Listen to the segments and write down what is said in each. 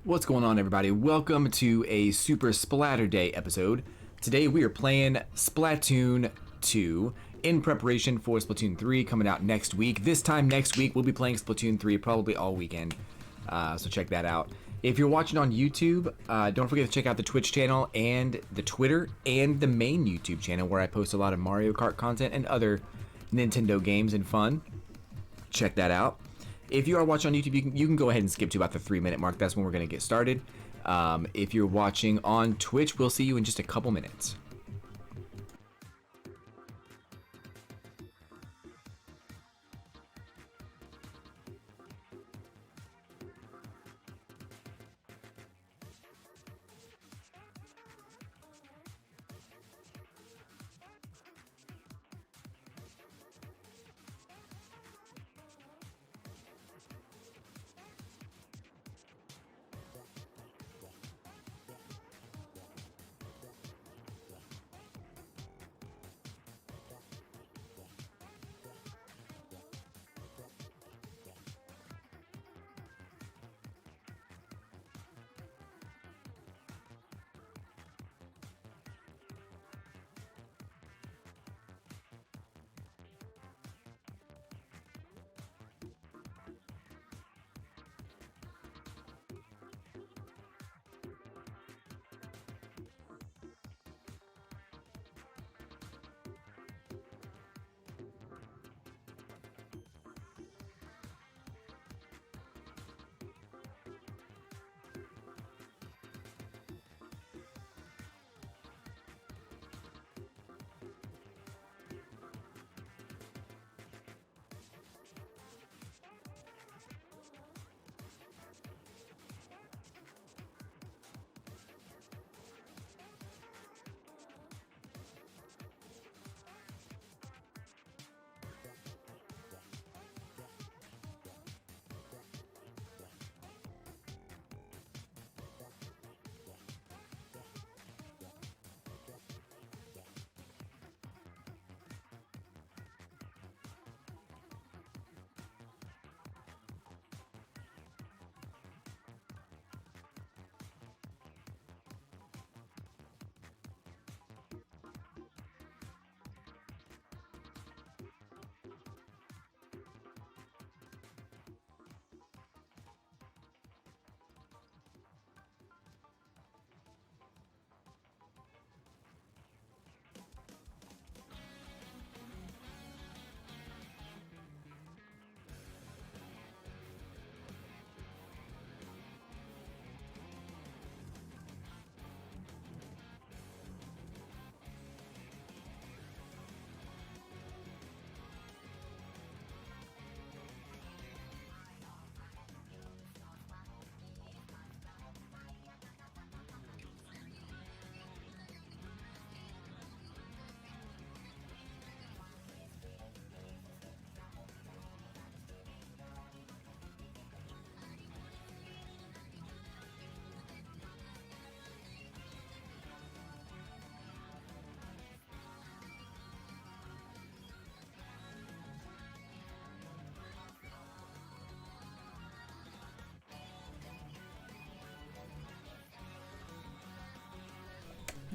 What's going on, everybody? Welcome to a Super SPLATurday episode. Today we are playing Splatoon 2 in preparation for Splatoon 3 coming out next week. This time next week we'll be playing Splatoon 3 probably all weekend, so check that out. If you're watching on YouTube, don't forget to check out the Twitch channel and the Twitter and the main YouTube channel where I post a lot of Mario Kart content and other Nintendo games and fun. Check that out. If you are watching on YouTube, you can go ahead and skip to about the 3-minute mark. That's when we're going to get started. If you're watching on Twitch, we'll see you in just a couple minutes.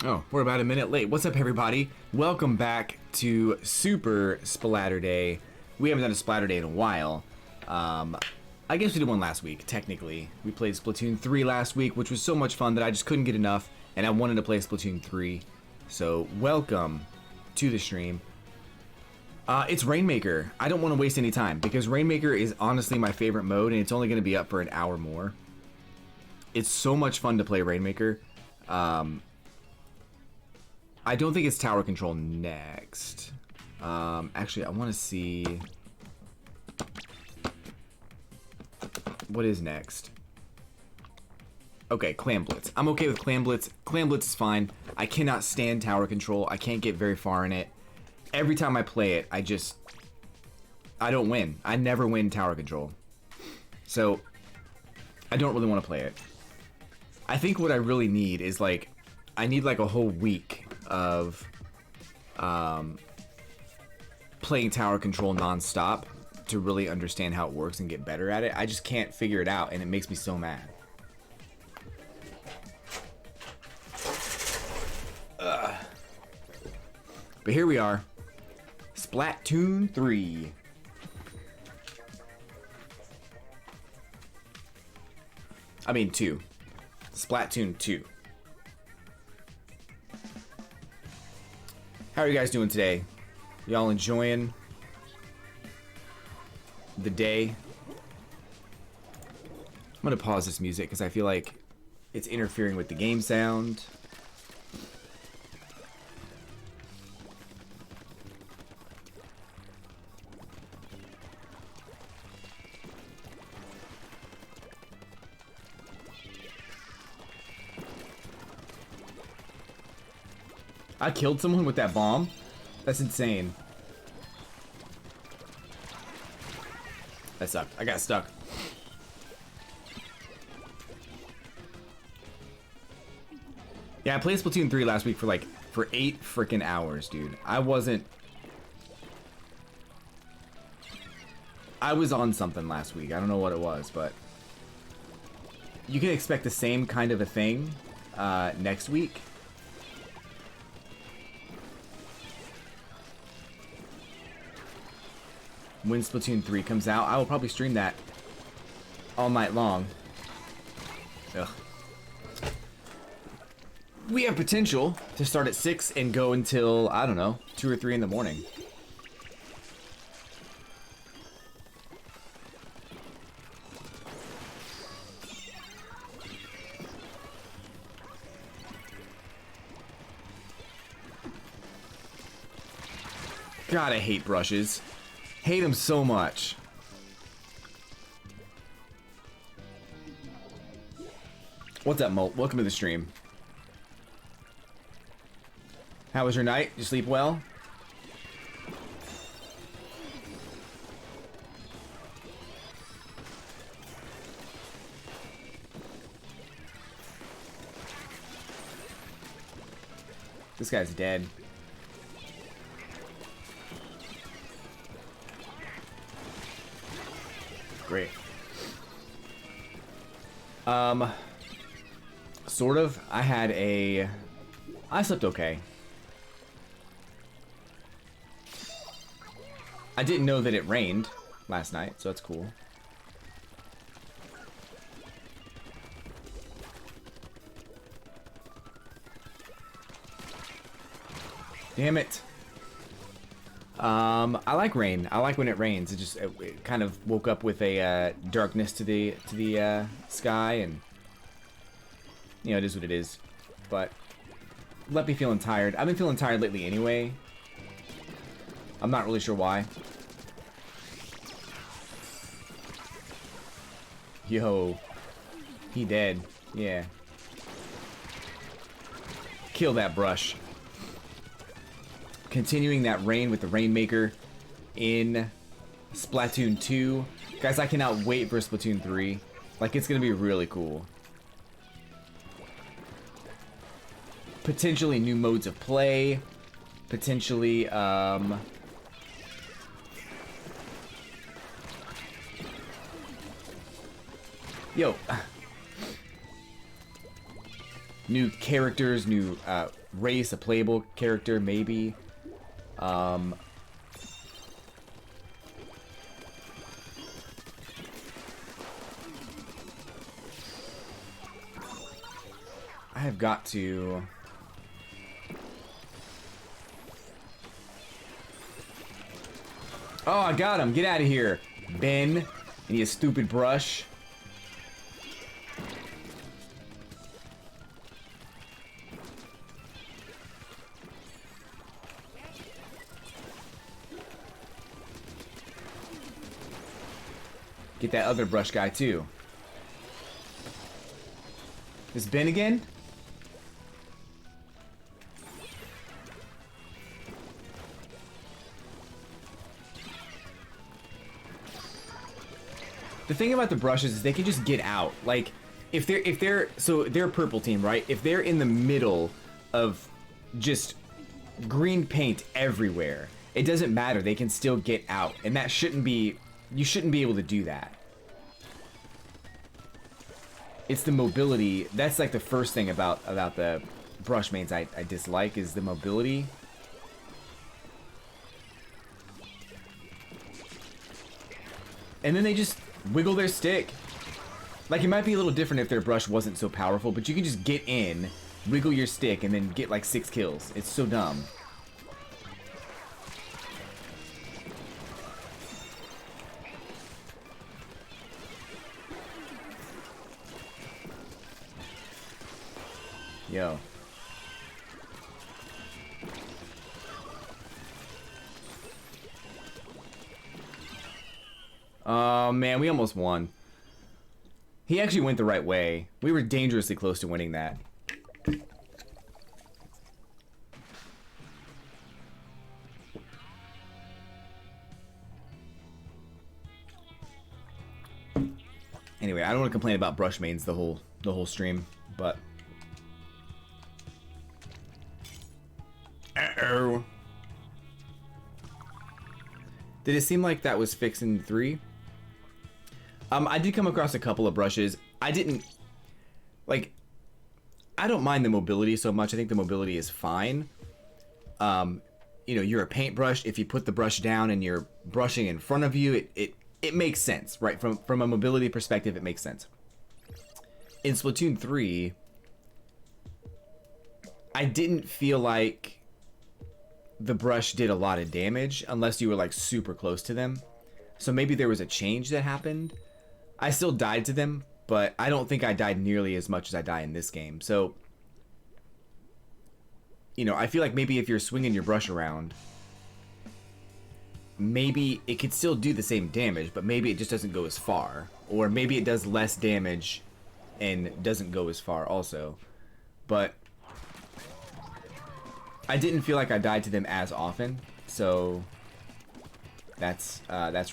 Oh, we're about a minute late. What's up, everybody? Welcome back to Super SPLATurday. We haven't done a Splatterday in a while. I guess we did one last week, technically. We played Splatoon 3 last week, which was so much fun that I just couldn't get enough, and I wanted to play Splatoon 3. So, welcome to the stream. It's Rainmaker. I don't want to waste any time, because Rainmaker is honestly my favorite mode, and it's only going to be up for an hour more. It's so much fun to play Rainmaker. I don't think it's tower control next. Actually, I want to see what is next. Okay, Clam Blitz. I'm okay with Clam Blitz. Clam Blitz is fine. I cannot stand tower control. I can't get very far in it. Every time I play it, I don't win. I never win tower control. So, I don't really want to play it. I think what I really need is I need a whole week of playing tower control non-stop to really understand how it works and get better at it. I just can't figure it out, and it makes me so mad. But here we are. Splatoon 3. I mean 2. Splatoon 2. How are you guys doing today? Y'all enjoying the day? I'm gonna pause this music because I feel like it's interfering with the game sound. I killed someone with that bomb? That's insane. That sucked. I got stuck. Yeah, I played Splatoon 3 last week for 8 freaking hours, dude. I was on something last week. I don't know what it was, but you can expect the same kind of a thing next week. When Splatoon 3 comes out, I will probably stream that all night long. Ugh. We have potential to start at 6 and go until, I don't know, 2 or 3 in the morning. God, I hate brushes. Hate them so much. What's up, Molt? Welcome to the stream. How was your night? Did you sleep well? This guy's dead. Great. Sort of. I slept okay. I didn't know that it rained last night, so that's cool. Damn it. I like rain. I like when it rains. It kind of woke up with a darkness to the sky, and you know, it is what it is. But left me feeling tired. I've been feeling tired lately anyway. I'm not really sure why. Yo, he dead. Yeah. Kill that brush. Continuing that rain with the Rainmaker in Splatoon 2. Guys, I cannot wait for Splatoon 3. Like, it's gonna be really cool. Potentially new modes of play. Potentially, Yo. New characters, new race, a playable character, maybe. I have got to... Oh, I got him. Get out of here, Ben. And his stupid brush. Get that other brush guy, too. Is Ben again? The thing about the brushes is they can just get out. Like, if they're so they're a purple team, right? If they're in the middle of just green paint everywhere, it doesn't matter. They can still get out, and that shouldn't be. You shouldn't be able to do that. It's the mobility. That's like the first thing about the brush mains I dislike is the mobility. And then they just wiggle their stick. Like, it might be a little different if their brush wasn't so powerful, but you can just get in, wiggle your stick, and then get like 6 kills. It's so dumb. Yo. Oh man, we almost won. He actually went the right way. We were dangerously close to winning that. Anyway, I don't want to complain about brush mains the whole stream, but uh-oh. Did it seem like that was fixed in 3? I did come across a couple of brushes. I didn't, like, I don't mind the mobility so much. I think the mobility is fine. You know, you're a paintbrush. If you put the brush down and you're brushing in front of you, it makes sense, right? From a mobility perspective, it makes sense. In Splatoon 3, I didn't feel like the brush did a lot of damage unless you were like super close to them. So maybe there was a change that happened. I still died to them, but I don't think I died nearly as much as I die in this game. So, you know, I feel like maybe if you're swinging your brush around, maybe it could still do the same damage, but maybe it just doesn't go as far. Or maybe it does less damage and doesn't go as far also. But I didn't feel like I died to them as often, so that's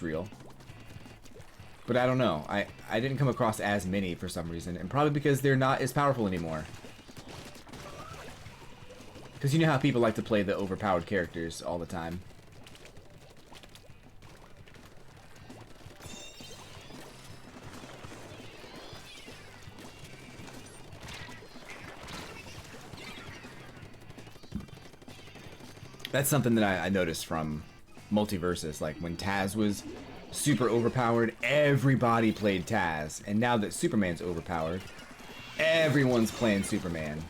real. But I don't know. I didn't come across as many for some reason, and probably because they're not as powerful anymore. Because you know how people like to play the overpowered characters all the time. That's something that I noticed from Multiversus. Like when Taz was super overpowered, everybody played Taz. And now that Superman's overpowered, everyone's playing Superman.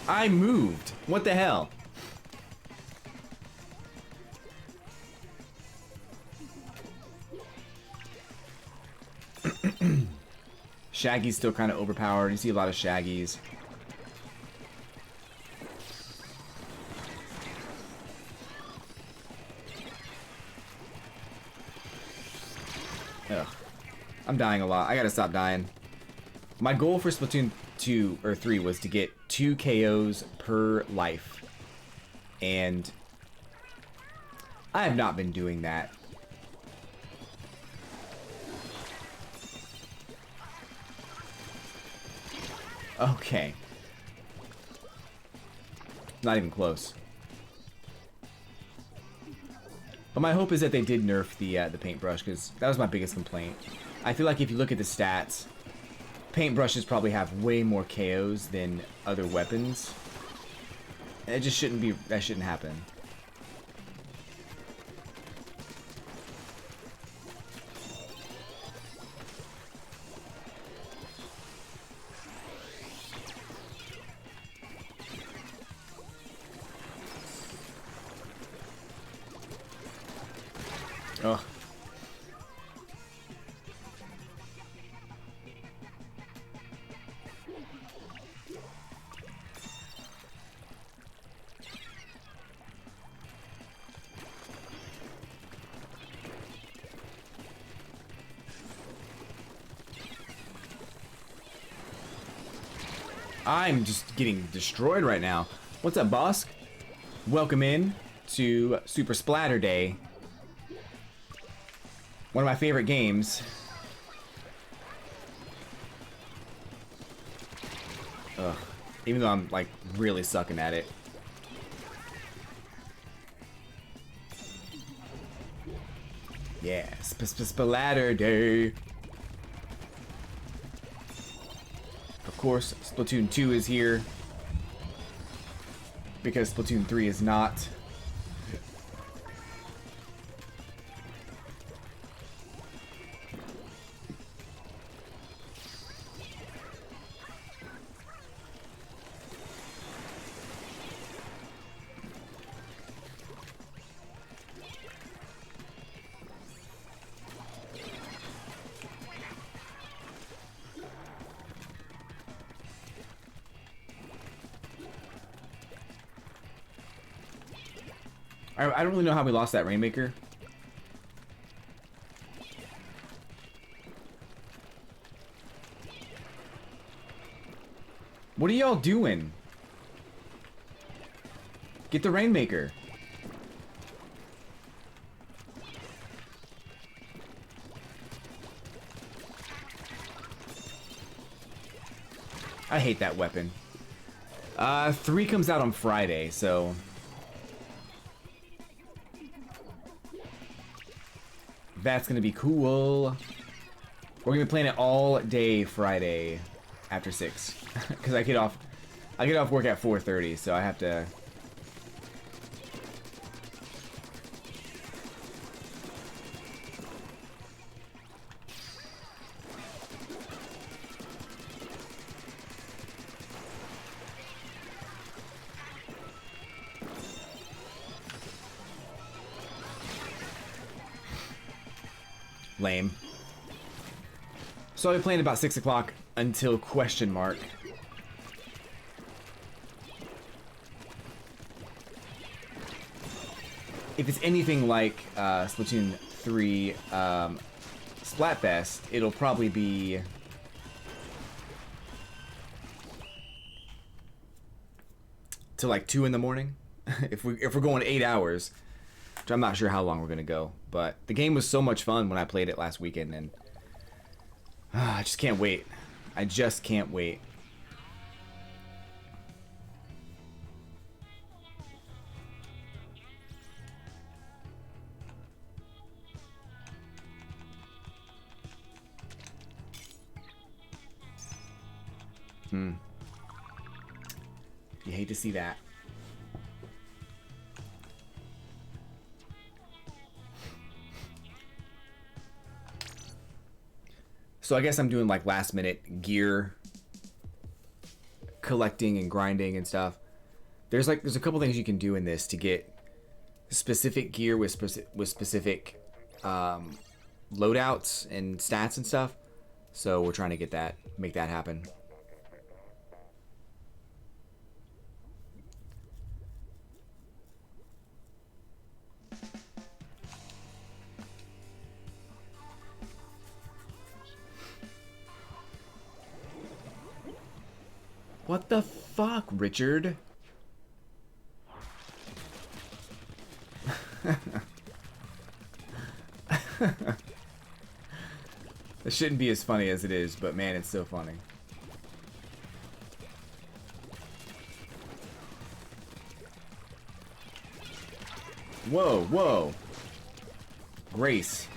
I moved. What the hell? Shaggy's still kind of overpowered. You see a lot of Shaggies. Ugh. I'm dying a lot. I gotta stop dying. My goal for Splatoon 2 or 3 was to get 2 KOs per life. And I have not been doing that. Okay. Not even close. But my hope is that they did nerf the paintbrush, because that was my biggest complaint. I feel like if you look at the stats, paintbrushes probably have way more KOs than other weapons. And it just shouldn't be, that shouldn't happen. Ugh. I'm just getting destroyed right now. What's up, boss? Welcome in to Super Splatterday. One of my favorite games. Ugh. Even though I'm like really sucking at it. Yeah, Splatterday. course, Splatoon 2 is here. Because Splatoon 3 is not. I don't really know how we lost that Rainmaker. What are y'all doing? Get the Rainmaker. I hate that weapon. 3 comes out on Friday, so... That's gonna be cool. We're gonna be playing it all day Friday after 6, because I get off work at 4:30, so I have to. Lame. So I'll be playing about 6 o'clock until question mark. If it's anything like Splatoon 3 Splatfest, it'll probably be till like 2 in the morning. if we're going 8 hours. Which I'm not sure how long we're gonna go, but the game was so much fun when I played it last weekend, and I just can't wait. I just can't wait. You hate to see that. So I guess I'm doing like last minute gear collecting and grinding and stuff. There's a couple things you can do in this to get specific gear with specific loadouts and stats and stuff. So we're trying to make that happen. What the fuck, Richard? This shouldn't be as funny as it is, but man, it's so funny. Whoa, whoa. Grace.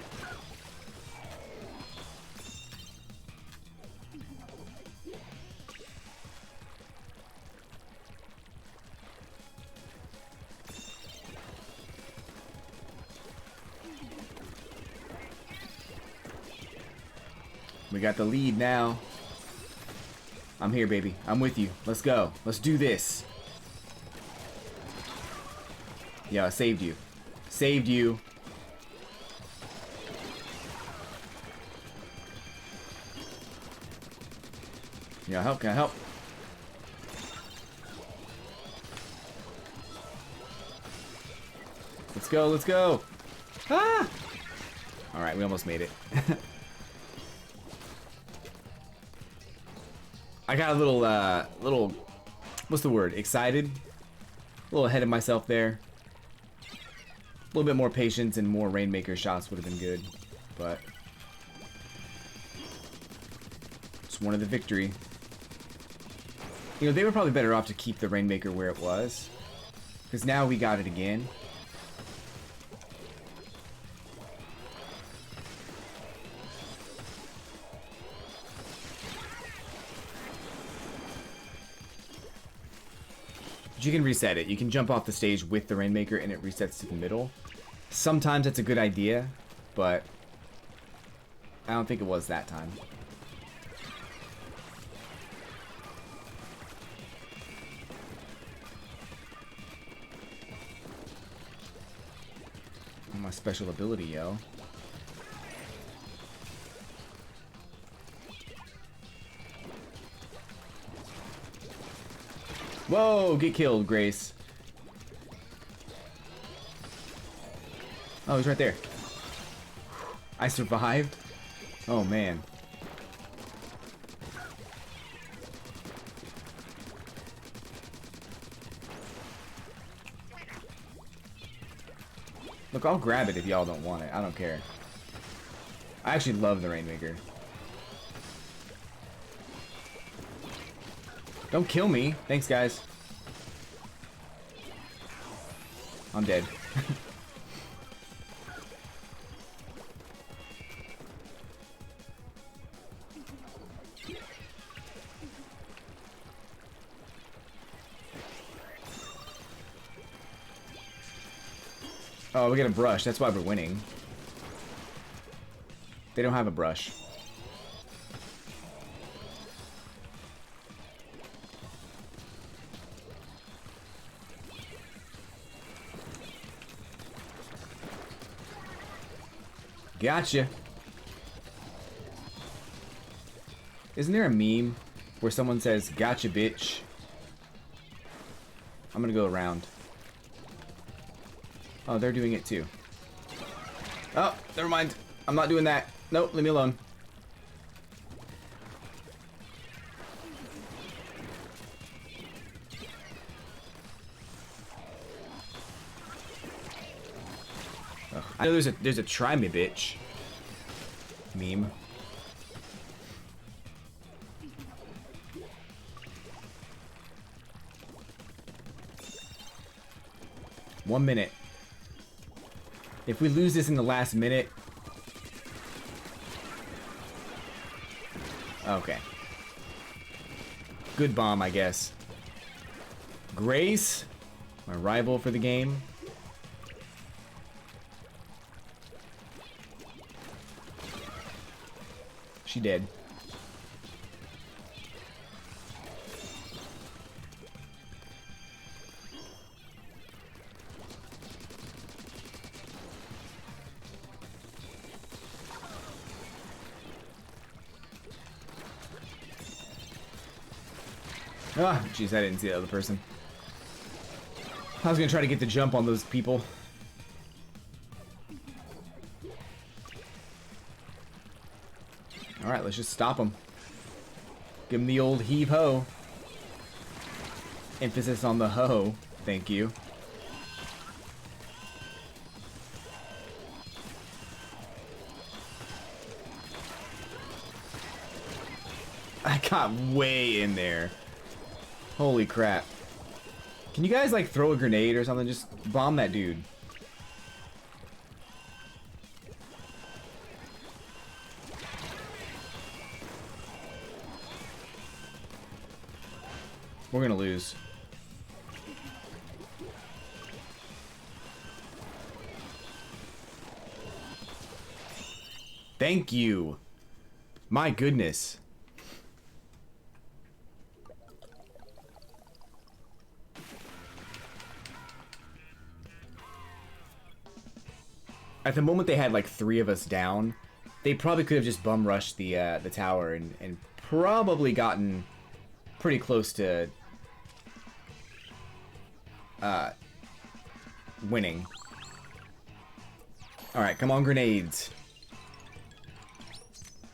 We got the lead now. I'm here, baby. I'm with you. Let's go. Let's do this. Yeah, I saved you. Saved you. Yeah, help. Can I help? Let's go. Let's go. Ah! All right, we almost made it. I got a little, what's the word? Excited? A little ahead of myself there. A little bit more patience and more Rainmaker shots would have been good, but just wanted the victory. You know, they were probably better off to keep the Rainmaker where it was, because now we got it again. But you can reset it. You can jump off the stage with the Rainmaker and it resets to the middle. Sometimes it's a good idea, but I don't think it was that time. My special ability, yo. Whoa, get killed, Grace. Oh, he's right there. I survived? Oh, man. Look, I'll grab it if y'all don't want it. I don't care. I actually love the Rainmaker. Don't kill me. Thanks, guys. I'm dead. Oh, we get a brush. That's why we're winning. They don't have a brush. Gotcha. Isn't there a meme where someone says, "Gotcha, bitch"? I'm gonna go around. Oh, they're doing it too. Oh, never mind. I'm not doing that. Nope, leave me alone. Ugh. I know there's a try me bitch meme. One minute. If we lose this in the last minute... Okay. Good bomb, I guess. Grace, my rival for the game. She dead. Ah, jeez, I didn't see the other person. I was gonna try to get the jump on those people. Alright, let's just stop them. Give them the old heave-ho. Emphasis on the ho. Thank you. I got way in there. Holy crap. Can you guys like throw a grenade or something? Just bomb that dude. We're gonna lose. Thank you. My goodness. At the moment they had like 3 of us down, they probably could have just bum rushed the tower and probably gotten pretty close to winning. All right, come on, grenades.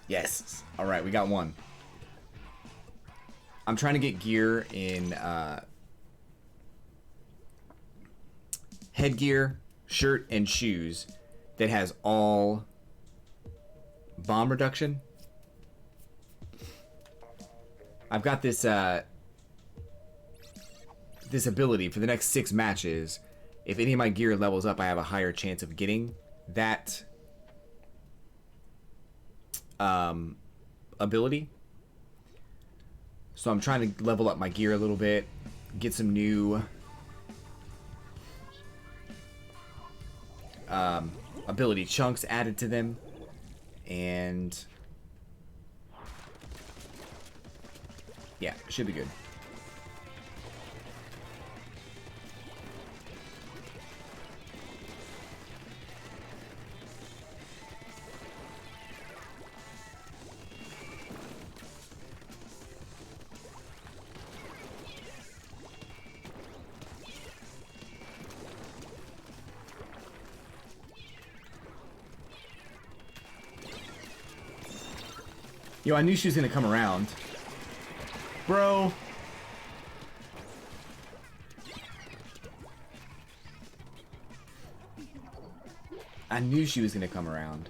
Yes. All right, we got one. I'm trying to get gear in headgear, shirt, and shoes that has all bomb reduction. I've got this this ability for the next 6 matches. If any of my gear levels up, I have a higher chance of getting that ability. So I'm trying to level up my gear a little bit, get some new ability chunks added to them. And yeah, should be good. Yo, I knew she was gonna come around. Bro. I knew she was gonna come around.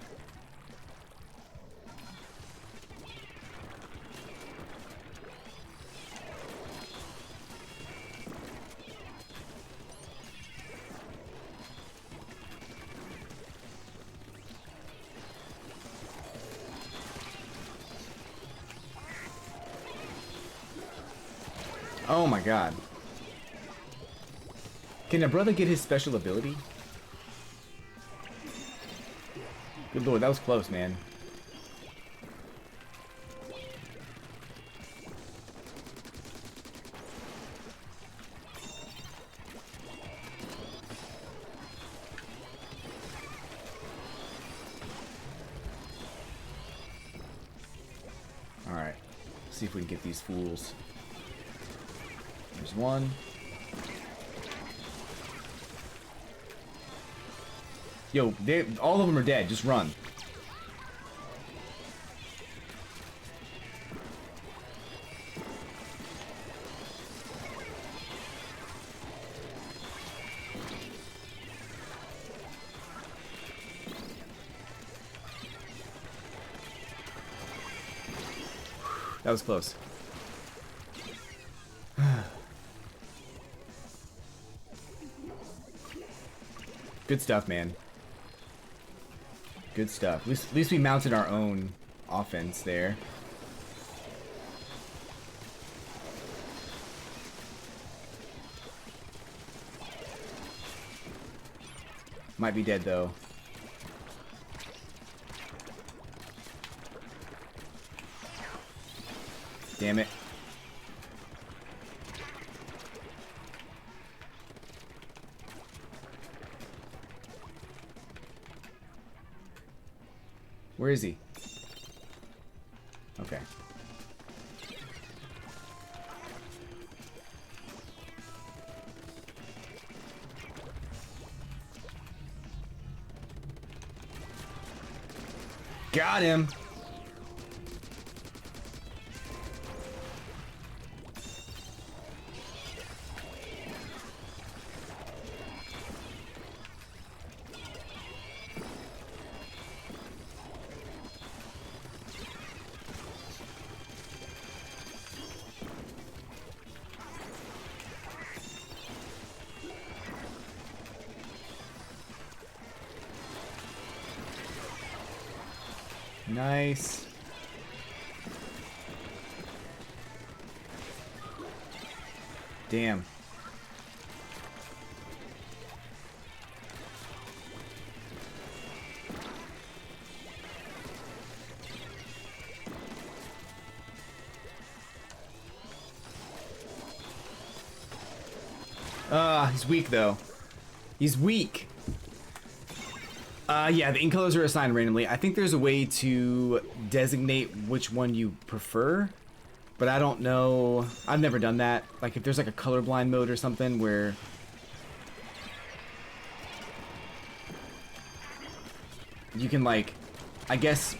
Oh my god. Can a brother get his special ability? Good lord, that was close, man. Alright. See if we can get these fools. There's one. Yo, all of them are dead. Just run. That was close. Good stuff, man. Good stuff. At least we mounted our own offense there. Might be dead, though. Damn it. Where is he? Okay. Got him. Nice. Damn. He's weak though. He's weak. Yeah, the ink colors are assigned randomly. I think there's a way to designate which one you prefer, but I don't know. I've never done that. Like if there's like a colorblind mode or something where you can like, I guess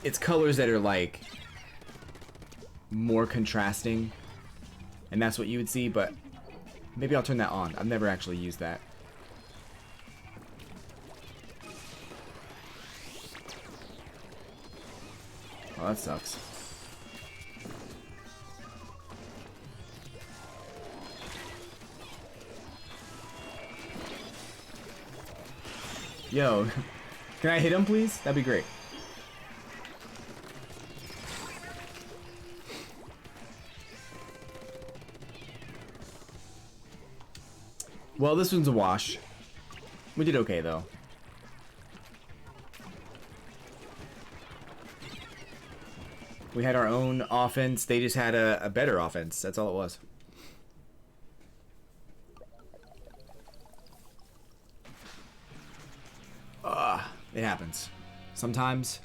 it's colors that are like more contrasting, and that's what you would see, but maybe I'll turn that on. I've never actually used that. Oh, that sucks. Yo, can I hit him, please? That'd be great. Well, this one's a wash. We did okay, though. We had our own offense. They just had a better offense. That's all it was. It happens. Sometimes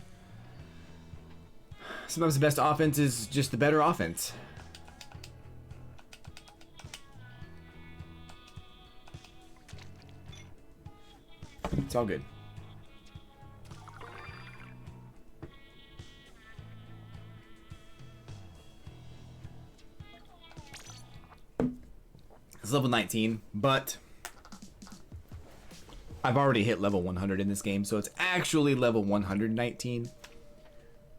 the best offense is just the better offense. It's all good. It's level 19, but I've already hit level 100 in this game, so it's actually level 119.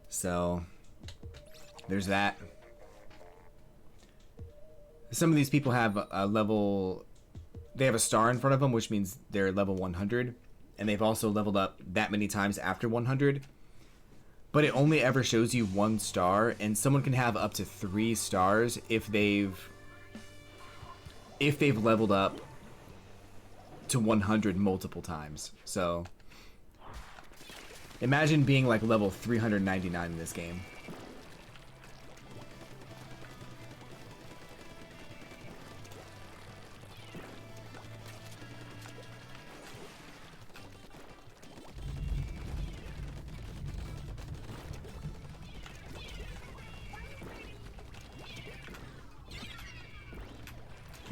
So there's that. Some of these people have a level, they have a star in front of them, which means they're level 100, and they've also leveled up that many times after 100. But it only ever shows you 1 star, and someone can have up to 3 stars if they've leveled up to 100 multiple times. So imagine being like level 399 in this game.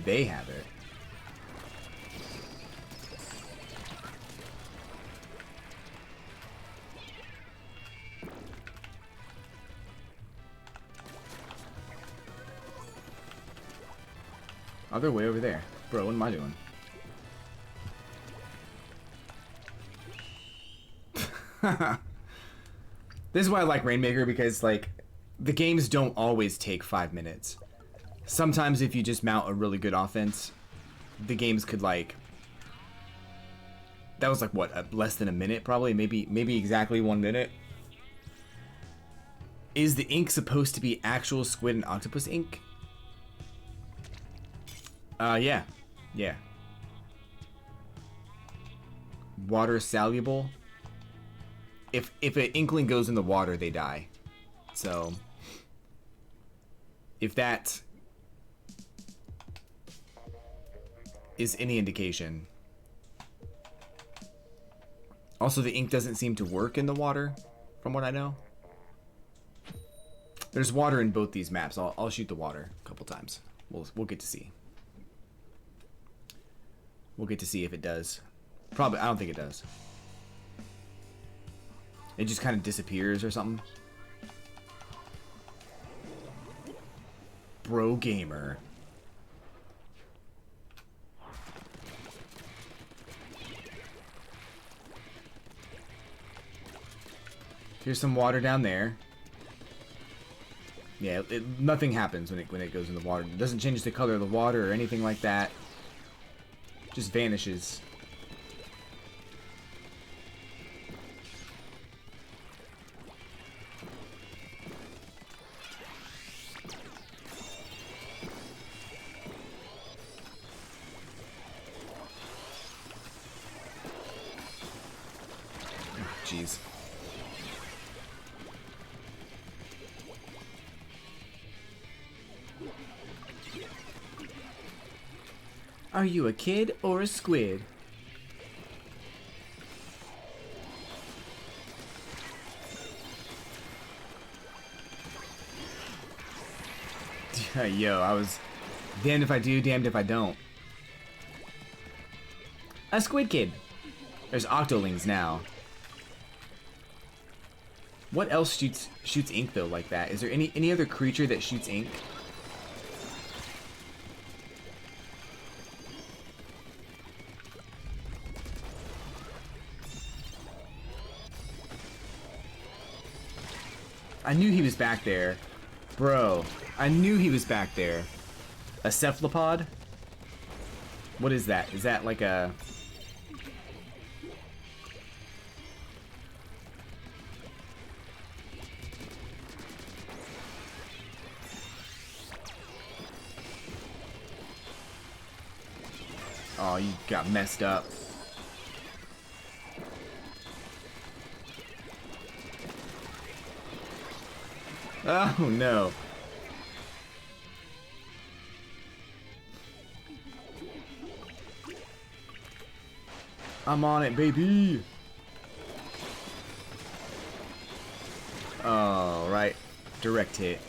They have it. Oh, they're way over there. Bro, what am I doing? This is why I like Rainmaker, because like the games don't always take 5 minutes. Sometimes if you just mount a really good offense, the games could like, that was like what, less than a minute probably, maybe exactly 1 minute. Is the ink supposed to be actual squid and octopus ink? Yeah. Water soluble. If an inkling goes in the water, they die. So if that is any indication. Also, the ink doesn't seem to work in the water, from what I know. There's water in both these maps. I'll shoot the water a couple times. We'll get to see. We'll get to see if it does. Probably, I don't think it does. It just kind of disappears or something. Bro gamer. Here's some water down there. Yeah, nothing happens when it goes in the water. It doesn't change the color of the water or anything like that. Just vanishes. Jeez. Are you a kid or a squid? Yo, I was damned if I do, damned if I don't. A squid kid. There's octolings now. What else shoots ink though like that? Is there any other creature that shoots ink? I knew he was back there. Bro, I knew he was back there. A cephalopod? What is that? Is that like a... Oh, you got messed up. Oh no. I'm on it, baby. All right, direct hit.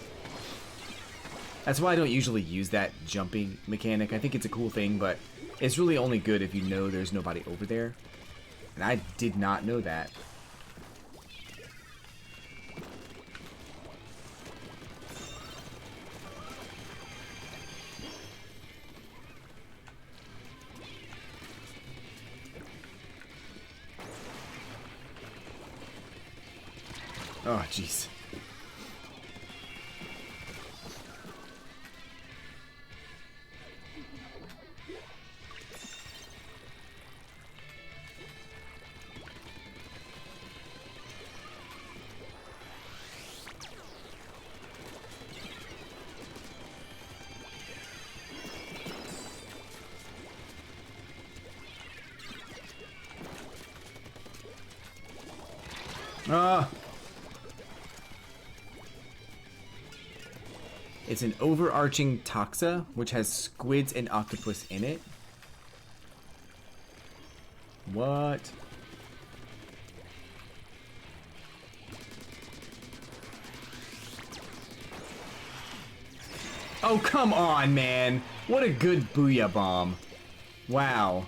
That's why I don't usually use that jumping mechanic. I think it's a cool thing, but it's really only good if you know there's nobody over there. And I did not know that. Oh, jeez. Ah. It's an overarching taxa, which has squids and octopus in it. What? Oh, come on, man. What a good booyah bomb. Wow.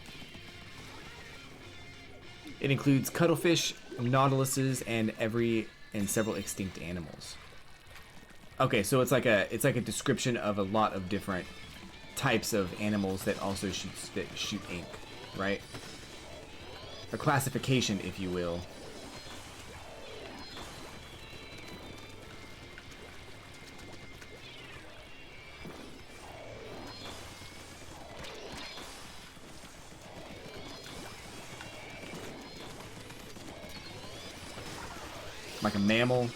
It includes cuttlefish, nautiluses, and several extinct animals. Okay, so it's like a description of a lot of different types of animals that also shoot ink, right? A classification, if you will. Like a mammal.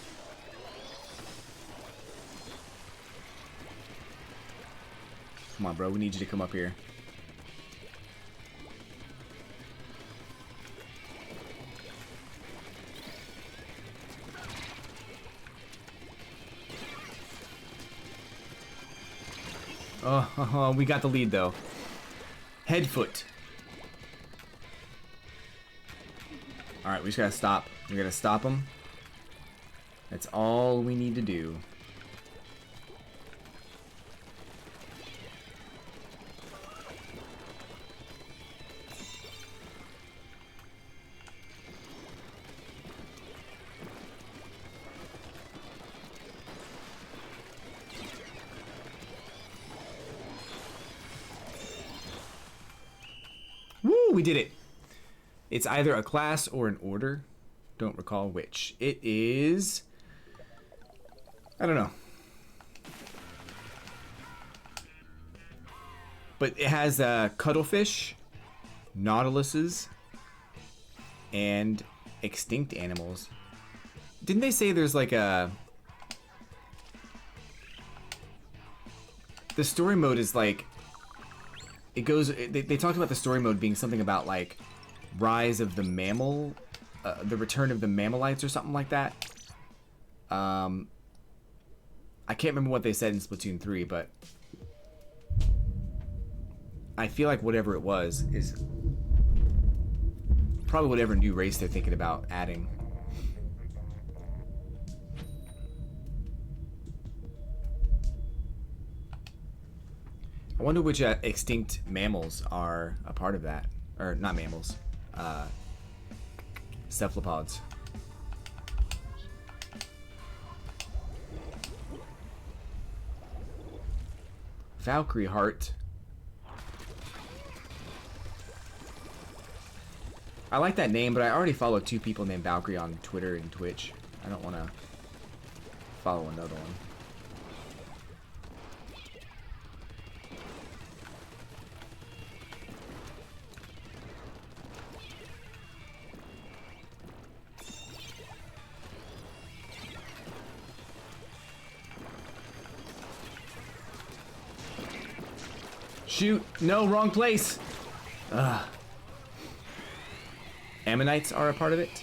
Come on, bro. We need you to come up here. Oh, we got the lead, though. Head foot. Alright, we just gotta stop. We gotta stop him. That's all we need to do. Woo, we did it. It's either a class or an order. Don't recall which. It is... I don't know. But it has cuttlefish, nautiluses, and extinct animals. Didn't they say there's like a... The story mode is like... It goes... They talked about the story mode being something about like... Rise of the mammal... the return of the mammalites or something like that. I can't remember what they said in Splatoon 3, but... I feel like whatever it was is... probably whatever new race they're thinking about adding. I wonder which extinct mammals are a part of that. Or, not mammals. Cephalopods. Valkyrie heart. I like that name, but I already follow 2 people named Valkyrie on Twitter and Twitch. I don't want to follow another one. Shoot! No, wrong place! Ugh. Ammonites are a part of it?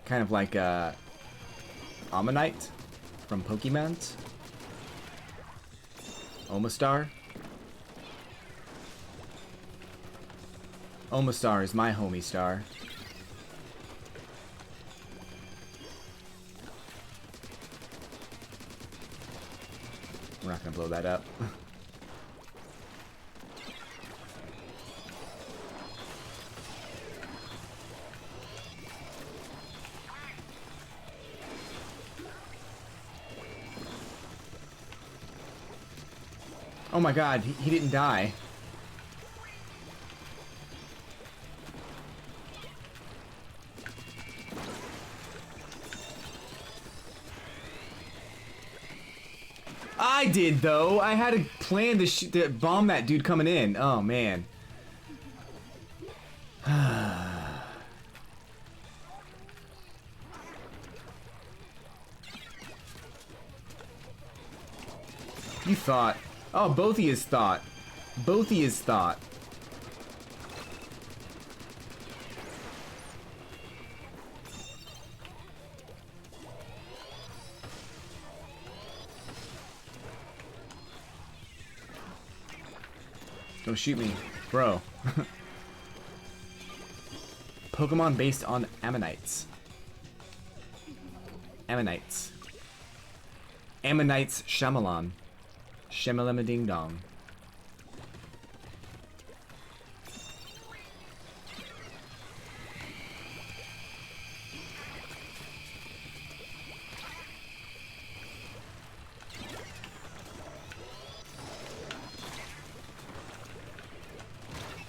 Kind of like Ammonite from Pokemon. Omastar. Omastar is my homie star. We're not gonna blow that up. Oh my god, he didn't die. I did though. I had a plan to bomb that dude coming in. Oh man. You thought. Oh, both of yous thought. Both of yous thought. Don't shoot me, bro. Pokemon based on Ammonites. Ammonites. Ammonites Shyamalan. Shamalama ding dong.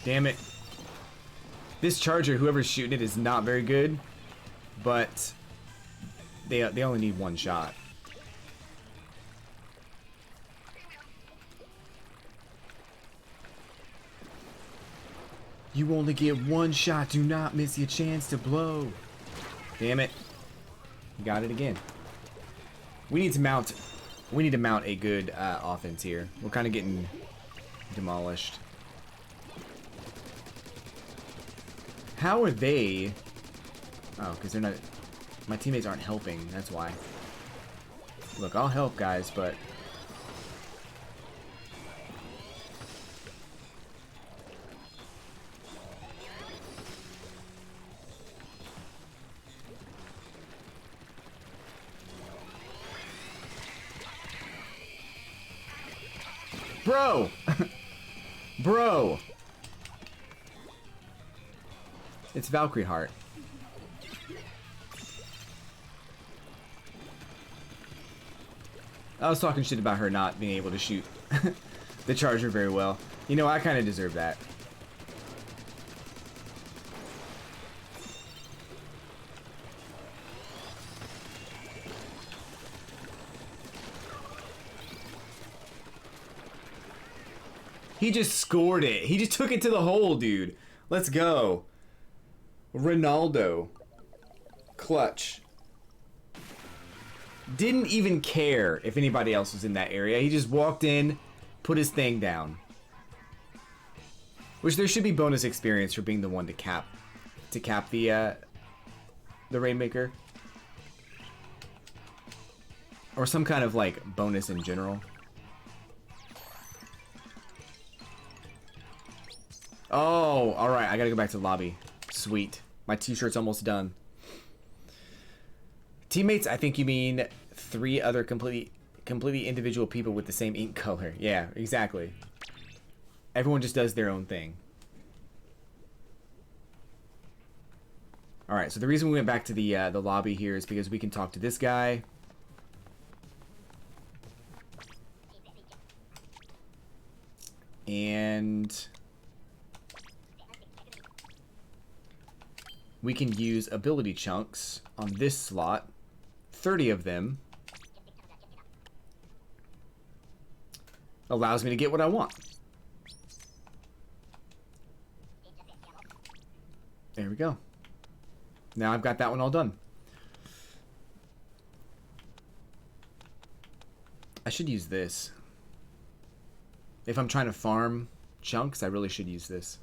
Damn it. This charger, whoever's shooting it, is not very good, but they only need one shot. You only get one shot. Do not miss your chance to blow. Damn it. Got it again. We need to mount a good offense here. We're kind of getting demolished. How are they? Oh, because they're not. My teammates aren't helping. That's why. Look, I'll help, guys, but. Bro! Bro! It's Valkyrie Heart. I was talking shit about her not being able to shoot the charger very well. You know, I kind of deserve that. He just scored it. He just took it to the hole, dude. Let's go. Ronaldo. Clutch. Didn't even care if anybody else was in that area. He just walked in, put his thing down. Which there should be bonus experience for being the one to cap the Rainmaker. Or some kind of like bonus in general. Oh, alright, I gotta go back to the lobby. Sweet. My t-shirt's almost done. Teammates, I think you mean 3 other completely individual people with the same ink color. Yeah, exactly. Everyone just does their own thing. Alright, so the reason we went back to the lobby here is because we can talk to this guy. And we can use ability chunks on this slot. 30 of them. Allows me to get what I want. There we go. Now I've got that one all done. I should use this. If I'm trying to farm chunks, I really should use this.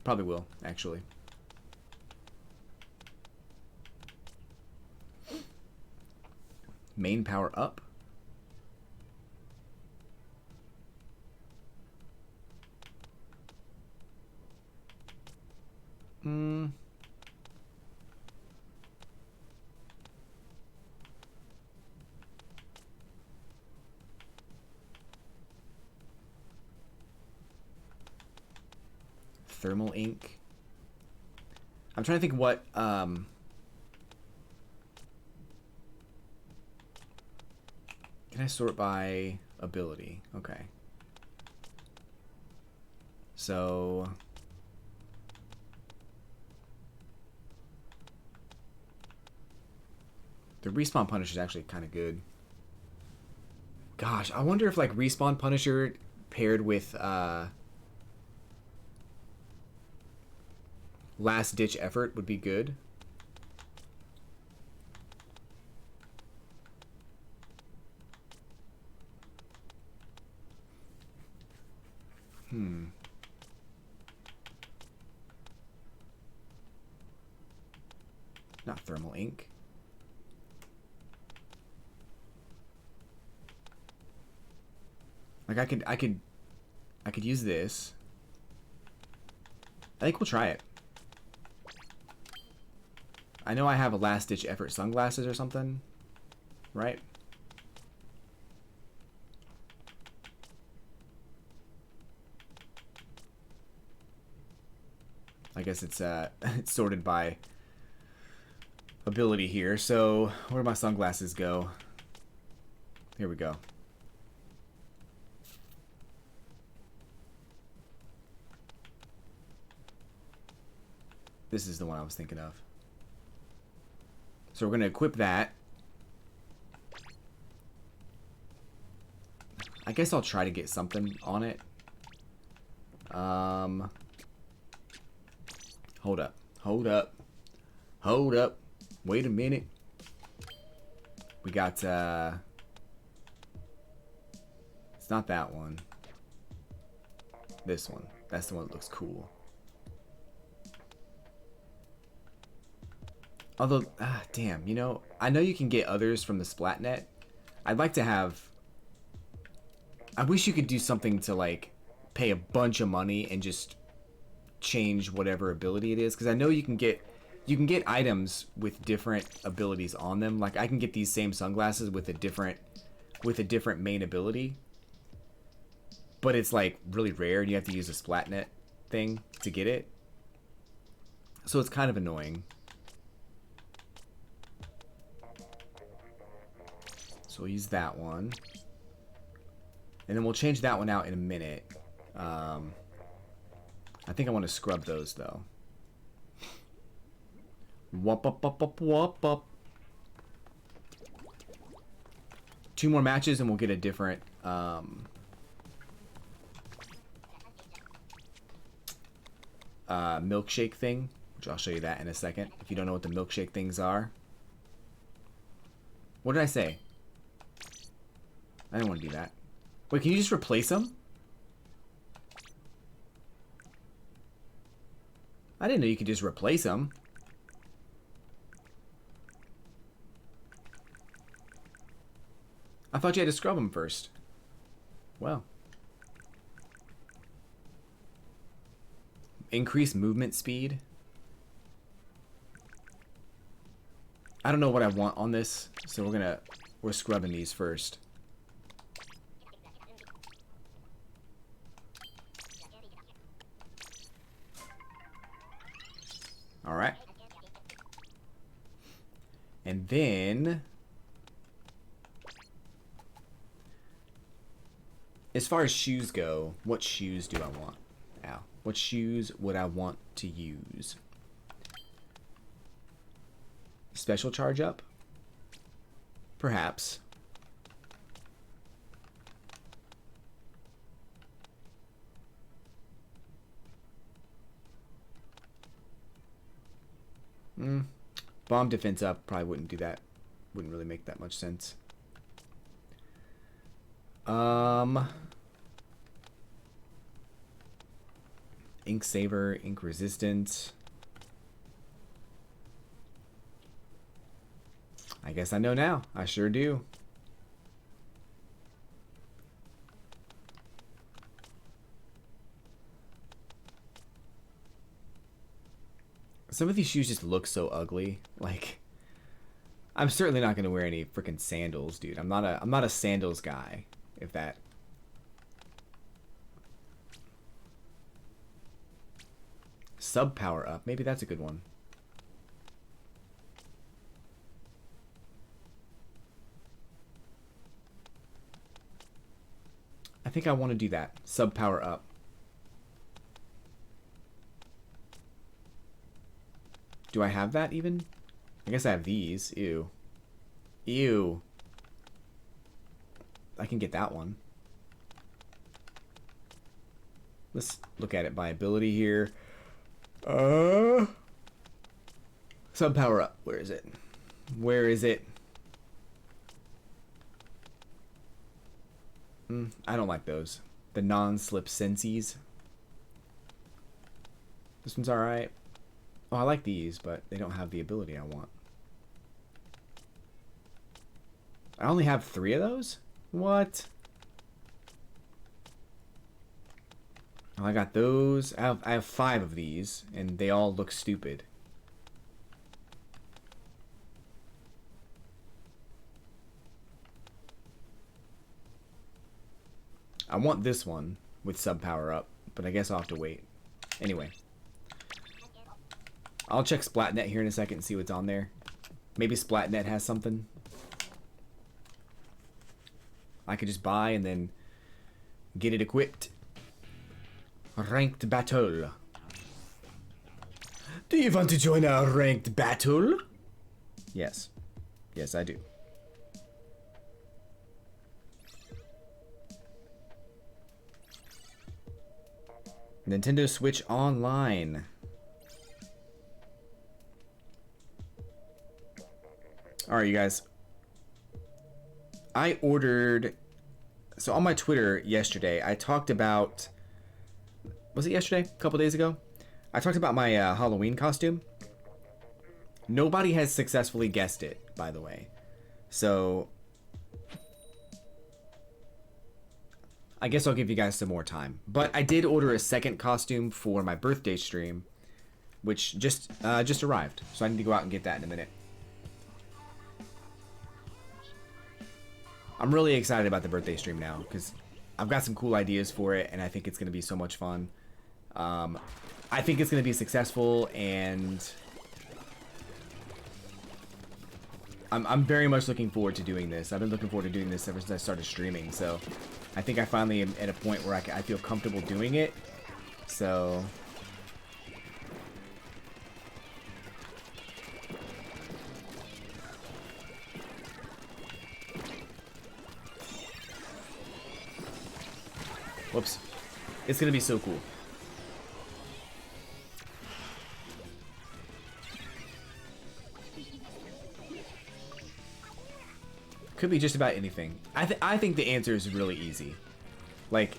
Probably will, actually. Main power up. Thermal ink. I'm trying to think what can I sort by ability? Okay. So the respawn Punisher is actually kind of good. Gosh, I wonder if like respawn Punisher paired with last ditch effort would be good. Not thermal ink. Like I could use this. I think we'll try it. I know I have a last ditch effort sunglasses or something, right? I guess it's it's sorted by ability here. So where do my sunglasses go? Here we go. This is the one I was thinking of. So we're going to equip that. I guess I'll try to get something on it. Hold up. Hold up. Hold up. Wait a minute. We got, it's not that one. This one. That's the one that looks cool. Although, damn, you know, I know you can get others from the Splatnet. I'd like to have... I wish you could do something to, like, pay a bunch of money and just change whatever ability it is. Because I know you can get items with different abilities on them. Like, I can get these same sunglasses with a different main ability. But it's, like, really rare, and you have to use a Splatnet thing to get it. So it's kind of annoying. So we'll use that one. And then we'll change that one out in a minute. I think I want to scrub those, though. Wop up up up wop up. 2 more matches and we'll get a different milkshake thing, which I'll show you that in a second if you don't know what the milkshake things are. What did I say? I don't want to do that. Wait, can you just replace them? I didn't know you could just replace them. I thought you had to scrub them first. Well. Increase movement speed. I don't know what I want on this, so we're scrubbing these first. All right. And then, as far as shoes go, what shoes do I want? Ow. What shoes would I want to use? Special charge up? Perhaps. Bomb defense up probably wouldn't do that. Wouldn't really make that much sense. Ink saver, ink resistant. I I guess I know now. I sure do. Some of these shoes just look so ugly. Like, I'm certainly not gonna wear any freaking sandals, dude. I'm not a sandals guy. If that. Sub power up. Maybe that's a good one. I think I want to do that. Sub power up. Do I have that even? I guess I have these. Ew. Ew. I can get that one. Let's look at it by ability here. Sub power up. Where is it? Where is it? I don't like those. The non-slip sensies. This one's alright. Oh, I like these, but they don't have the ability I want. I only have 3 of those? What? Oh, I got those. I have 5 of these, and they all look stupid. I want this one with sub power up, but I guess I'll have to wait. Anyway. I'll check Splatnet here in a second and see what's on there. Maybe Splatnet has something I could just buy and then get it equipped. Ranked battle. Do you want to join a ranked battle? Yes. Yes, I do. Nintendo Switch Online. Alright, you guys. I ordered... So on my Twitter yesterday, I talked about... Was it yesterday? A couple days ago? I talked about my Halloween costume. Nobody has successfully guessed it, by the way. So... I guess I'll give you guys some more time. But I did order a second costume for my birthday stream, which just arrived. So I need to go out and get that in a minute. I'm really excited about the birthday stream now because I've got some cool ideas for it, and I think it's going to be so much fun. I think it's going to be successful, and I'm very much looking forward to doing this. I've been looking forward to doing this ever since I started streaming, so I think I finally am at a point where I feel comfortable doing it. So... Whoops. It's gonna be so cool. Could be just about anything. I think the answer is really easy. Like,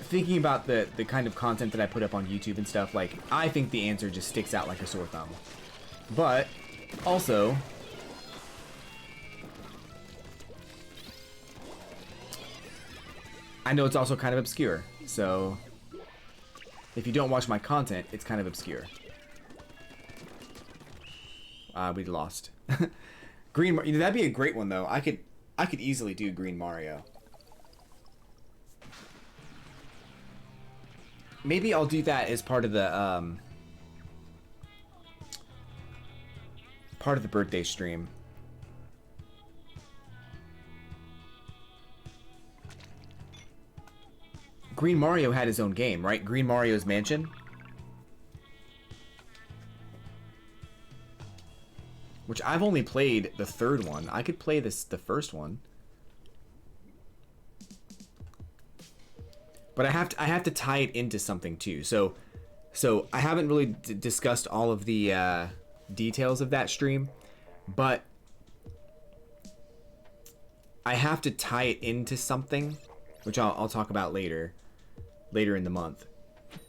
thinking about the kind of content that I put up on YouTube and stuff, like, I think the answer just sticks out like a sore thumb. But, also... I know it's also kind of obscure, so if you don't watch my content, it's kind of obscure. We lost. Green Mario, that'd be a great one though. I could easily do Green Mario. Maybe I'll do that as part of the birthday stream. Green Mario had his own game, right? Green Mario's Mansion. Which I've only played the third one. I could play the first one. But I have to tie it into something too. So I haven't really discussed all of the details of that stream, but I have to tie it into something, which I'll talk about later in the month.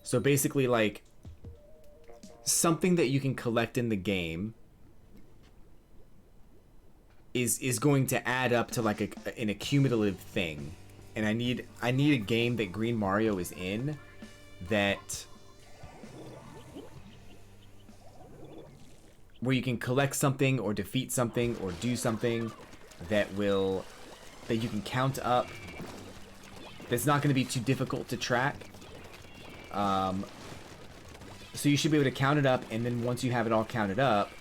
So basically, like, something that you can collect in the game is going to add up to like an accumulative thing. And I need a game that Green Mario is in that where you can collect something or defeat something or do something that you can count up. That's not going to be too difficult to track. So you should be able to count it up, and then once you have it all counted up,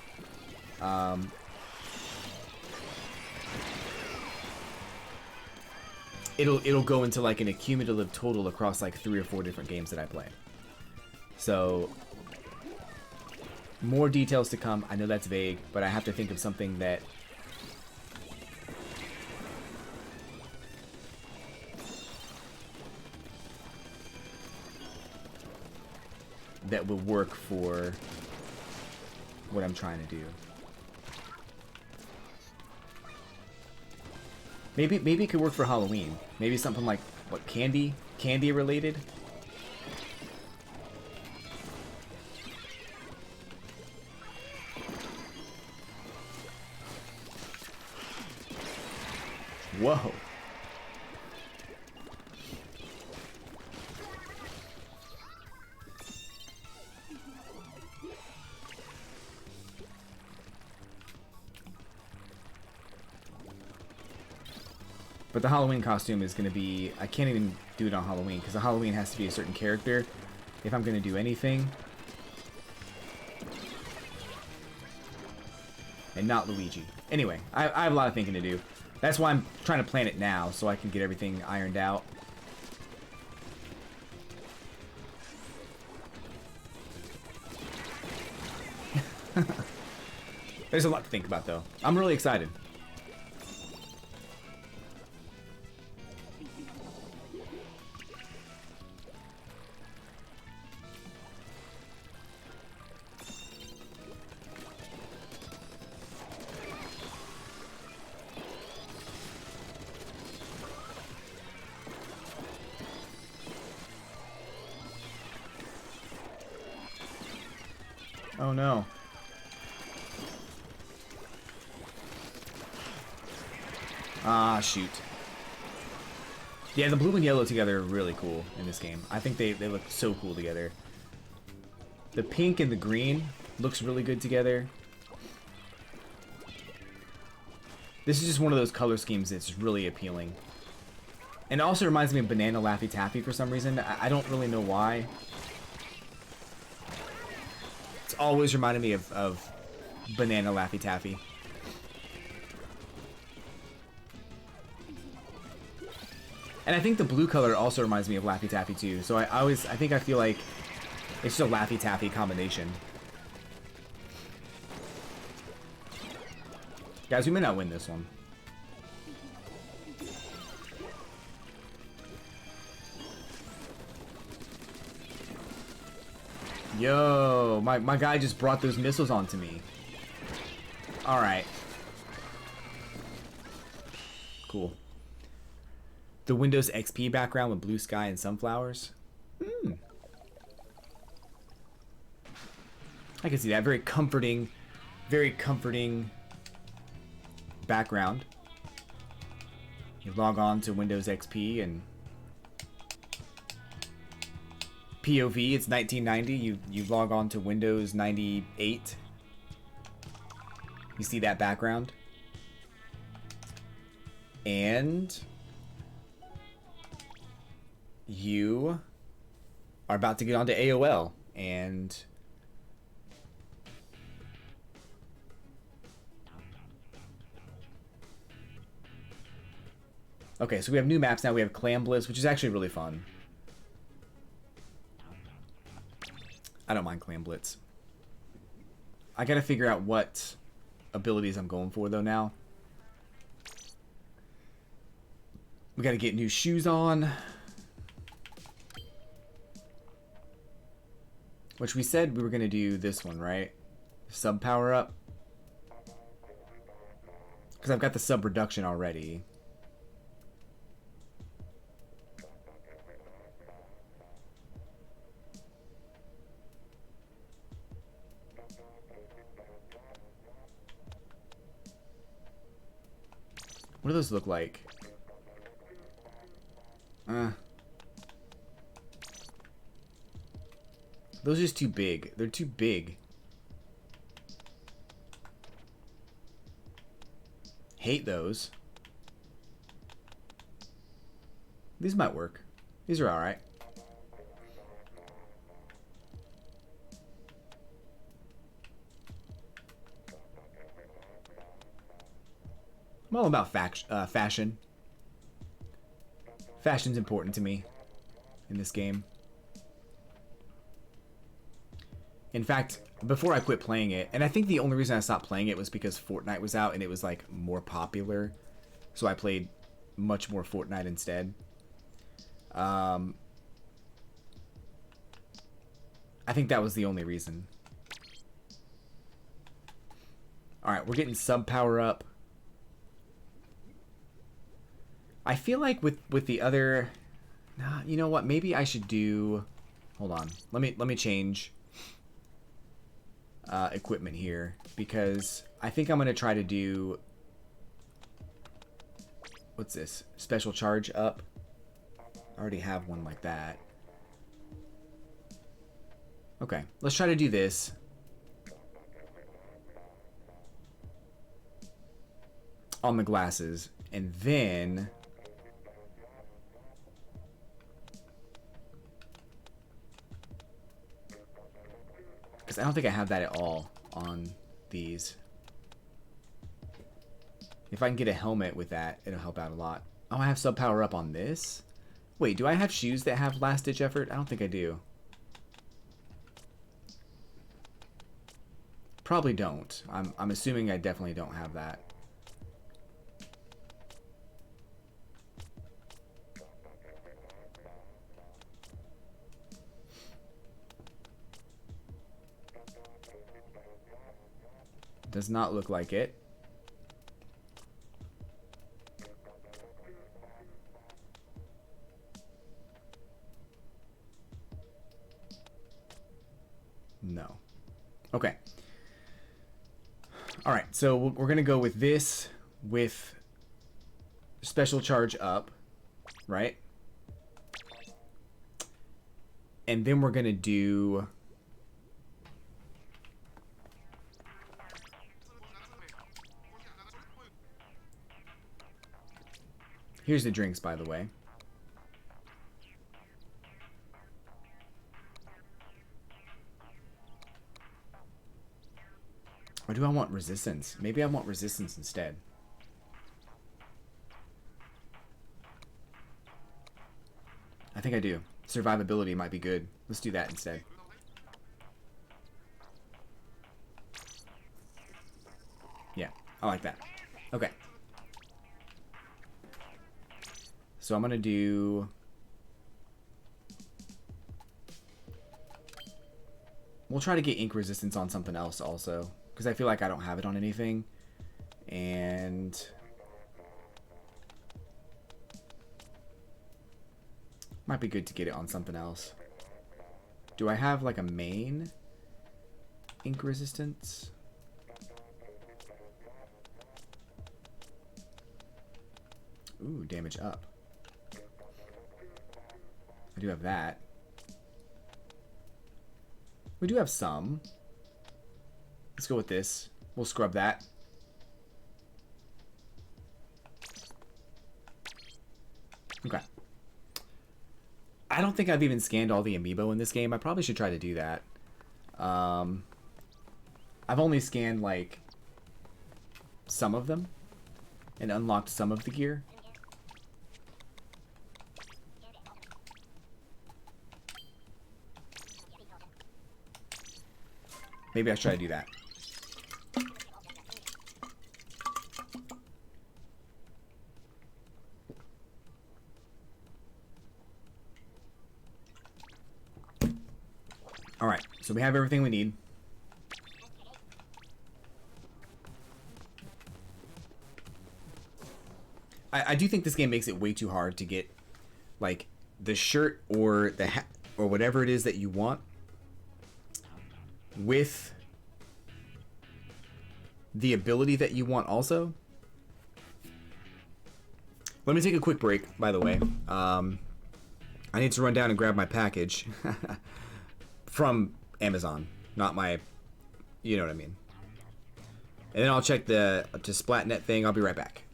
it'll go into like an accumulative total across like 3 or 4 different games that I play. So more details to come. I know that's vague, but I have to think of something that will work for what I'm trying to do. Maybe it could work for Halloween. Maybe something like, what, candy related? Whoa. But the Halloween costume is going to be... I can't even do it on Halloween, because the Halloween has to be a certain character if I'm going to do anything. And not Luigi. Anyway, I have a lot of thinking to do. That's why I'm trying to plan it now, so I can get everything ironed out. There's a lot to think about, though. I'm really excited. Oh no. Ah, shoot. Yeah, the blue and yellow together are really cool in this game. I think they look so cool together. The pink and the green looks really good together. This is just one of those color schemes that's really appealing. And it also reminds me of Banana Laffy Taffy for some reason. I don't really know why. It's always reminded me of Banana Laffy Taffy. And I think the blue color also reminds me of Laffy Taffy too. So I feel like it's just a Laffy Taffy combination. Guys, we may not win this one. Yo, my guy just brought those missiles onto me. Alright. Cool. The Windows XP background with blue sky and sunflowers. I can see that. Very comforting background. You log on to Windows XP and POV, it's 1990. You log on to Windows 98. You see that background. And you are about to get onto AOL, and okay, so we have new maps now. We have Clam Blitz, which is actually really fun. I don't mind Clam Blitz. I gotta figure out what abilities I'm going for though now. We gotta get new shoes on. Which we said we were gonna do this one, right? Sub power up. Because I've got the sub reduction already. What do those look like? Those are just too big. They're too big. Hate those. These might work. These are alright. I'm all about fashion. Fashion's important to me in this game. In fact, before I quit playing it, and I think the only reason I stopped playing it was because Fortnite was out and it was like more popular. So I played much more Fortnite instead. I think that was the only reason. Alright, we're getting sub power up. I feel like with the other... Nah, you know what? Maybe I should do... Hold on. Let me change equipment here. Because I think I'm going to try to do... What's this? Special charge up. I already have one like that. Okay, let's try to do this. On the glasses. And then... Because I don't think I have that at all on these. If I can get a helmet with that, it'll help out a lot. Oh, I have sub power up on this? Wait, do I have shoes that have last ditch effort? I don't think I do. Probably don't. I'm assuming I definitely don't have that. Does not look like it. No. Okay. All right, so we're going to go with this with special charge up, right? And then we're going to do... Here's the drinks, by the way. Or do I want resistance? Maybe I want resistance instead. I think I do. Survivability might be good. Let's do that instead. Yeah, I like that. Okay. So I'm going to do... We'll try to get ink resistance on something else also. Because I feel like I don't have it on anything. And... Might be good to get it on something else. Do I have like a main ink resistance? Ooh, damage up. I do have that. We do have some. Let's go with this. We'll scrub that. Okay. I don't think I've even scanned all the amiibo in this game. I probably should try to do that. I've only scanned like some of them and unlocked some of the gear. Maybe I should try to do that. Alright, so we have everything we need. I do think this game makes it way too hard to get, like, the shirt or the hat or whatever it is that you want with the ability that you want also. Let me take a quick break, by the way. I need to run down and grab my package from Amazon, not my, you know what I mean. And then I'll check the Splatnet thing. I'll be right back.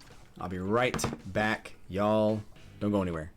I'll be right back, y'all. Don't go anywhere.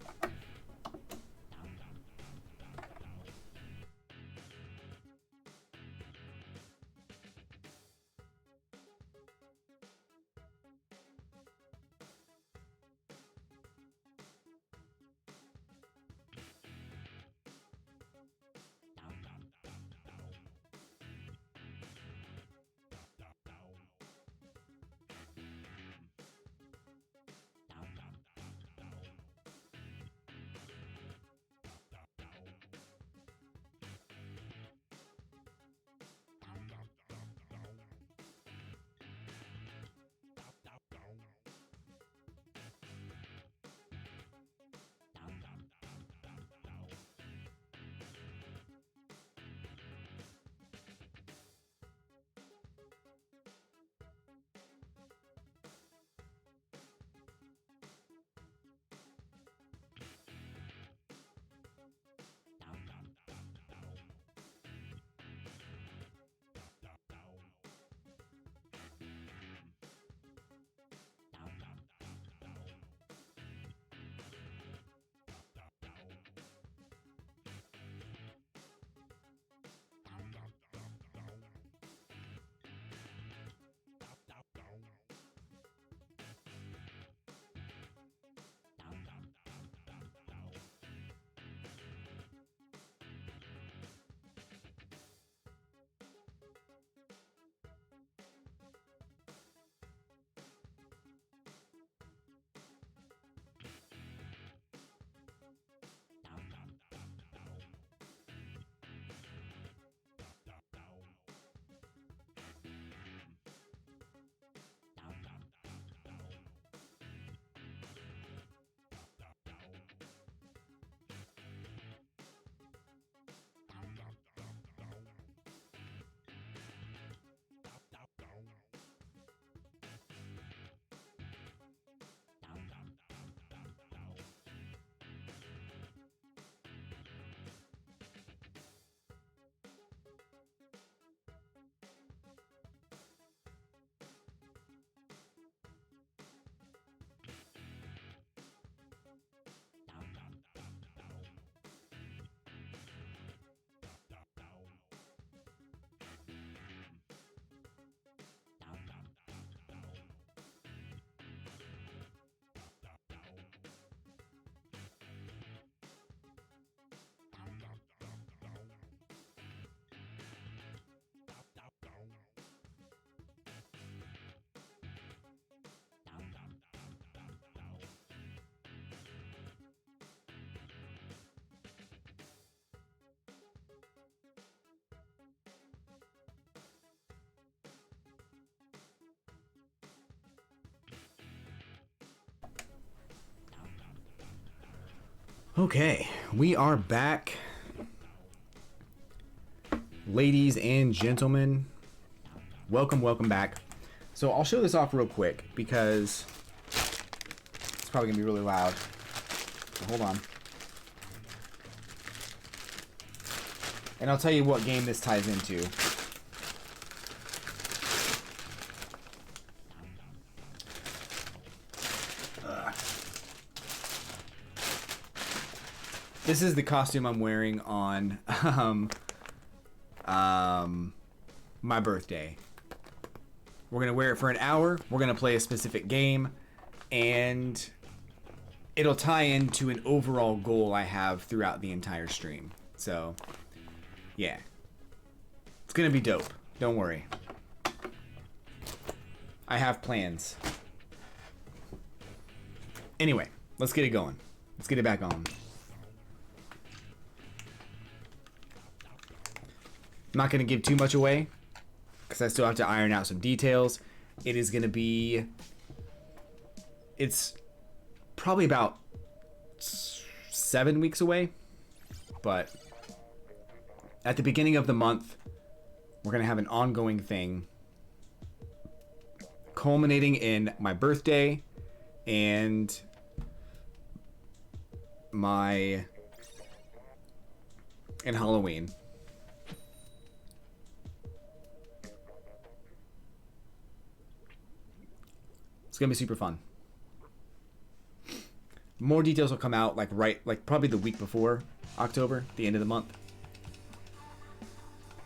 Okay, we are back. Ladies and gentlemen, welcome back. So I'll show this off real quick because it's probably gonna be really loud. So hold on. And I'll tell you what game this ties into. This is the costume I'm wearing on my birthday. We're gonna wear it for an hour. We're gonna play a specific game, and it'll tie into an overall goal I have throughout the entire stream. So, yeah, it's gonna be dope. Don't worry. I have plans. Anyway, let's get it going. Let's get it back on. I'm not going to give too much away because I still have to iron out some details. It is going to be... It's probably about 7 weeks away. But at the beginning of the month, we're going to have an ongoing thing culminating in my birthday and my... and Halloween. It's gonna be super fun. More details will come out like probably the week before October, the end of the month.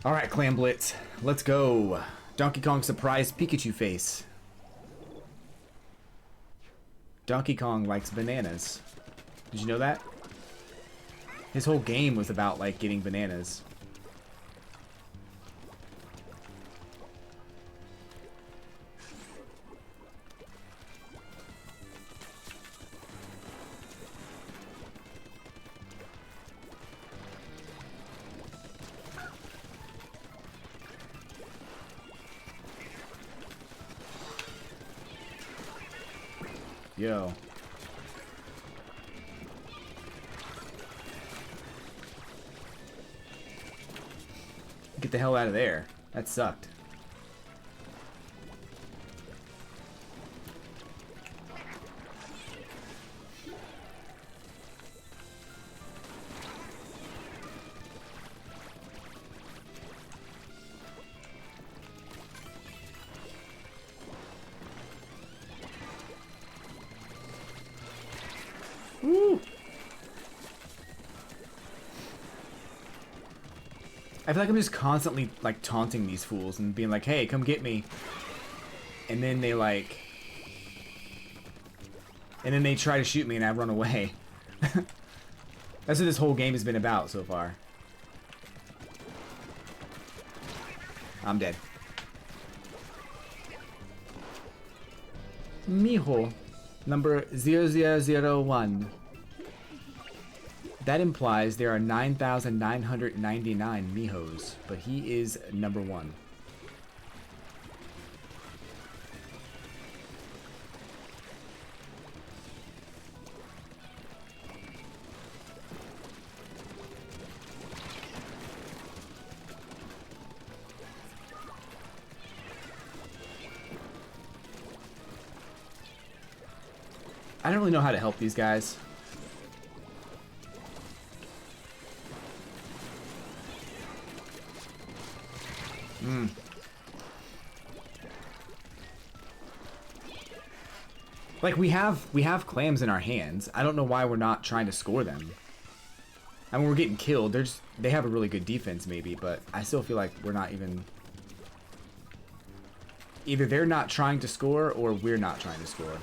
All right, Clan Blitz, let's go. Donkey Kong surprise Pikachu face. Donkey Kong likes bananas. Did you know that? His whole game was about like getting bananas. Yo. Get the hell out of there. That sucked. Woo! I feel like I'm just constantly like taunting these fools and being like, hey, come get me. And then they like... and then they try to shoot me and I run away. That's what this whole game has been about so far. I'm dead. Miho. Number 0001. That implies there are 9,999 Mihos, but he is number 1. I don't really know how to help these guys. Like we have clams in our hands. I don't know why we're not trying to score them. I mean, we're getting killed. They have a really good defense maybe, but I still feel like we're not even... either they're not trying to score or we're not trying to score.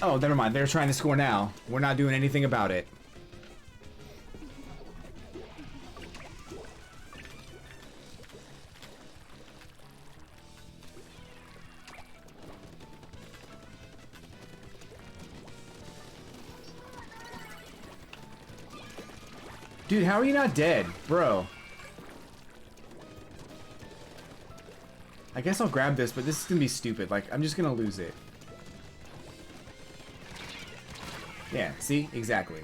Oh, never mind. They're trying to score now. We're not doing anything about it. Dude, how are you not dead? Bro. I guess I'll grab this, but this is gonna be stupid. Like, I'm just gonna lose it. Yeah, see? Exactly.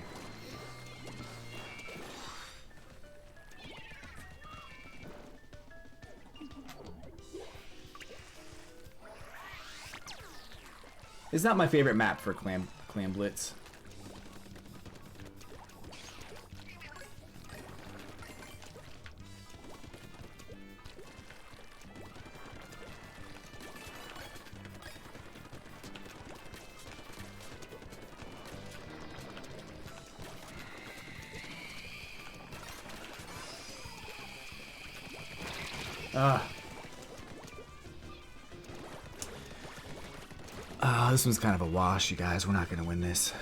It's not my favorite map for Clam Blitz. This one's kind of a wash, you guys. We're not gonna win this.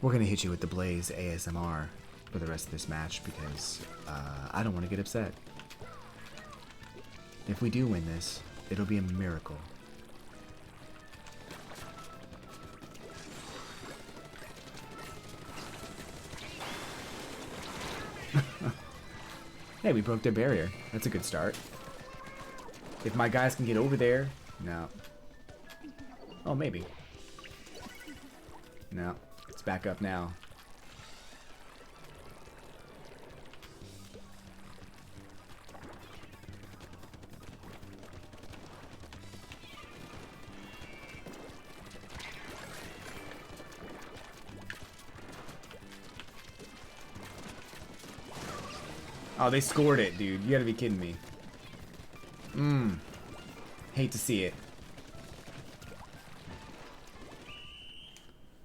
We're gonna hit you with the Blaze ASMR for the rest of this match because I don't want to get upset. If we do win this, it'll be a miracle. Hey, we broke their barrier. That's a good start. If my guys can get over there... No. Oh, maybe. No. back up now. Oh, they scored it, dude. You gotta be kidding me. Hate to see it.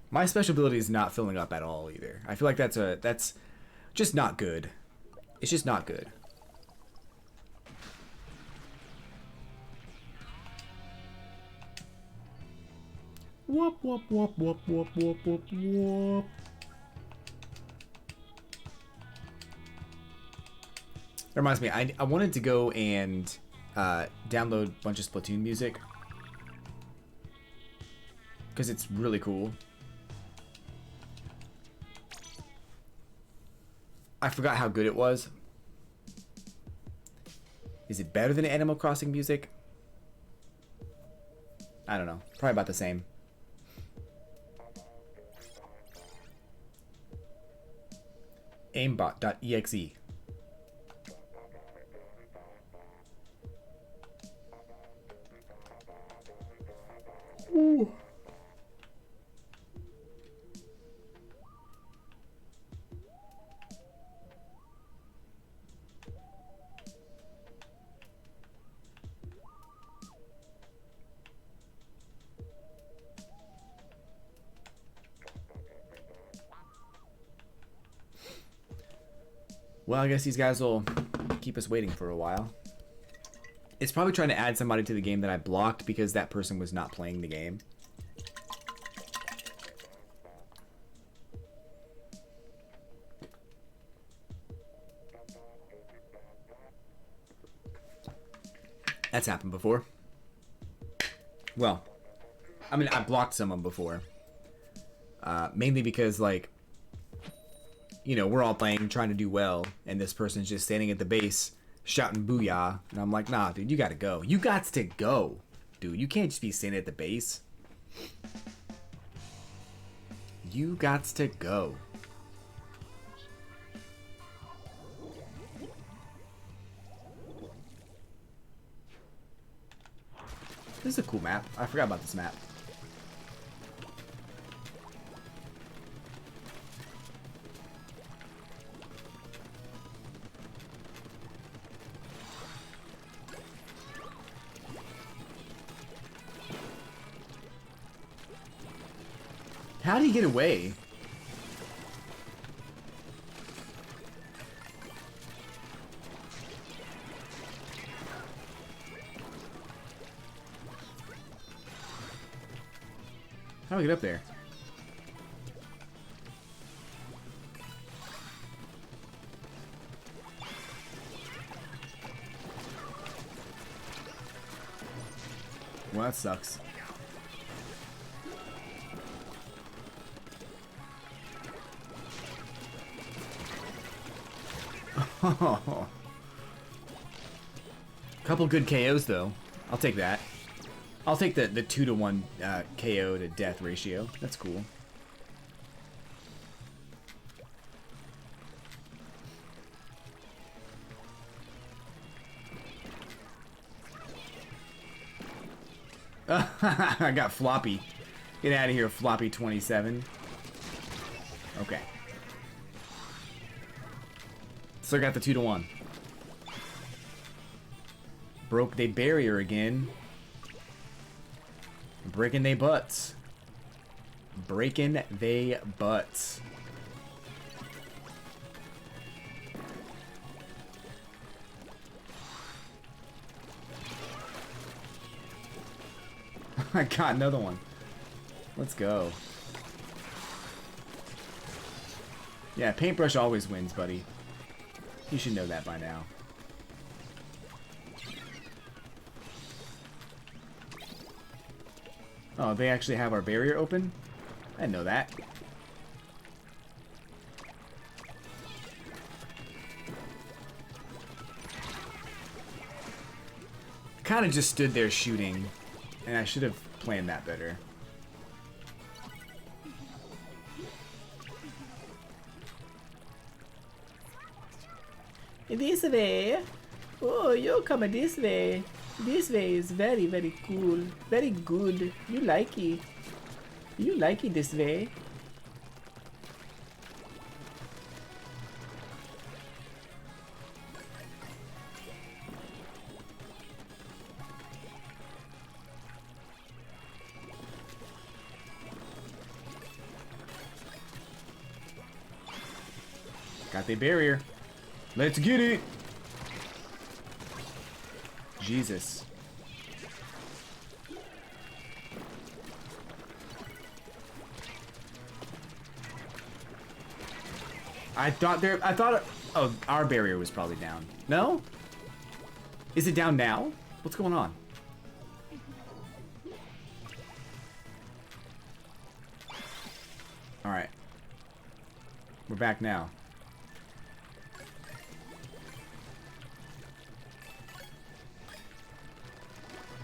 My special ability is not filling up at all either. I feel like that's just not good. It's just not good. Whoop whoop whoop whoop whoop whoop whoop whoop. That reminds me, I wanted to go and download a bunch of Splatoon music because it's really cool. I forgot how good it was. Is it better than Animal Crossing music? I don't know. Probably about the same. Aimbot.exe. Ooh. Well, I guess these guys will keep us waiting for a while. It's probably trying to add somebody to the game that I blocked because that person was not playing the game. That's happened before. Well, I mean, I blocked someone before. Mainly because, like, you know, we're all playing, trying to do well, and this person's just standing at the base shouting booyah, and I'm like, nah, dude, you gotta go. You gots to go, dude. You can't just be standing at the base. You gots to go. This is a cool map. I forgot about this map. How did he get away? How do I get up there? Well, that sucks. Couple good KOs though. I'll take that. I'll take the 2-to-1 KO to death ratio. That's cool. I got floppy. Get out of here, floppy 27. Okay. So I got the 2-to-1. Broke they barrier again. Breaking they butts. Breaking they butts. I got another one. Let's go. Yeah, paintbrush always wins, buddy. You should know that by now. Oh, they actually have our barrier open? I didn't know that. Kind of just stood there shooting, and I should have planned that better. This way. Oh, you come this way. This way is very, very cool. Very good. You like it. You like it this way. Got the barrier. Let's get it. Jesus. I thought, oh, our barrier was probably down. No? Is it down now? What's going on? All right. We're back now.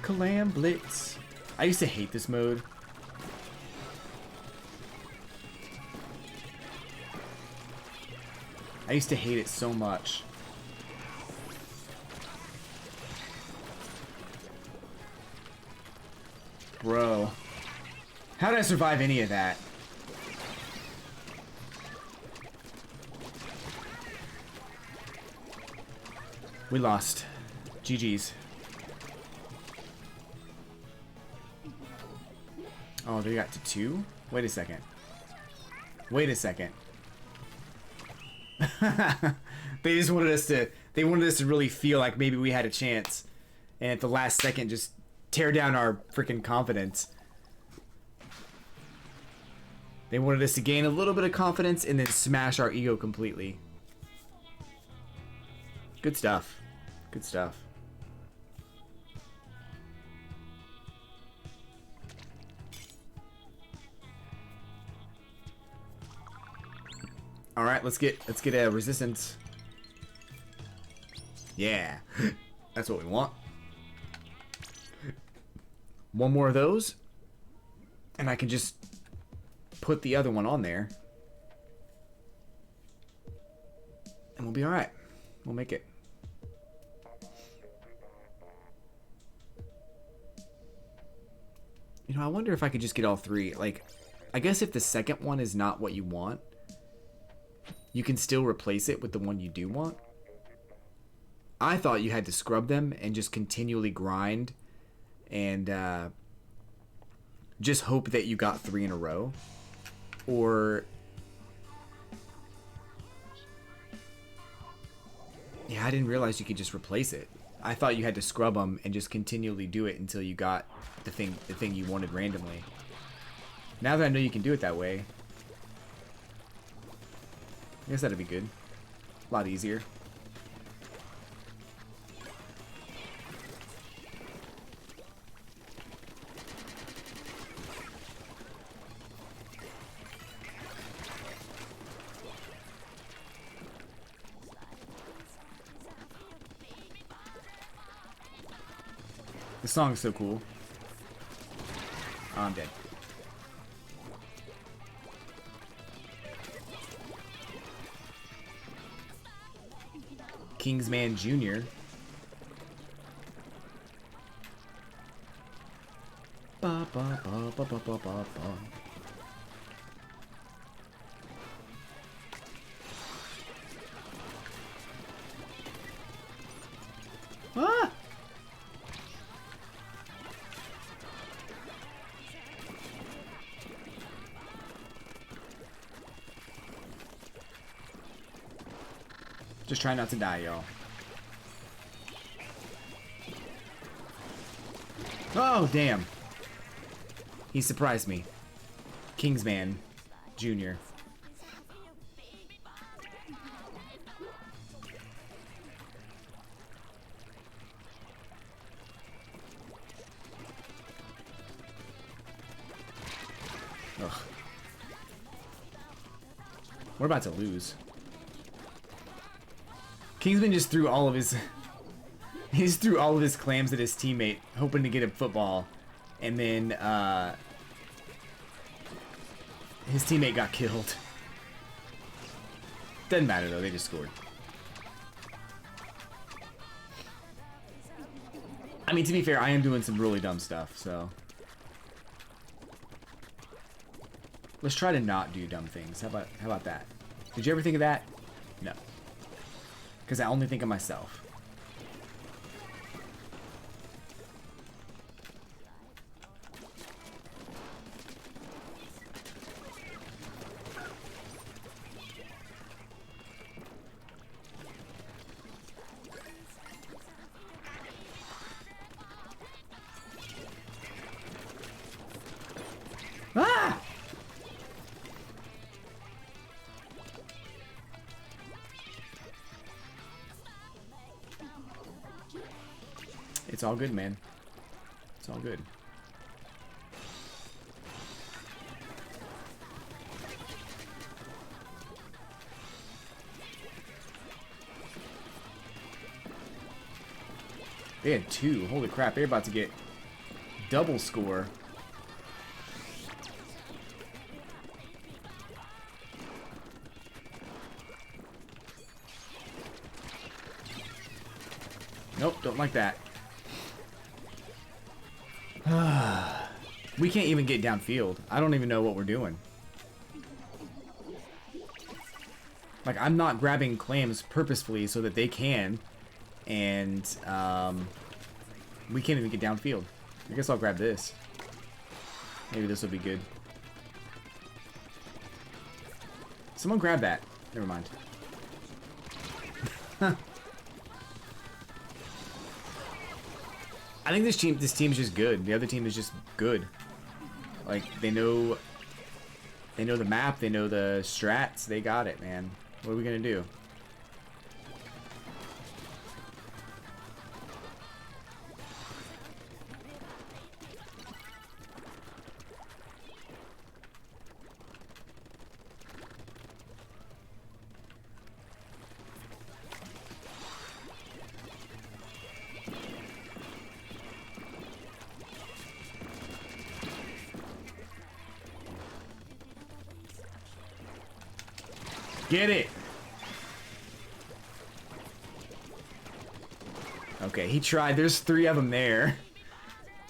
Calam Blitz. I used to hate this mode. I used to hate it so much. Bro. How did I survive any of that? We lost. GG's. Oh, they got to 2? Wait a second. Wait a second. They just wanted us to, they wanted us to really feel like maybe we had a chance. And at the last second, just tear down our freaking confidence. They wanted us to gain a little bit of confidence and then smash our ego completely. Good stuff. Good stuff. All right, let's get a resistance. Yeah, that's what we want. One more of those, and I can just put the other one on there, and we'll be all right. We'll make it. You know, I wonder if I could just get all 3. Like, I guess if the second one is not what you want, you can still replace it with the one you do want. I thought you had to scrub them and just continually grind and just hope that you got 3 in a row. Or... yeah, I didn't realize you could just replace it. I thought you had to scrub them and just continually do it until you got the thing you wanted randomly. Now that I know you can do it that way, I guess that'd be good. A lot easier. The song is so cool. Oh, I'm dead. Kingsman Jr. Ba, ba, ba, ba, ba, ba, ba, ba. Ah! Just try not to die, y'all. Oh, damn. He surprised me. Kingsman Jr. Ugh. We're about to lose. Kingsman just threw all of his... he just threw all of his clams at his teammate, hoping to get a football. And then, his teammate got killed. Doesn't matter, though. They just scored. I mean, to be fair, I am doing some really dumb stuff, so. Let's try to not do dumb things. How about that? Did you ever think of that? No. Because I only think of myself. Ah! It's all good, man. It's all good. They had 2. Holy crap, they're about to get double score. Nope, don't like that. We can't even get downfield. I don't even know what we're doing. Like, I'm not grabbing clams purposefully so that they can. And, we can't even get downfield. I guess I'll grab this. Maybe this will be good. Someone grab that. Never mind. I think this team is just good. The other team is just good. Like, they know the map, they know the strats, they got it, man. What are we gonna do? Get it! Okay, he tried. There's 3 of them there.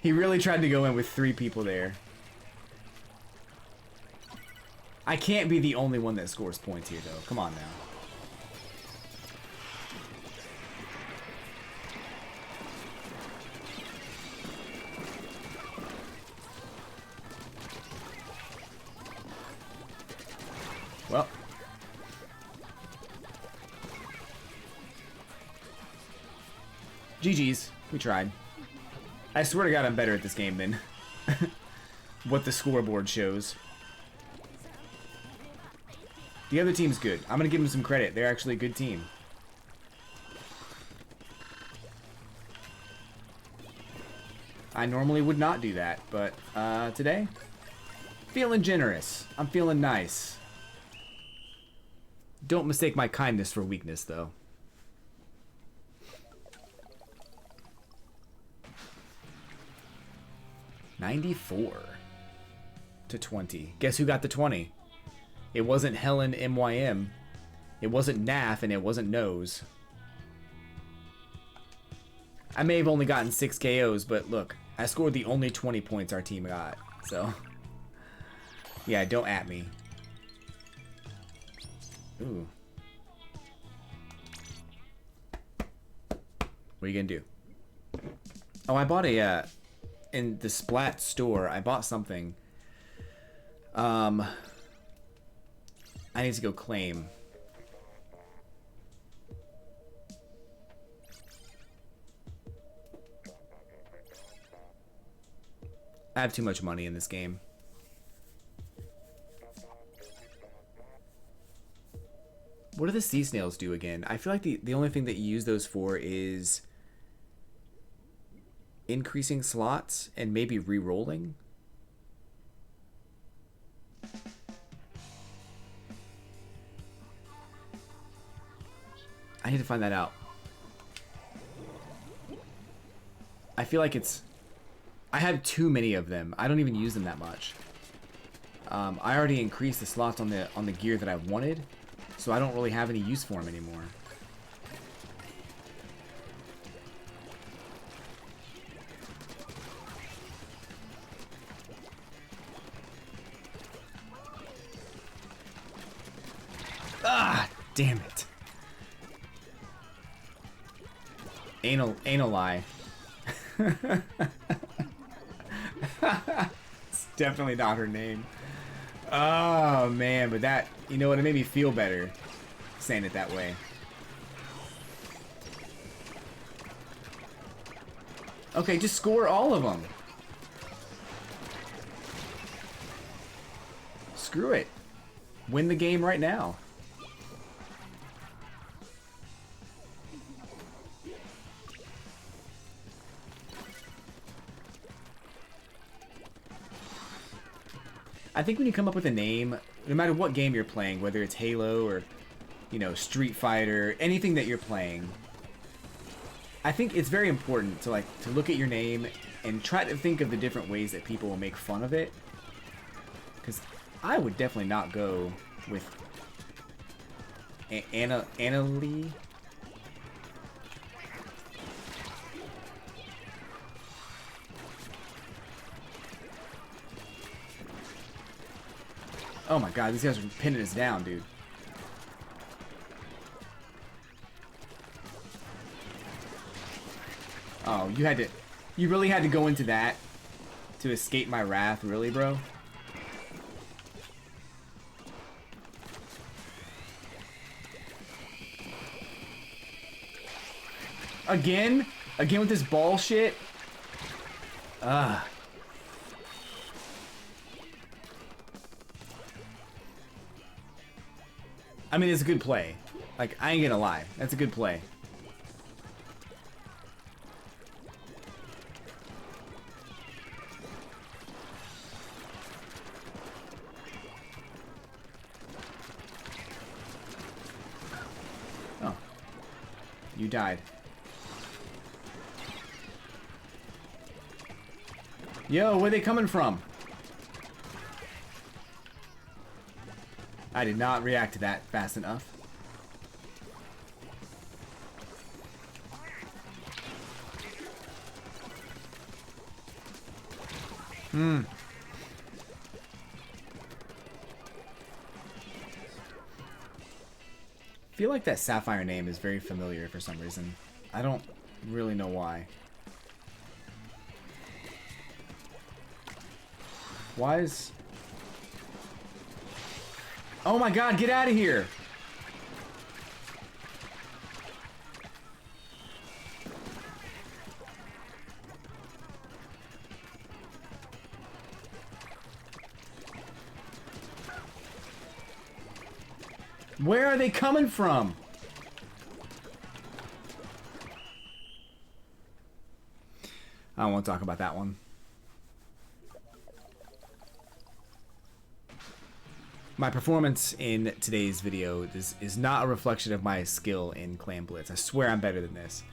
He really tried to go in with 3 people there. I can't be the only one that scores points here, though. Come on now. Well. GG's. We tried. I swear to God I'm better at this game than what the scoreboard shows. The other team's good. I'm gonna give them some credit. They're actually a good team. I normally would not do that, but today, feeling generous. I'm feeling nice. Don't mistake my kindness for weakness, though. $94-20. Guess who got the 20? It wasn't Helen MYM. It wasn't Naff, and it wasn't Nose. I may have only gotten 6 KOs, but look, I scored the only 20 points our team got. So, yeah, don't at me. Ooh. What are you gonna do? Oh, I bought a, in the Splat store, I bought something. I need to go claim. I have too much money in this game. What do the sea snails do again? I feel like the only thing that you use those for is increasing slots and maybe re-rolling. I need to find that out. I feel like it's... I have too many of them. I don't even use them that much. I already increased the slots on the gear that I wanted, so I don't really have any use for them anymore. Ah, damn it. Anal lie. It's definitely not her name. Oh man, but that, you know what, it made me feel better saying it that way. Okay, just score all of them. Screw it. Win the game right now. I think when you come up with a name, no matter what game you're playing, whether it's Halo or, you know, Street Fighter, anything that you're playing, I think it's very important to to look at your name and try to think of the different ways that people will make fun of it. Because I would definitely not go with Annalie. Oh my god, these guys are pinning us down, dude. Oh, you really had to go into that to escape my wrath, really, bro? Again? Again with this ball shit? Ugh. I mean, it's a good play. Like, I ain't gonna lie. That's a good play. Oh. You died. Yo, where they coming from? I did not react to that fast enough. I feel like that Sapphire name is very familiar for some reason. I don't really know why. Why is... Oh my god, get out of here! Where are they coming from? I don't want to talk about that one. My performance in today's video is not a reflection of my skill in Clan Blitz. I swear I'm better than this.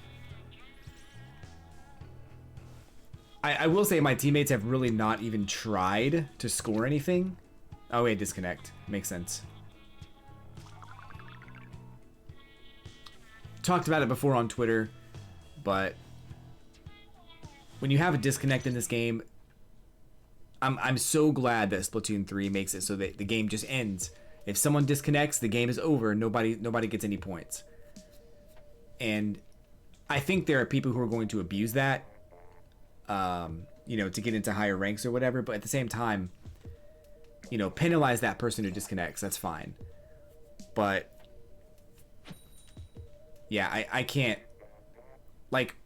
I will say my teammates have really not even tried to score anything. Oh wait, disconnect. Makes sense. Talked about it before on Twitter, but when you have a disconnect in this game, I'm so glad that Splatoon 3 makes it so that the game just ends. If someone disconnects, the game is over. Nobody gets any points. And I think there are people who are going to abuse that, you know, to get into higher ranks or whatever. But at the same time, you know, penalize that person who disconnects. That's fine. But yeah, I can't, like,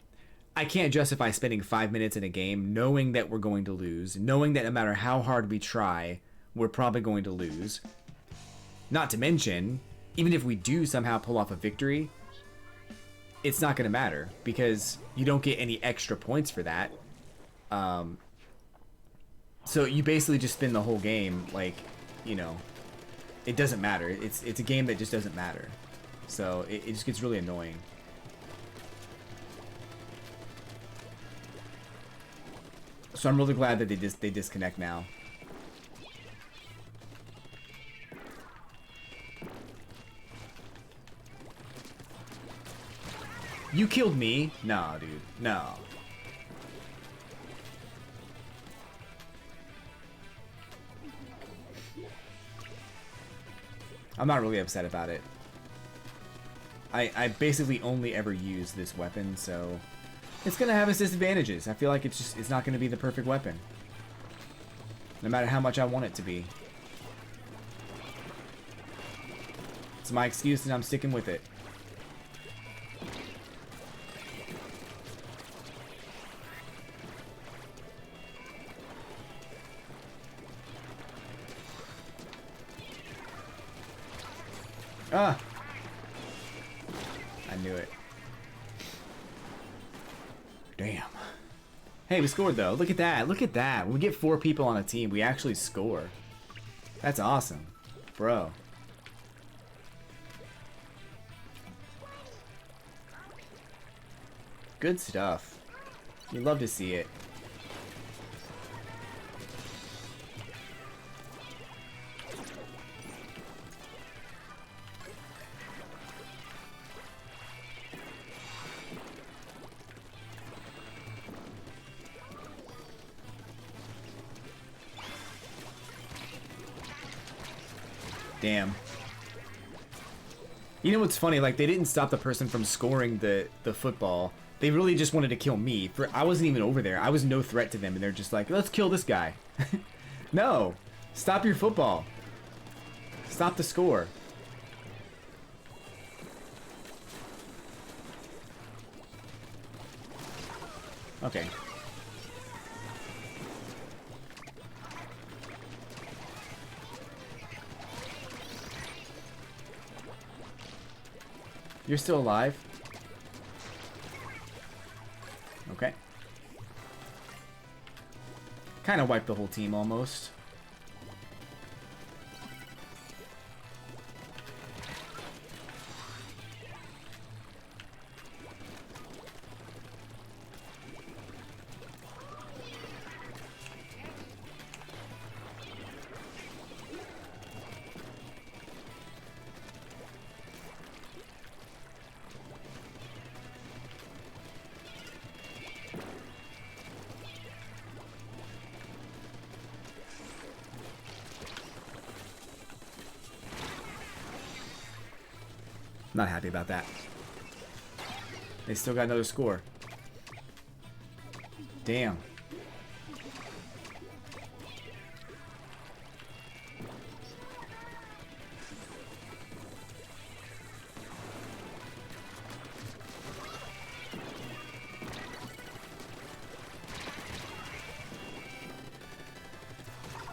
I can't justify spending 5 minutes in a game knowing that we're going to lose, knowing that no matter how hard we try, we're probably going to lose. Not to mention, even if we do somehow pull off a victory, it's not going to matter because you don't get any extra points for that. So you basically just spend the whole game like, you know, it doesn't matter. It's a game that just doesn't matter. So it just gets really annoying. So I'm really glad that they disconnect now. You killed me? No, dude. No. I'm not really upset about it. I basically only ever use this weapon, so it's gonna have its disadvantages. I feel like it's not gonna be the perfect weapon, no matter how much I want it to be. It's my excuse and I'm sticking with it. Ah! I knew it. Damn. Hey, we scored though. Look at that. Look at that. When we get 4 people on a team, we actually score. That's awesome. Bro. Good stuff. You love to see it. Damn. You know what's funny? Like, they didn't stop the person from scoring the football. They really just wanted to kill me. I wasn't even over there. I was no threat to them, and they're just like, let's kill this guy. No. Stop your football. Stop the score. Okay. You're still alive? Okay. Kind of wiped the whole team almost. Not happy about that. They still got another score. Damn.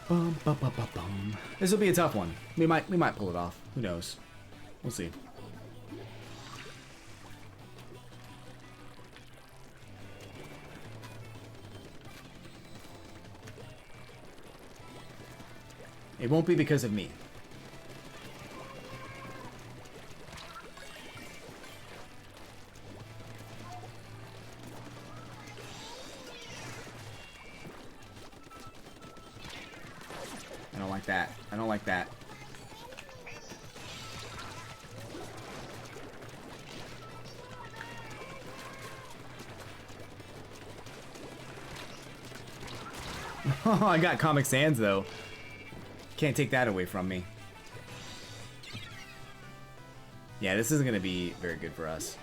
Bum, bum, bum, bum, bum. This will be a tough one. We might pull it off. Who knows? We'll see. It won't be because of me. I don't like that. I don't like that. Oh, I got Comic Sans though. Can't take that away from me. Yeah, this isn't gonna be very good for us.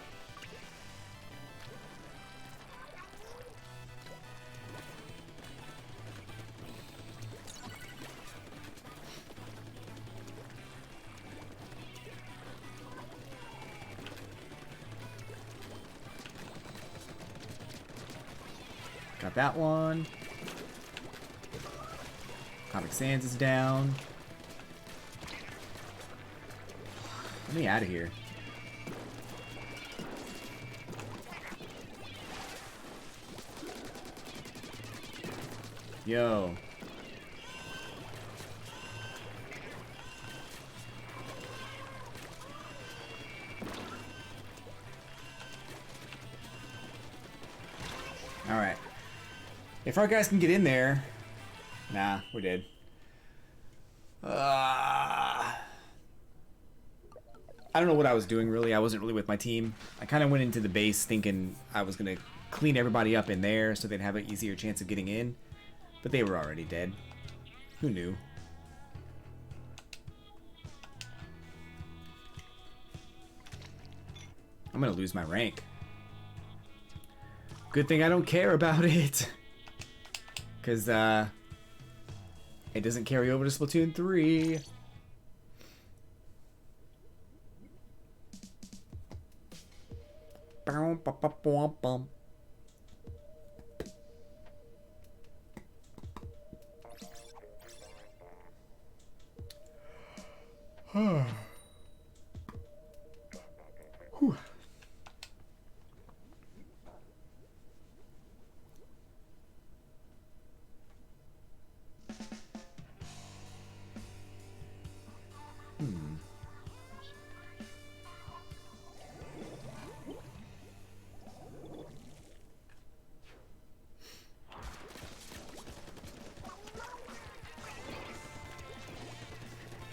Got that one. Comic Sans is down. Let me out of here. Yo. Alright. If our guys can get in there... Nah, we're dead. I don't know what I was doing, really. I wasn't really with my team. I kind of went into the base thinking I was going to clean everybody up in there so they'd have an easier chance of getting in. But they were already dead. Who knew? I'm gonna lose my rank. Good thing I don't care about it. Because, it doesn't carry over to Splatoon 3. Whew.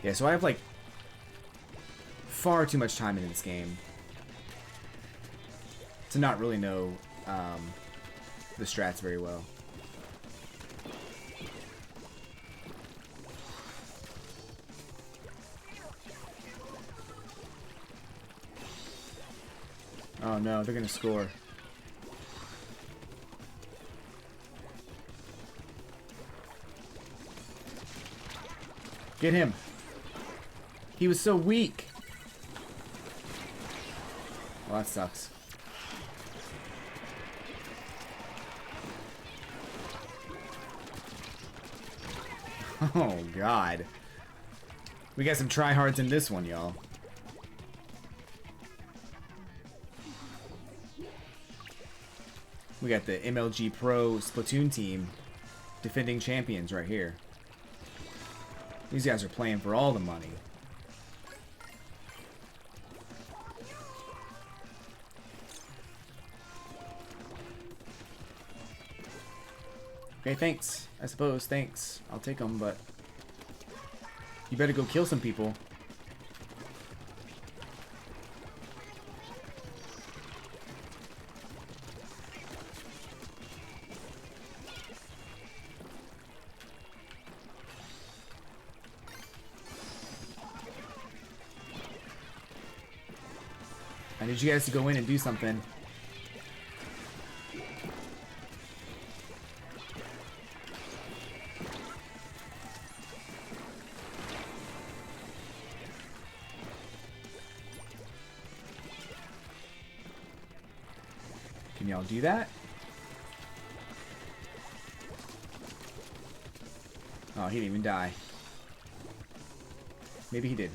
Yeah, so I have like far too much time in this game to not really know the strats very well. Oh no, they're gonna score. Get him. He was so weak. Well, that sucks. Oh, God. We got some tryhards in this one, y'all. We got the MLG Pro Splatoon team defending champions right here. These guys are playing for all the money. Okay, thanks. I suppose, thanks. I'll take them, but you better go kill some people. I need you guys to go in and do something. Can y'all do that? Oh, he didn't even die. Maybe he did.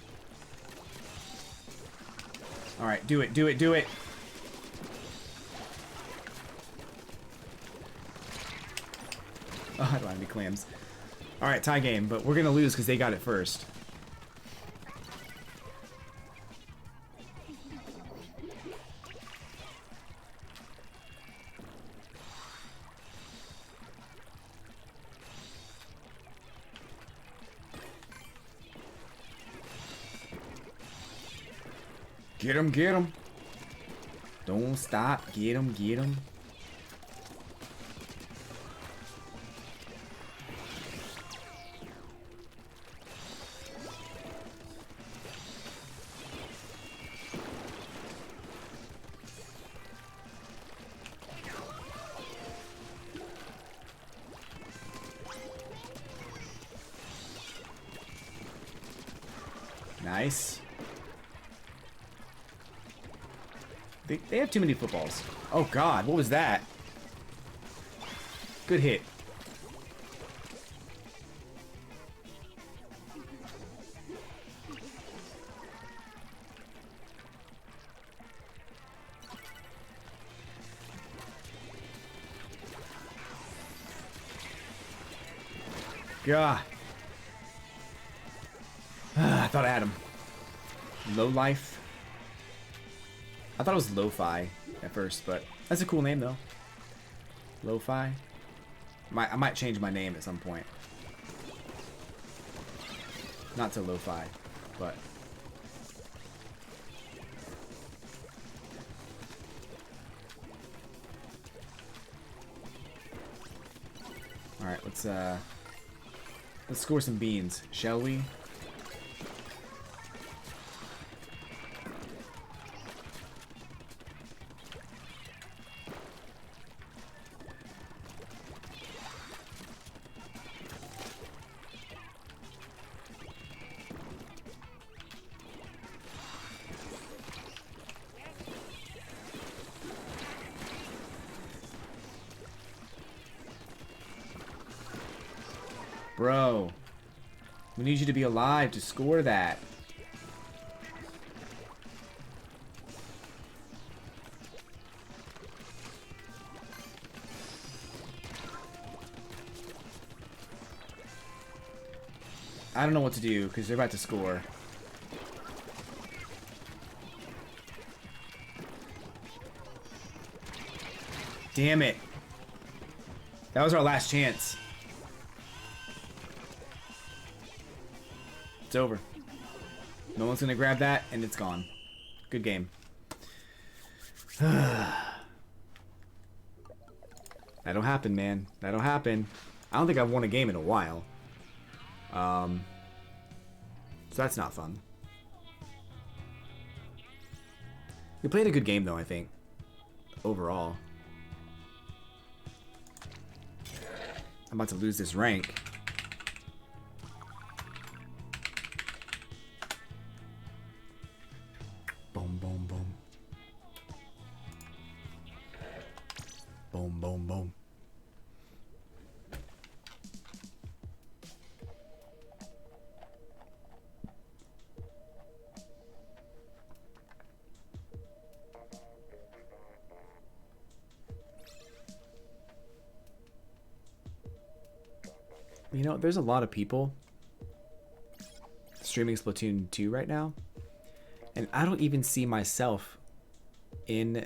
Alright, do it, do it, do it! Oh, I don't have any clams. Alright, tie game, but we're gonna lose because they got it first. Get him, get him. Don't stop. Get him, get him. Nice. They have too many footballs. Oh God, what was that? Good hit. God. I thought I had him. Low life. I thought it was Lo-Fi at first, but that's a cool name though. Lo-Fi. I might change my name at some point. Not to Lo-Fi, but all right. Let's score some beans, shall we? Bro. We need you to be alive to score that. I don't know what to do because they're about to score. Damn it. That was our last chance. It's over. No one's gonna grab that, and it's gone. Good game. That'll happen, man. That'll happen. I don't think I've won a game in a while. So that's not fun. We played a good game, though, I think. Overall. I'm about to lose this rank. Boom, boom, boom. Boom, boom, boom. You know, there's a lot of people streaming Splatoon 2 right now, and I don't even see myself in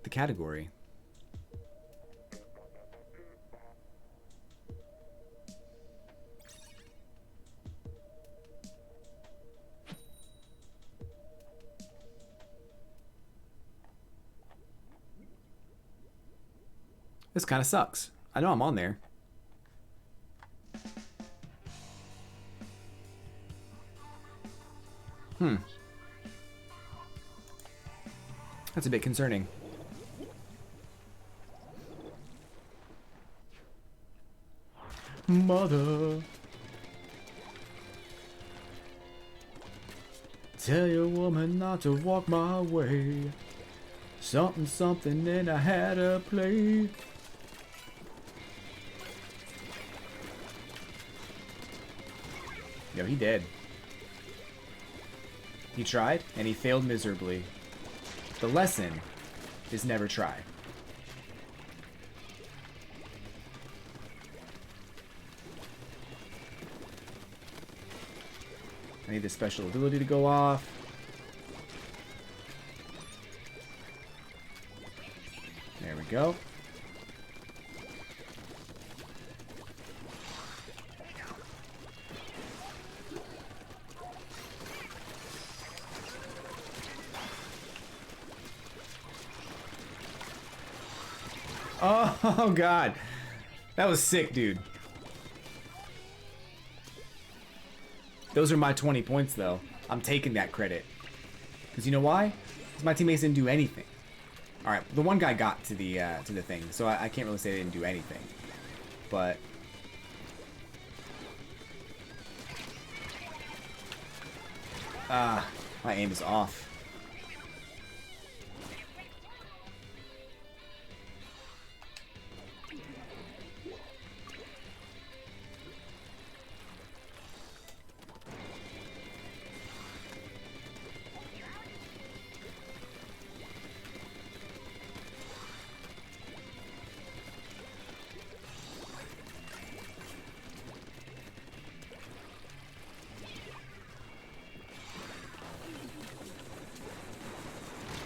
the category. This kind of sucks. I know I'm on there. That's a bit concerning. Mother, tell your woman not to walk my way. Something, something, and I had to play. Yo, he dead. He tried, and he failed miserably. The lesson is never try. I need this special ability to go off. There we go. Oh, God. That was sick, dude. Those are my 20 points, though. I'm taking that credit. Because you know why? Because my teammates didn't do anything. Alright, the one guy got to the thing, so I can't really say they didn't do anything. But... my aim is off.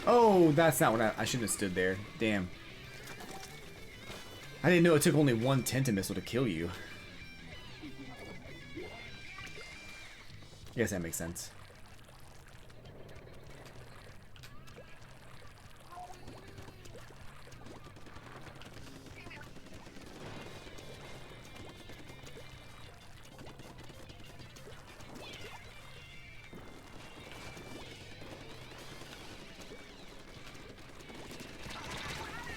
Oh, that's not what I shouldn't have stood there. Damn. I didn't know it took only one Tenta missile to kill you. I guess that makes sense.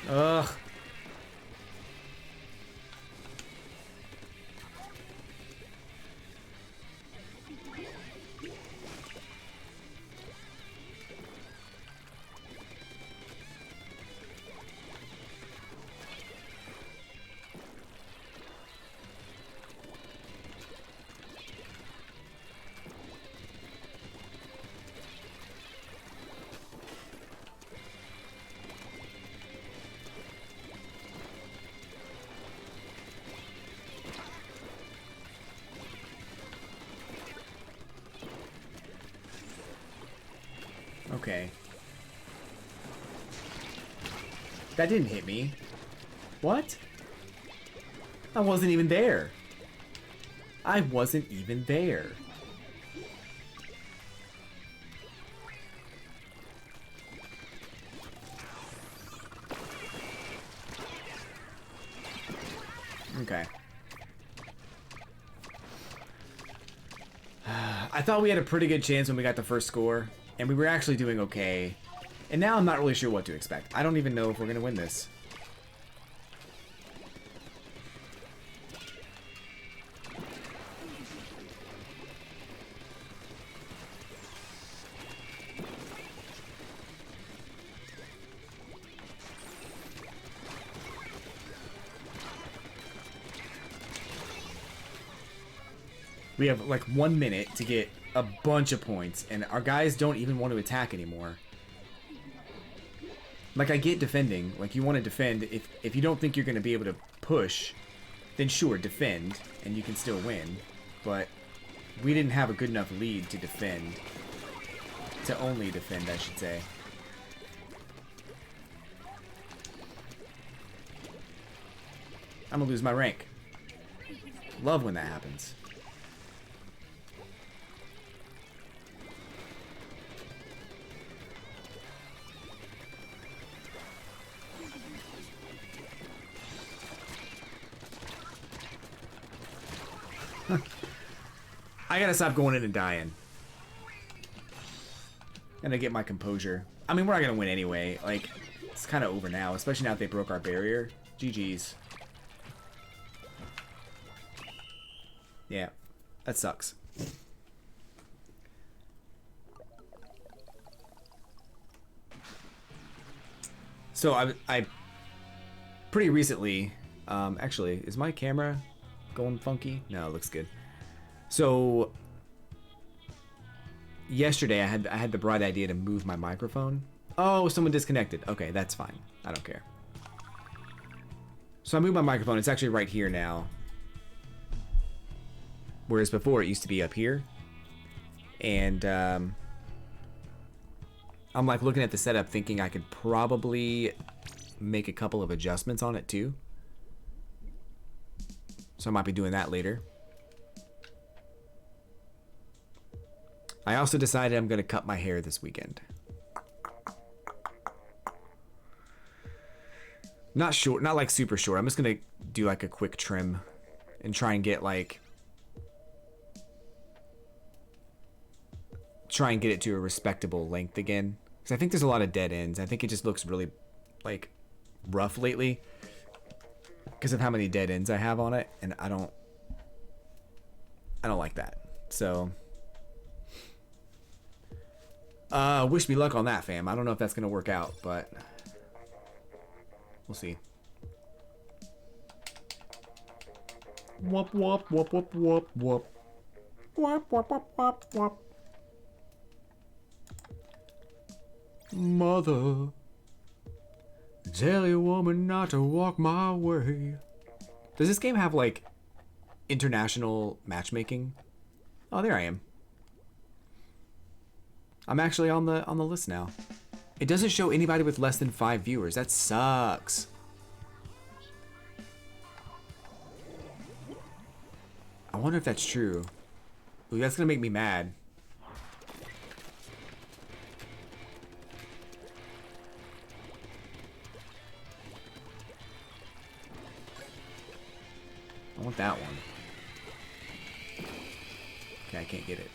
Ugh. Okay. That didn't hit me. What? I wasn't even there. I wasn't even there. Okay. I thought we had a pretty good chance when we got the first score, and we were actually doing okay. And now I'm not really sure what to expect. I don't even know if we're going to win this. We have like 1 minute to get a bunch of points, and our guys don't even want to attack anymore. Like, I get defending. Like, you want to defend. If you don't think you're going to be able to push, then sure, defend, and you can still win. But we didn't have a good enough lead to defend. To only defend, I should say. I'm going to lose my rank. Love when that happens. I gotta stop going in and dying. Gonna get my composure. I mean, we're not gonna win anyway. Like, it's kind of over now, especially now that they broke our barrier. GG's. Yeah, that sucks. So I pretty recently, actually, is my camera going funky? No, it looks good. So yesterday I had the bright idea to move my microphone. Oh, someone disconnected. Okay, that's fine. I don't care. So I moved my microphone. It's actually right here now. Whereas before it used to be up here. And I'm like looking at the setup thinking I could probably make a couple of adjustments on it too. So I might be doing that later. I also decided I'm going to cut my hair this weekend. Not short, not like super short. I'm just going to do like a quick trim and try and get like... Try and get it to a respectable length again. Because I think there's a lot of dead ends. I think it just looks really like rough lately. Because of how many dead ends I have on it. And I don't like that. So... wish me luck on that, fam. I don't know if that's gonna work out, but we'll see. Whoop whoop whoop whoop whoop whoop. Whoop whoop whoop whoop whoop. Mother, tell your woman not to walk my way. Does this game have like international matchmaking? Oh, there I am. I'm actually on the list now. It doesn't show anybody with less than 5 viewers. That sucks. I wonder if that's true. Ooh, that's gonna make me mad. I want that one. Okay, I can't get it.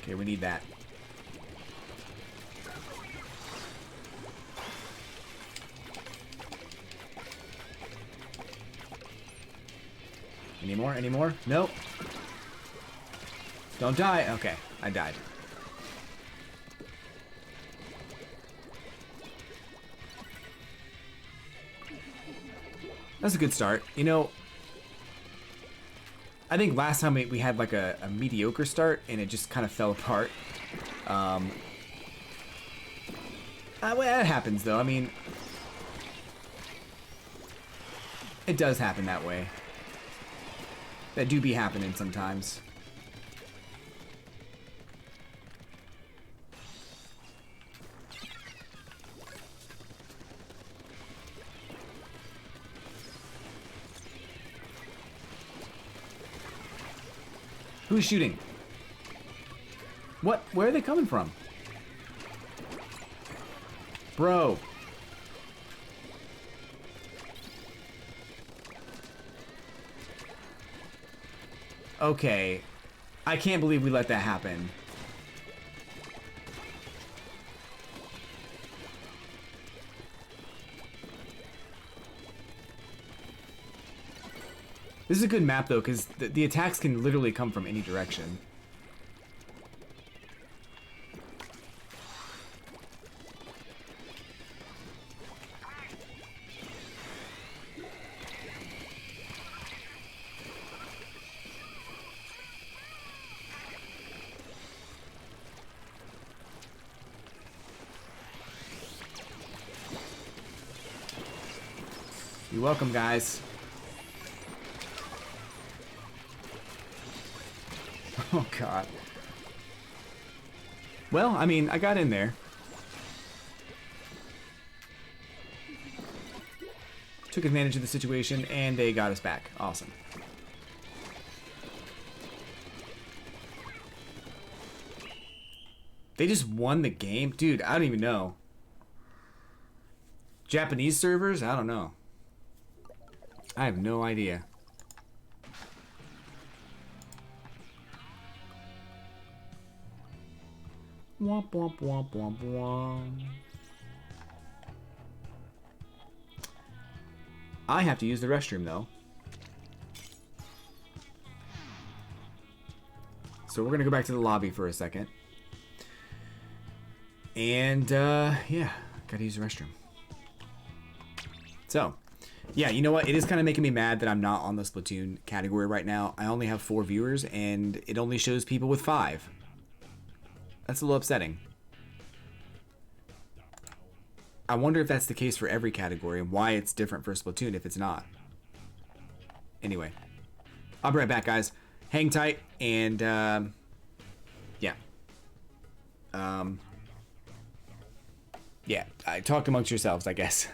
Okay, we need that. Any more? Any more? Nope. Don't die. Okay, I died. That's a good start. You know, I think last time we had like a mediocre start and it just kind of fell apart. Well, that happens though. I mean, it does happen that way. That do be happening sometimes. Who's shooting? What? Where are they coming from? Bro. Okay. I can't believe we let that happen. This is a good map though, because the attacks can literally come from any direction. You're welcome, guys. Oh, God. Well, I mean, I got in there. Took advantage of the situation, and they got us back. Awesome. They just won the game? Dude, I don't even know. Japanese servers? I don't know. I have no idea. Womp womp womp womp womp. I have to use the restroom though. So we're gonna go back to the lobby for a second. And yeah, gotta use the restroom. So, yeah, you know what? It is kind of making me mad that I'm not on the Splatoon category right now. I only have 4 viewers and it only shows people with 5. That's a little upsetting. I wonder if that's the case for every category and why it's different for Splatoon if it's not. Anyway, I'll be right back, guys. Hang tight and yeah. Yeah, talk amongst yourselves, I guess.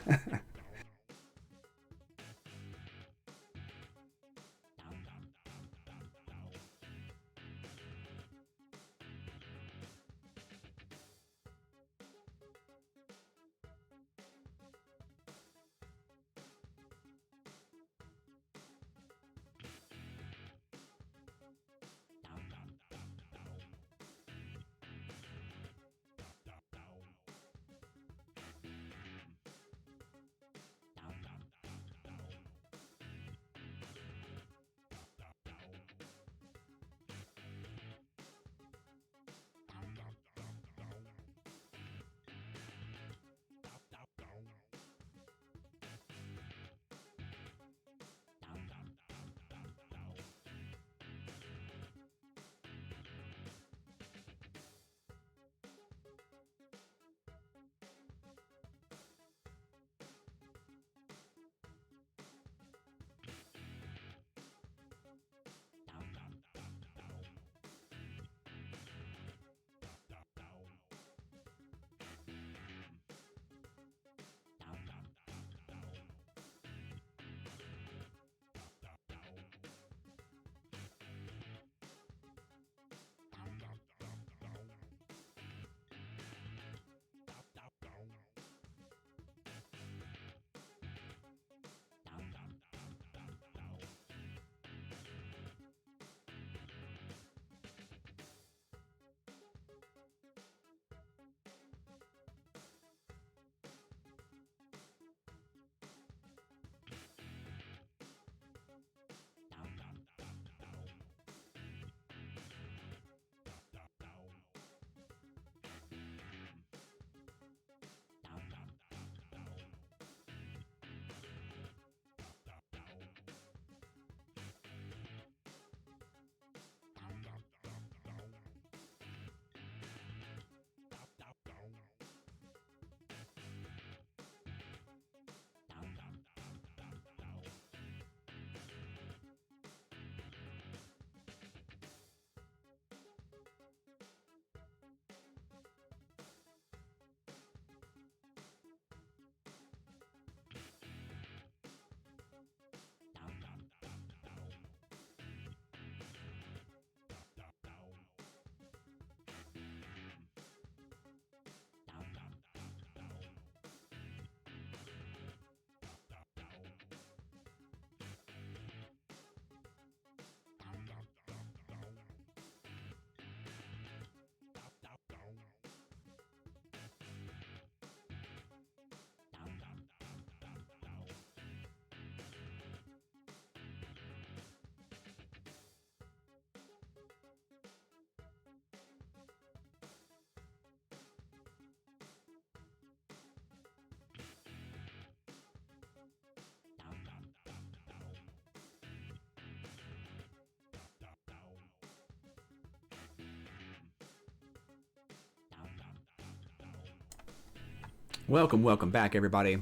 Welcome back, everybody.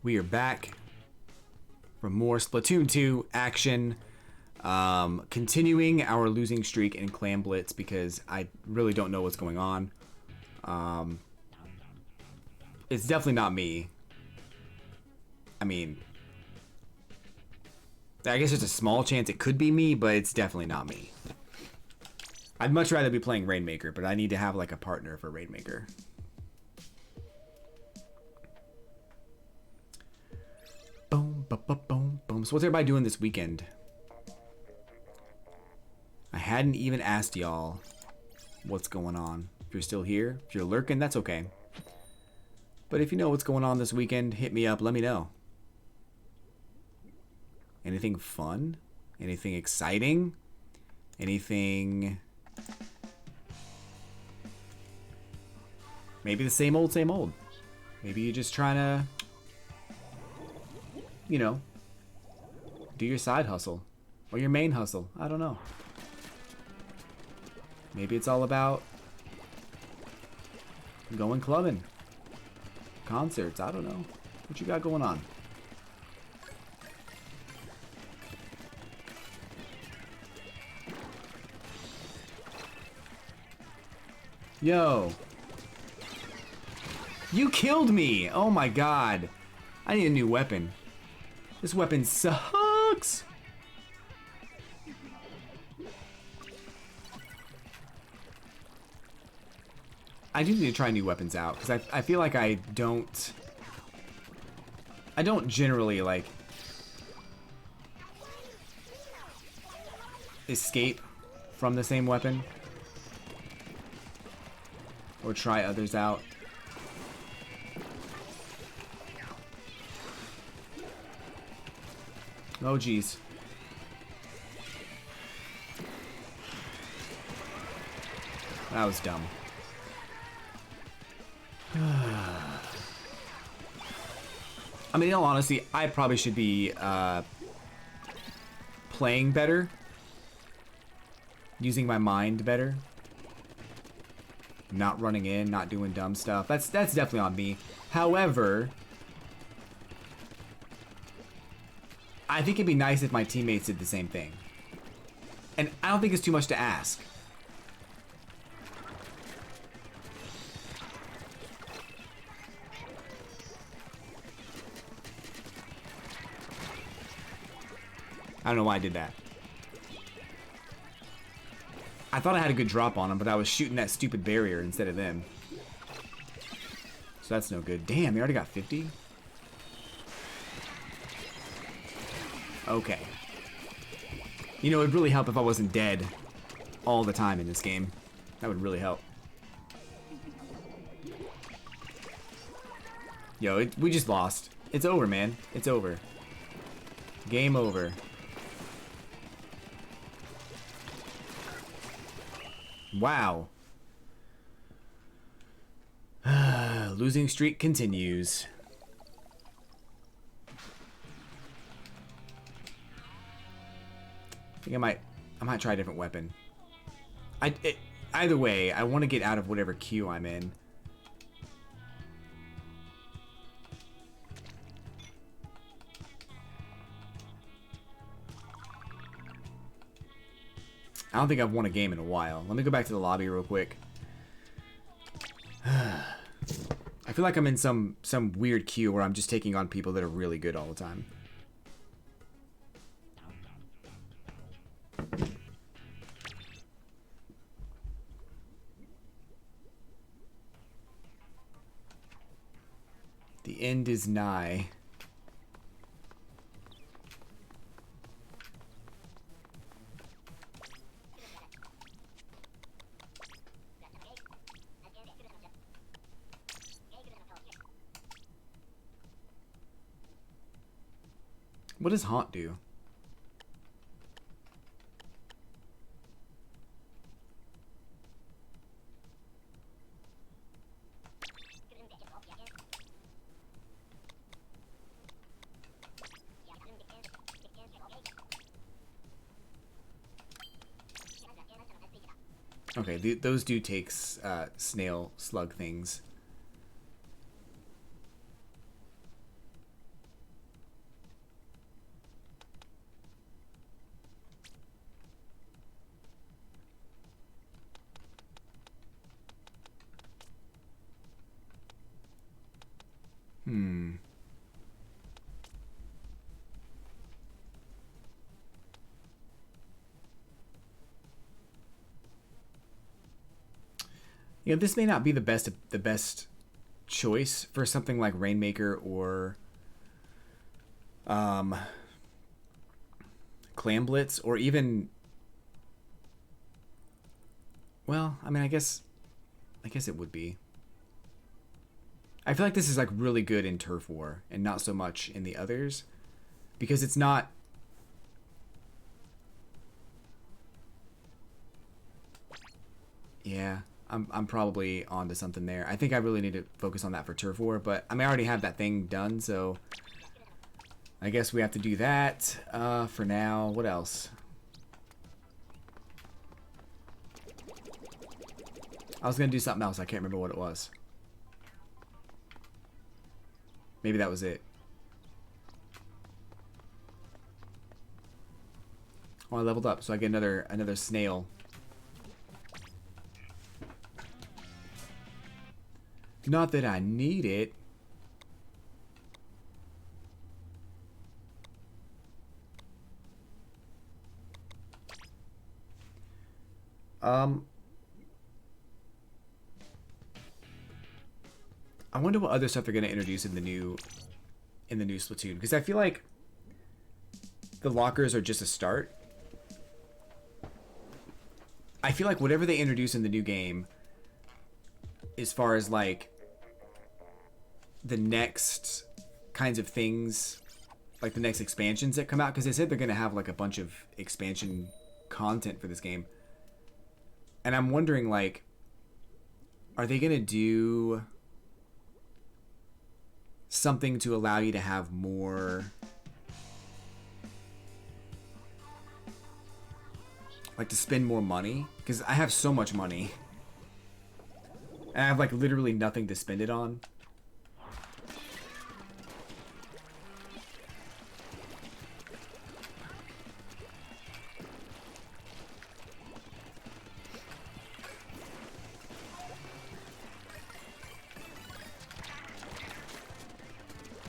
We are back for more Splatoon 2 action. Continuing our losing streak in Clan Blitz because I really don't know what's going on. It's definitely not me. I mean, I guess there's a small chance it could be me, but it's definitely not me. I'd much rather be playing Rainmaker, but I need to have like a partner for Rainmaker. Boom, boom, boom, boom, boom. So what's everybody doing this weekend? I hadn't even asked y'all what's going on. If you're still here, if you're lurking, that's okay. But if you know what's going on this weekend, hit me up, let me know. Anything fun? Anything exciting? Anything... Maybe the same old, same old. Maybe you're just trying to, you know, do your side hustle. Or your main hustle. I don't know. Maybe it's all about going clubbing. Concerts, I don't know. What you got going on? Yo. You killed me! Oh my god. I need a new weapon. This weapon sucks! I do need to try new weapons out, because I feel like I don't generally, like, escape from the same weapon. Or try others out. Oh, geez. That was dumb. I mean, in all honesty, I probably should be playing better. Using my mind better. Not running in, not doing dumb stuff. That's definitely on me. However, I think it'd be nice if my teammates did the same thing. And I don't think it's too much to ask. I don't know why I did that. I thought I had a good drop on him, but I was shooting that stupid barrier instead of them. So that's no good. Damn, they already got 50? Okay. You know, it'd really help if I wasn't dead all the time in this game. That would really help. Yo, we just lost. It's over, man. It's over. Game over. Wow. Losing streak continues. I think I might try a different weapon. Either way, I want to get out of whatever queue I'm in. I don't think I've won a game in a while. Let me go back to the lobby real quick. I feel like I'm in some weird queue where I'm just taking on people that are really good all the time. The end is nigh. What does Haunt do? Okay, those do take snail slug things. You know, this may not be the best choice for something like Rainmaker or Clam Blitz, or even, well, I mean, I guess it would be. I feel like this is like really good in Turf War and not so much in the others, because it's not. Yeah, I'm probably onto something there. I think I really need to focus on that for Turf War, but I mean, I already have that thing done, so I guess we have to do that for now. What else? I was gonna do something else. I can't remember what it was. Maybe that was it. Oh, I leveled up, so I get another snail. Not that I need it. I wonder what other stuff they're gonna introduce in the new Splatoon, because I feel like the lockers are just a start. I feel like whatever they introduce in the new game, as far as like the next kinds of things, like the next expansions that come out, because they said they're gonna have like a bunch of expansion content for this game, and I'm wondering, like, are they gonna do something to allow you to have more, like, to spend more money? Because I have so much money and I have like literally nothing to spend it on.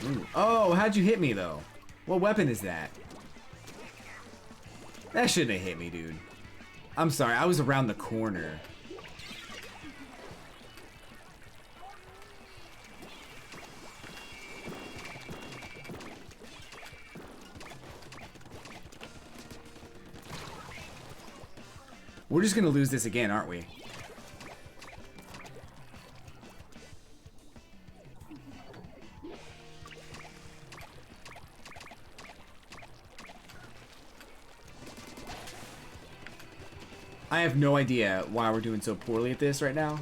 Ooh. Oh, how'd you hit me though? What weapon is that? That shouldn't have hit me, dude. I'm sorry, I was around the corner. We're just gonna lose this again, aren't we? I have no idea why we're doing so poorly at this right now.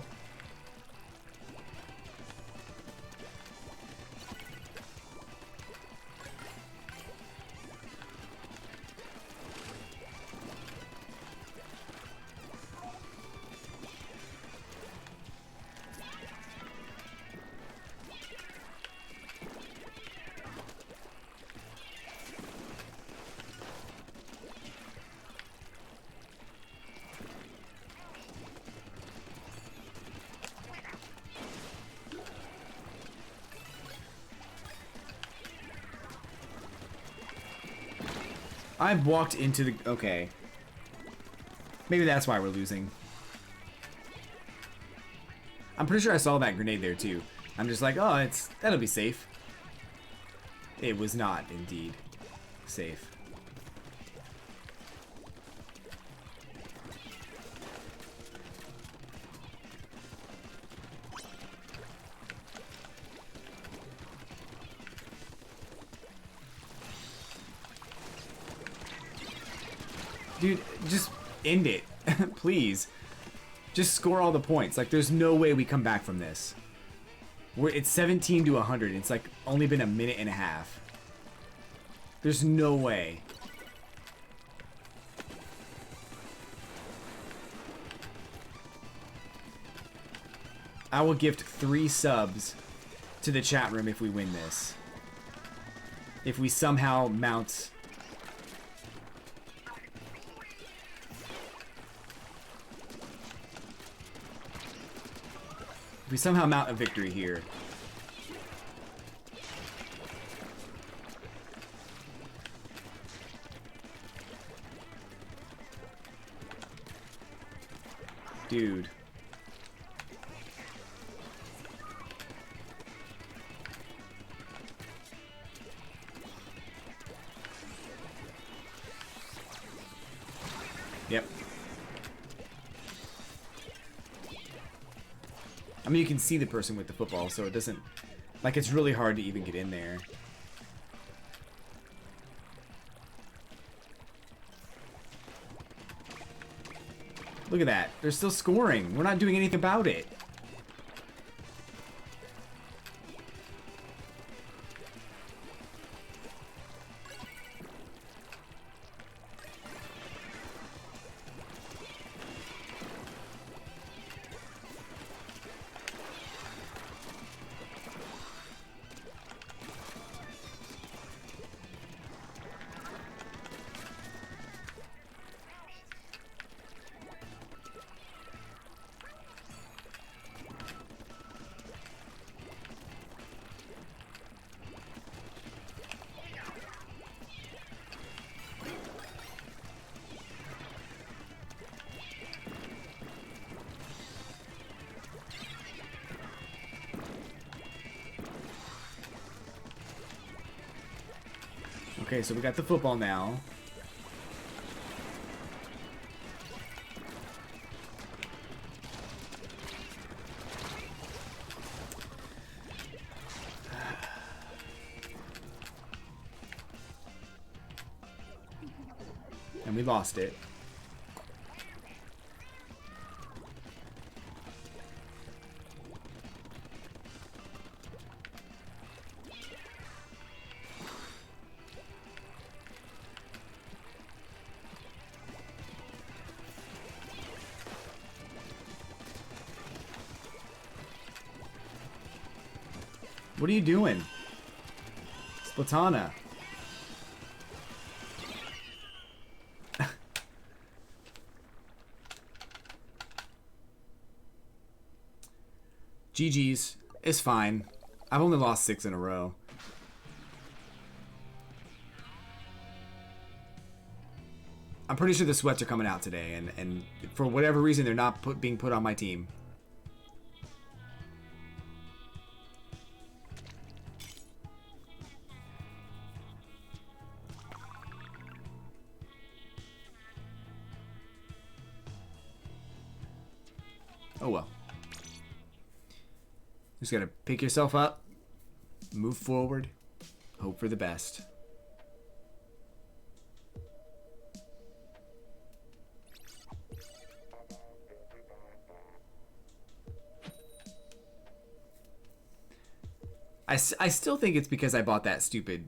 I've walked into the... Okay. Maybe that's why we're losing. I'm pretty sure I saw that grenade there too. I'm just like, oh, that'll be safe. It was not indeed safe. Dude, just end it. Please. Just score all the points. Like, there's no way we come back from this. It's 17 to 100. It's like only been a minute and a half. There's no way. I will gift 3 subs to the chat room if we win this. If we somehow mount... If we somehow mount a victory here. Dude. Yep. I mean, you can see the person with the football, so it doesn't... Like, it's really hard to even get in there. Look at that. They're still scoring. We're not doing anything about it. Okay, so we got the football now. And we lost it. What are you doing? Splatana. GG's. It's fine. I've only lost 6 in a row. I'm pretty sure the sweats are coming out today, and for whatever reason, they're not being put on my team. Oh well. Just gotta pick yourself up, move forward, hope for the best. I still think it's because I bought that stupid,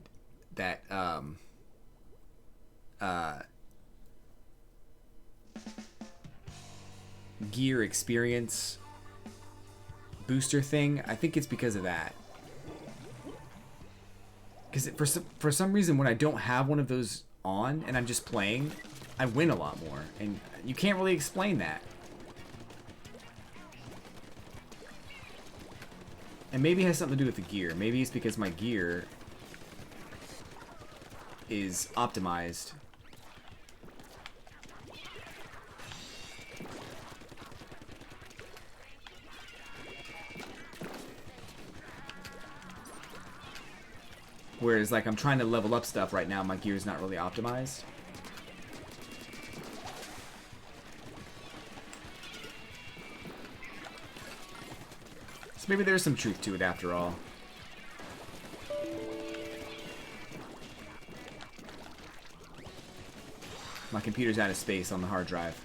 gear experience booster thing. I think it's because of that. Because for some reason, when I don't have one of those on and I'm just playing, I win a lot more. And you can't really explain that. And maybe it has something to do with the gear. Maybe it's because my gear is optimized. Whereas, like, I'm trying to level up stuff right now, my gear's not really optimized. So maybe there's some truth to it after all. My computer's out of space on the hard drive.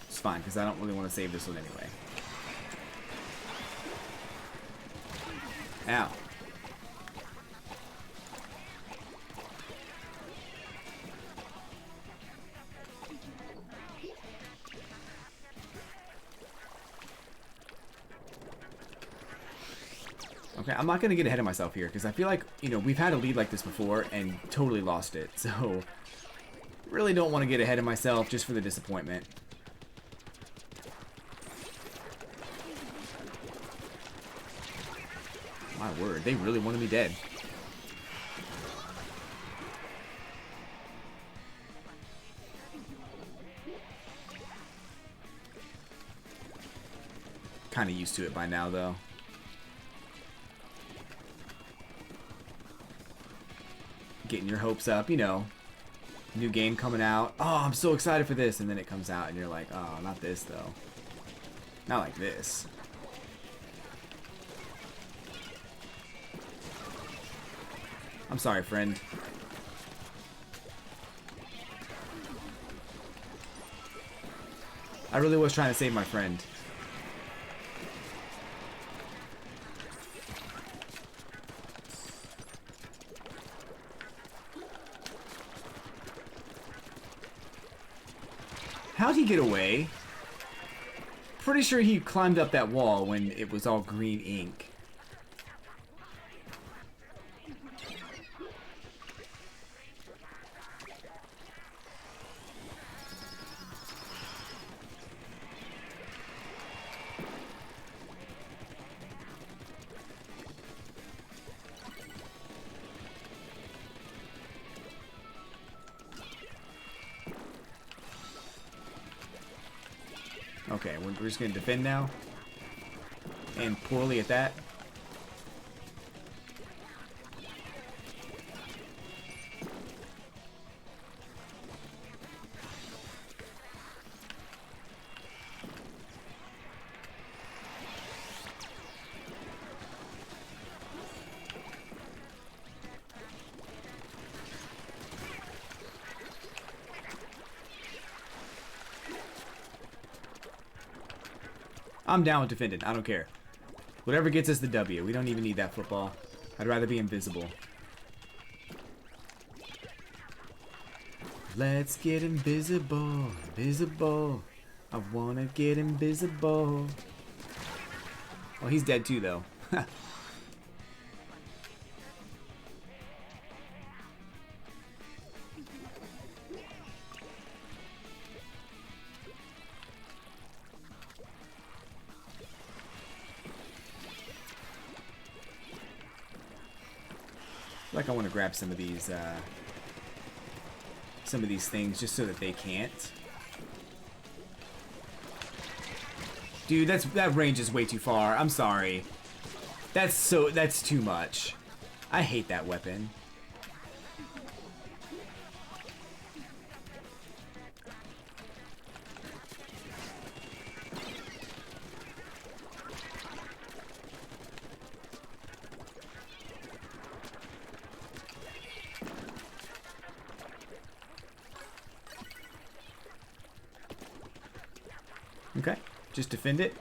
It's fine, because I don't really want to save this one anyway. Ow. Okay, I'm not going to get ahead of myself here, because I feel like, you know, we've had a lead like this before and totally lost it. So, really don't want to get ahead of myself just for the disappointment. My word, they really wanted me dead. Kind of used to it by now, though. Getting your hopes up, you know. New game coming out. Oh, I'm so excited for this. And then it comes out and you're like, oh, not this though. Not like this. I'm sorry, friend. I really was trying to save my friend. How'd he get away? Pretty sure he climbed up that wall when it was all green ink. Okay, we're just gonna defend now. And poorly at that. I'm down with defending. I don't care. Whatever gets us the W. We don't even need that football. I'd rather be invisible. Let's get invisible. Invisible. I wanna get invisible. Well, he's dead too, though. Like I want to grab some of these things just so that they can't. Dude, that range is way too far. I'm sorry. That's too much. I hate that weapon. Okay, just defend it.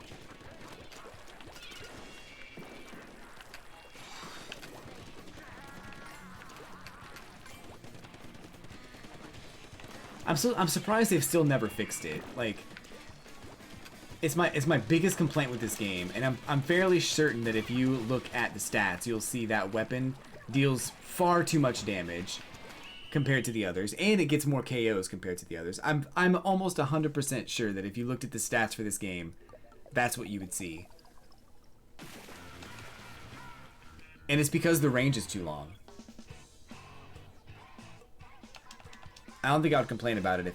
I'm surprised they've still never fixed it. Like, it's my biggest complaint with this game, and I'm fairly certain that if you look at the stats, you'll see that weapon deals far too much damage compared to the others, and it gets more KOs compared to the others. I'm almost 100% sure that if you looked at the stats for this game, that's what you would see. And it's because the range is too long. I don't think I would complain about it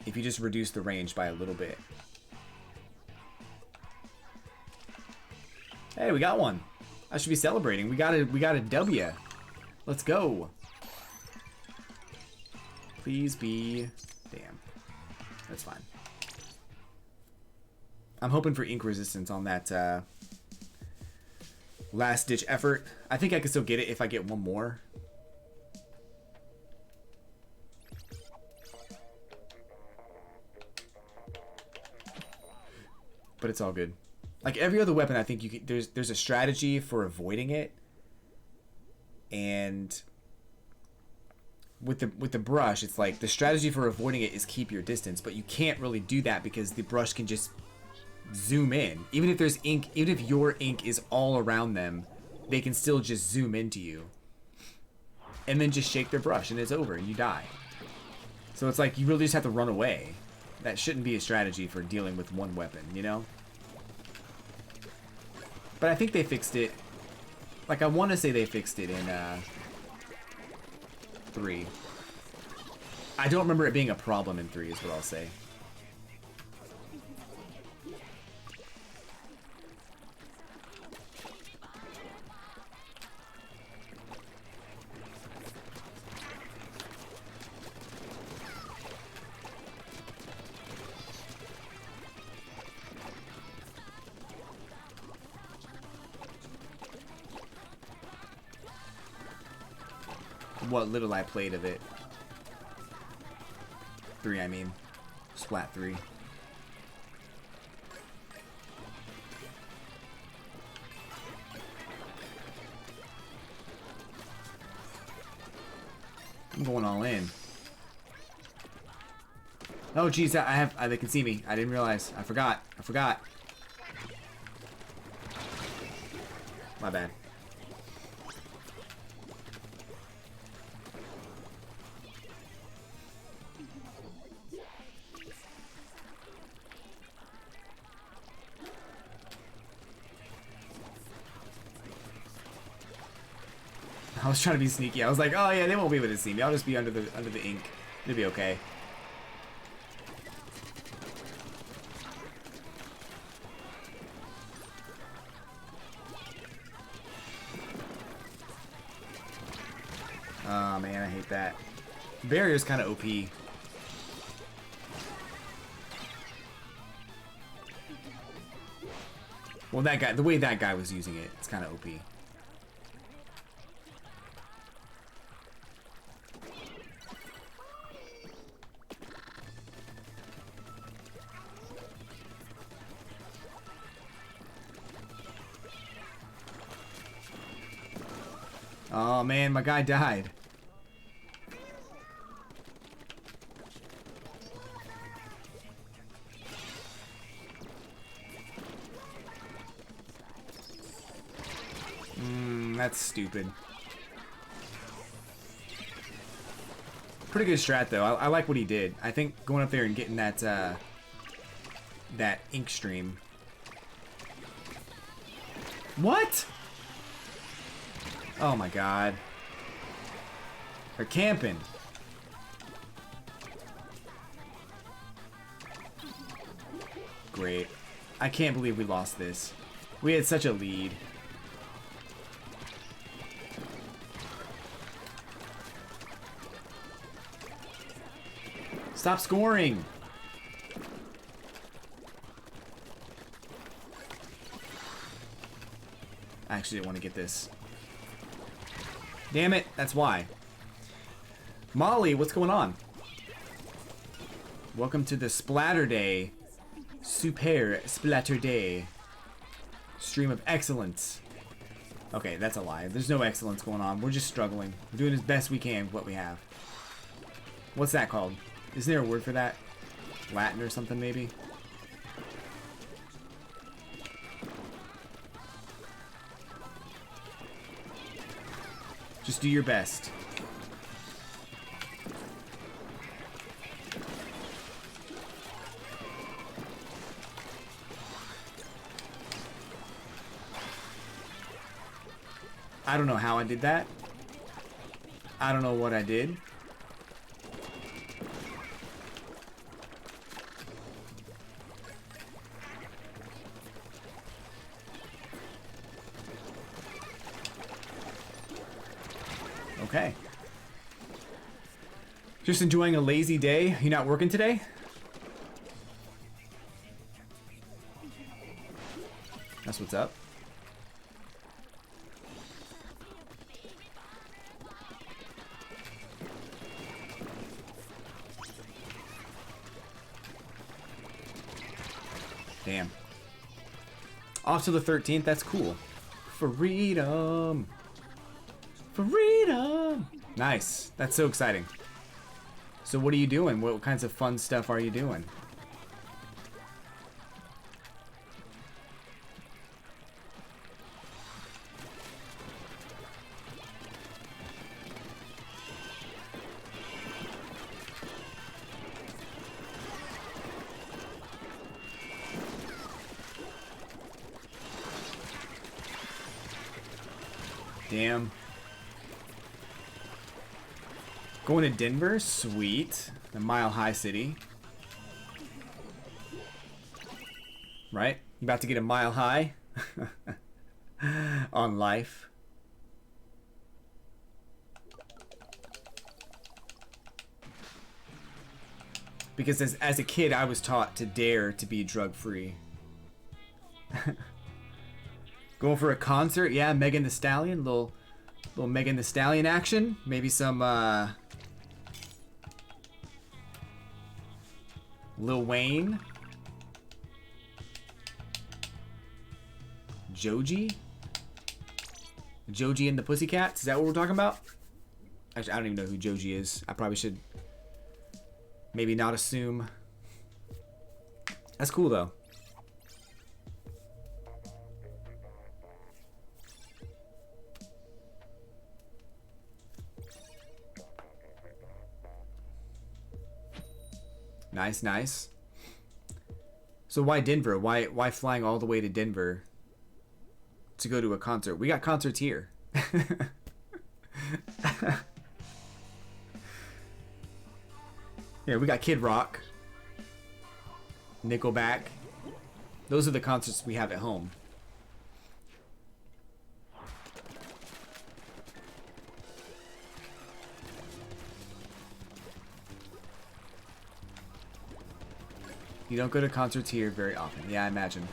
if you just reduce the range by a little bit. Hey, we got one. I should be celebrating. We got a W. Let's go. Please be... Damn. That's fine. I'm hoping for ink resistance on that last ditch effort. I think I can still get it if I get one more. But it's all good. Like every other weapon, I think you can, there's a strategy for avoiding it. And with the brush, it's like the strategy for avoiding it is keep your distance, but you can't really do that because the brush can just zoom in. Even if there's ink, even if your ink is all around them, they can still just zoom into you. And then just shake their brush and it's over and you die. So it's like you really just have to run away. That shouldn't be a strategy for dealing with one weapon, you know? But I think they fixed it. Like, I want to say they fixed it in 3. I don't remember it being a problem in 3 is what I'll say. what little I played of it. 3, I mean. Splat 3. I'm going all in. Oh, geez, they can see me. I didn't realize. I forgot. My bad. I was trying to be sneaky. I was like, oh yeah, they won't be able to see me. I'll just be under the ink. It'll be okay. Oh man, I hate that. Barrier's kind of OP. Well, that guy, the way that guy was using it, it's kind of OP. Oh man, my guy died. That's stupid. Pretty good strat though. I like what he did. I think going up there and getting that that ink stream. What? Oh my god. They're camping. Great. I can't believe we lost this. We had such a lead. Stop scoring. I actually didn't want to get this. Damn it, that's why. Molly, what's going on? Welcome to the Splatterday. Super Splatterday. Stream of excellence. Okay, that's a lie. There's no excellence going on. We're just struggling. We're doing as best we can with what we have. What's that called? Isn't there a word for that? Latin or something, maybe? Just do your best. I don't know how I did that. I don't know what I did. Okay. Just enjoying a lazy day. You not working today? That's what's up. Damn. Off to the 13th. That's cool. Freedom. Freedom! Nice. That's so exciting. So what are you doing? What kinds of fun stuff are you doing? Damn. Going to Denver? Sweet. The Mile High City. Right? You about to get a mile high? On life. Because as a kid, I was taught to dare to be drug-free. Going for a concert? Yeah, Megan Thee Stallion. Little Little Megan Thee Stallion action. Maybe some Lil Wayne. Joji? Joji and the Pussycats? Is that what we're talking about? Actually, I don't even know who Joji is. I probably should maybe not assume. That's cool though. Nice, nice. So why Denver? Why flying all the way to Denver to go to a concert? We got concerts here. Yeah, we got Kid Rock, Nickelback. Those are the concerts we have at home. You don't go to concerts here very often. Yeah, I imagine.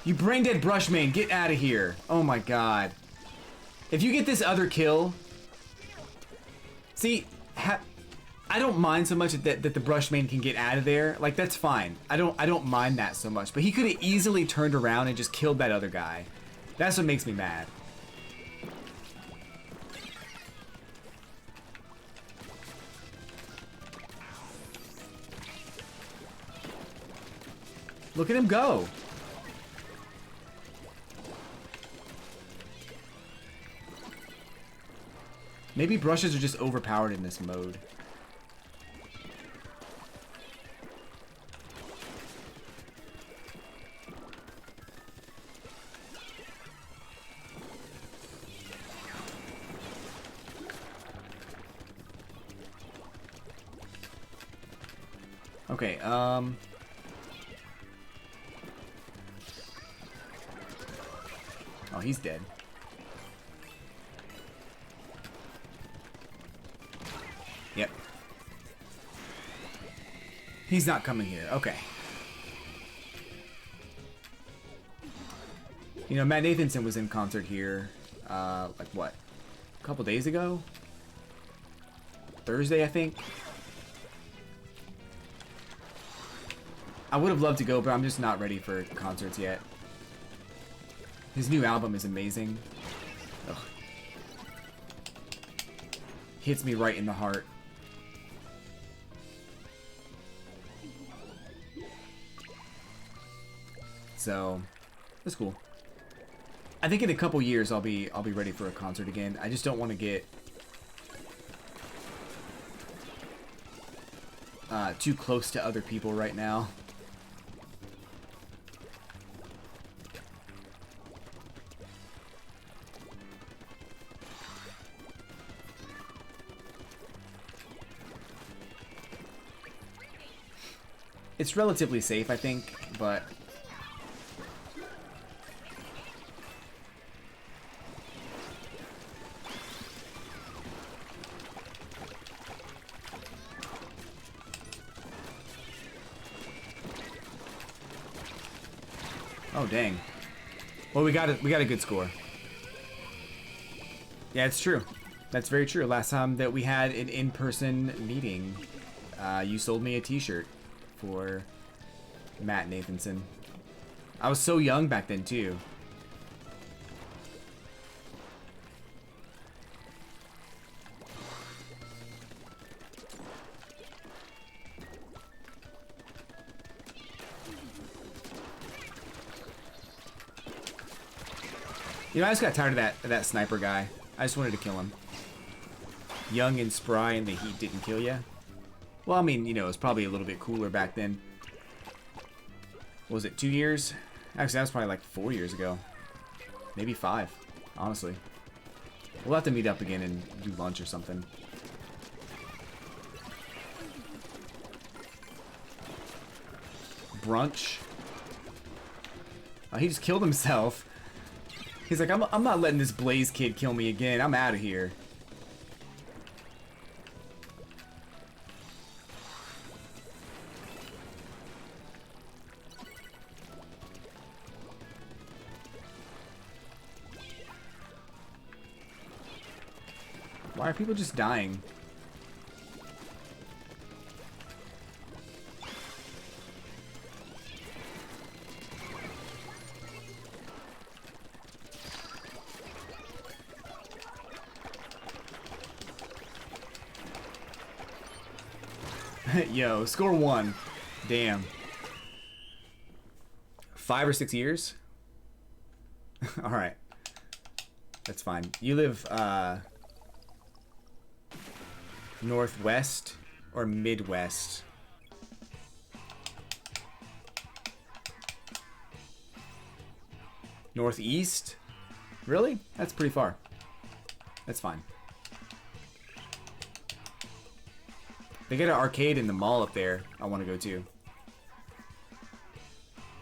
You brain dead Brushman, get out of here. Oh my god. If you get this other kill... See, I don't mind so much that the Brushman can get out of there. Like, that's fine. I don't mind that so much. But he could have easily turned around and just killed that other guy. That's what makes me mad. Look at him go. Maybe brushes are just overpowered in this mode. Okay, oh, he's dead. Yep. He's not coming here. Okay. You know, Matt Nathanson was in concert here, like what? A couple days ago? Thursday, I think? I would have loved to go, but I'm just not ready for concerts yet. His new album is amazing. Ugh. Hits me right in the heart. So, that's cool. I think in a couple years I'll be ready for a concert again. I just don't want to get too close to other people right now. It's relatively safe, I think, but... Oh, dang. Well, we got a good score. Yeah, it's true. That's very true. Last time that we had an in-person meeting, you sold me a t-shirt for Matt Nathanson. I was so young back then too. You know, I just got tired of that sniper guy. I just wanted to kill him. Young and spry and the heat didn't kill ya. Well, I mean, you know, it was probably a little bit cooler back then. What was it, 2 years? Actually, that was probably like 4 years ago. Maybe 5, honestly. We'll have to meet up again and do lunch or something. Brunch. Oh, he just killed himself. He's like, I'm not letting this Blaze kid kill me again. I'm out of here. Why are people just dying? Yo, score 1. Damn. 5 or 6 years? Alright. That's fine. You live, northwest or midwest? Northeast? Really? That's pretty far. That's fine. They got an arcade in the mall up there I want to go to.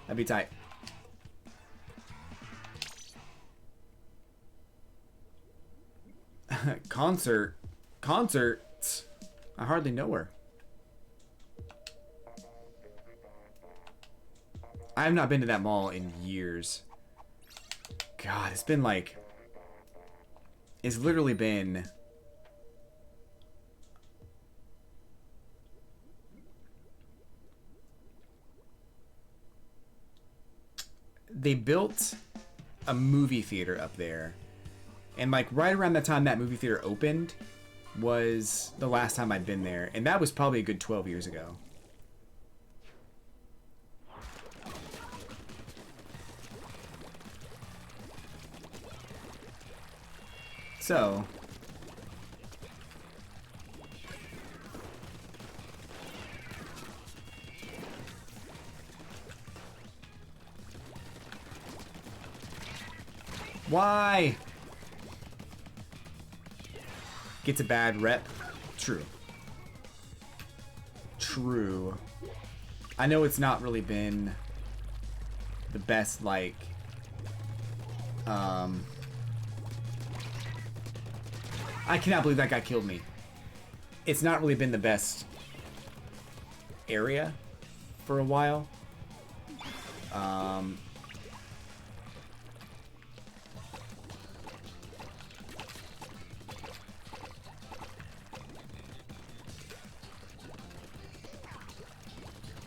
That'd be tight. Concerts? I hardly know her. I have not been to that mall in years. God, it's been like... It's literally been... They built a movie theater up there. And like right around the time that movie theater opened was the last time I'd been there. And that was probably a good 12 years ago. So... Why? Gets a bad rep. True. True. I know it's not really been the best, like, I cannot believe that guy killed me. It's not really been the best area for a while.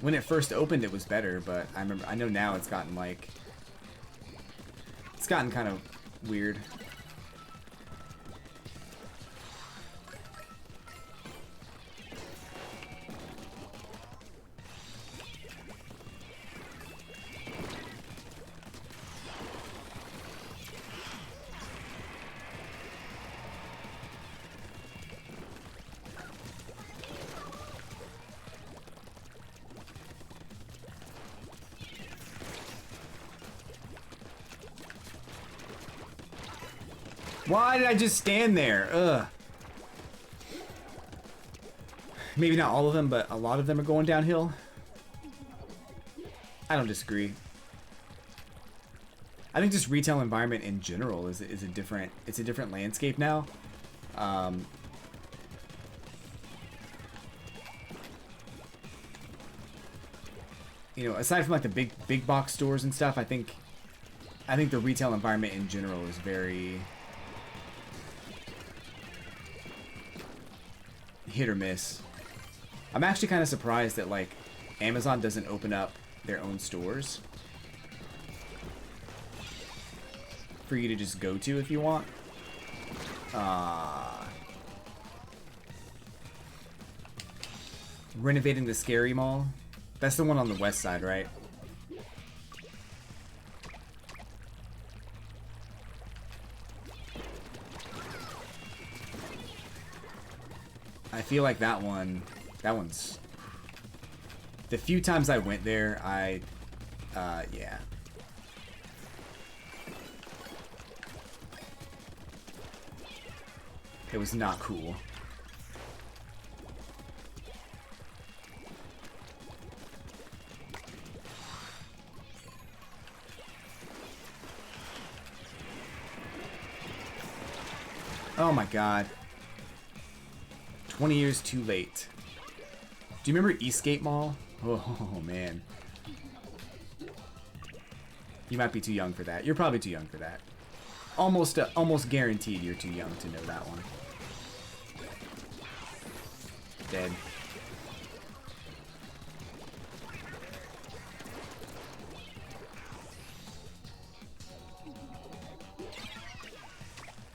When it first opened, it was better, but I know now it's gotten like... It's gotten kind of weird. Why did I just stand there? Ugh. Maybe not all of them, but a lot of them are going downhill. I don't disagree. I think just retail environment in general is a different, it's a different landscape now. You know, aside from like the big box stores and stuff, I think the retail environment in general is very hit or miss. I'm actually kind of surprised that like Amazon doesn't open up their own stores for you to just go to if you want. Renovating the Scary Mall. That's the one on the west side, right? I feel like that one's... The few times I went there, yeah. It was not cool. Oh my god. 20 years too late. Do you remember Eastgate Mall? Oh man. You might be too young for that. You're probably too young for that. Almost guaranteed you're too young to know that one. Dead.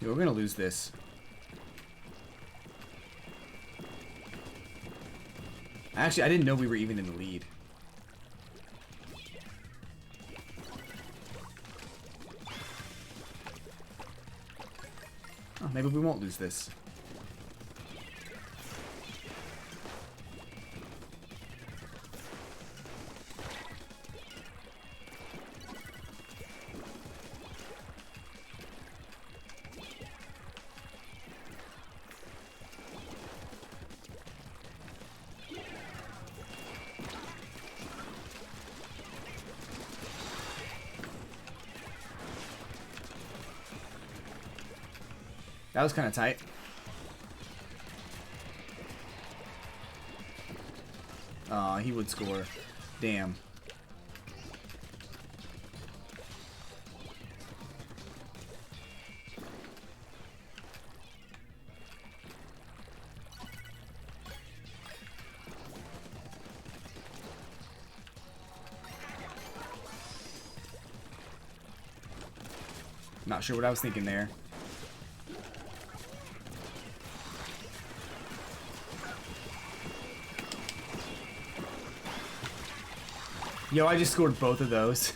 Yo, we're gonna lose this. Actually, I didn't know we were even in the lead. Oh, maybe we won't lose this. That was kind of tight. Aw, he would score. Damn. Not sure what I was thinking there. Yo, I just scored both of those.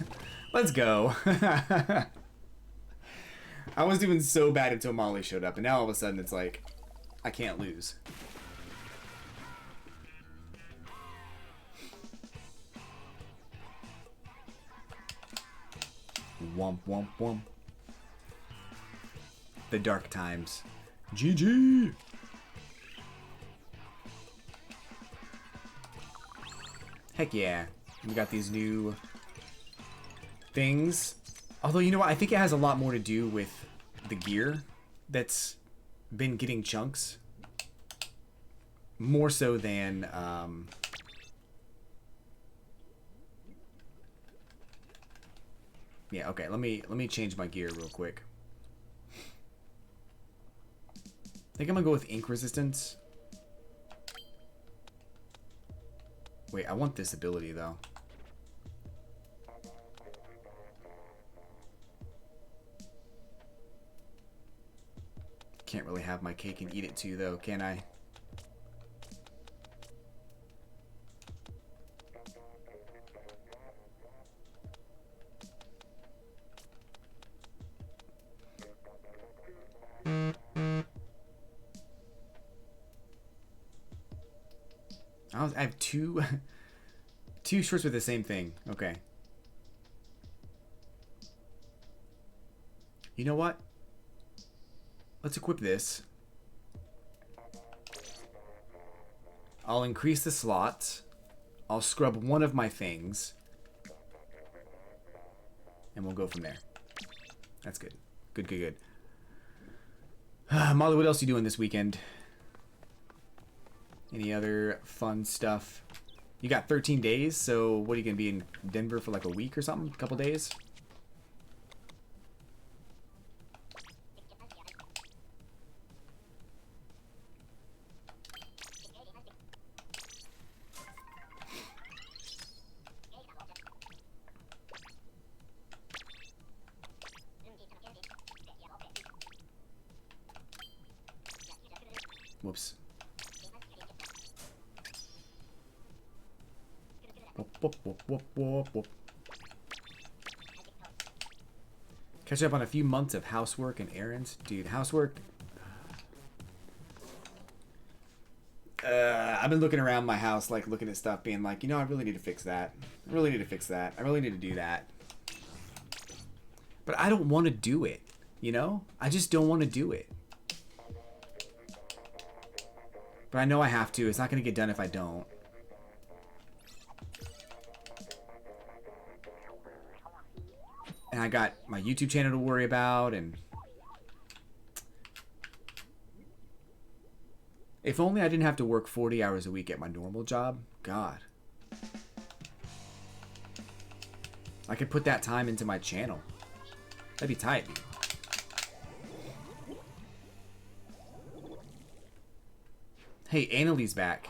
Let's go. I was doing so bad until Molly showed up, and now all of a sudden it's like, I can't lose. Womp womp womp. The dark times. GG! Heck yeah. We got these new things. Although, you know what? I think it has a lot more to do with the gear that's been getting chunks. More so than... Yeah, okay. Let me change my gear real quick. I think I'm gonna go with ink resistance. Wait, I want this ability though. Can't really have my cake and eat it too though, can I? I have two shirts with the same thing. Okay. You know what? Let's equip this. I'll increase the slots. I'll scrub one of my things. And we'll go from there. That's good. Good, good, good. Molly, what else are you doing this weekend? Any other fun stuff? You got 13 days, so what are you going to be in Denver for like a week or something? A couple days? Whoops. Whoop, whoop, whoop, whoop, whoop. Catch up on a few months of housework and errands. Dude, housework... I've been looking around my house, like, looking at stuff, being like, you know, I really need to fix that. I really need to fix that. I really need to do that. But I don't want to do it, you know? I just don't want to do it. But I know I have to. It's not going to get done if I don't. And I got my YouTube channel to worry about, and... If only I didn't have to work 40 hours a week at my normal job. God. I could put that time into my channel. That'd be tight. Hey, Annalie's back.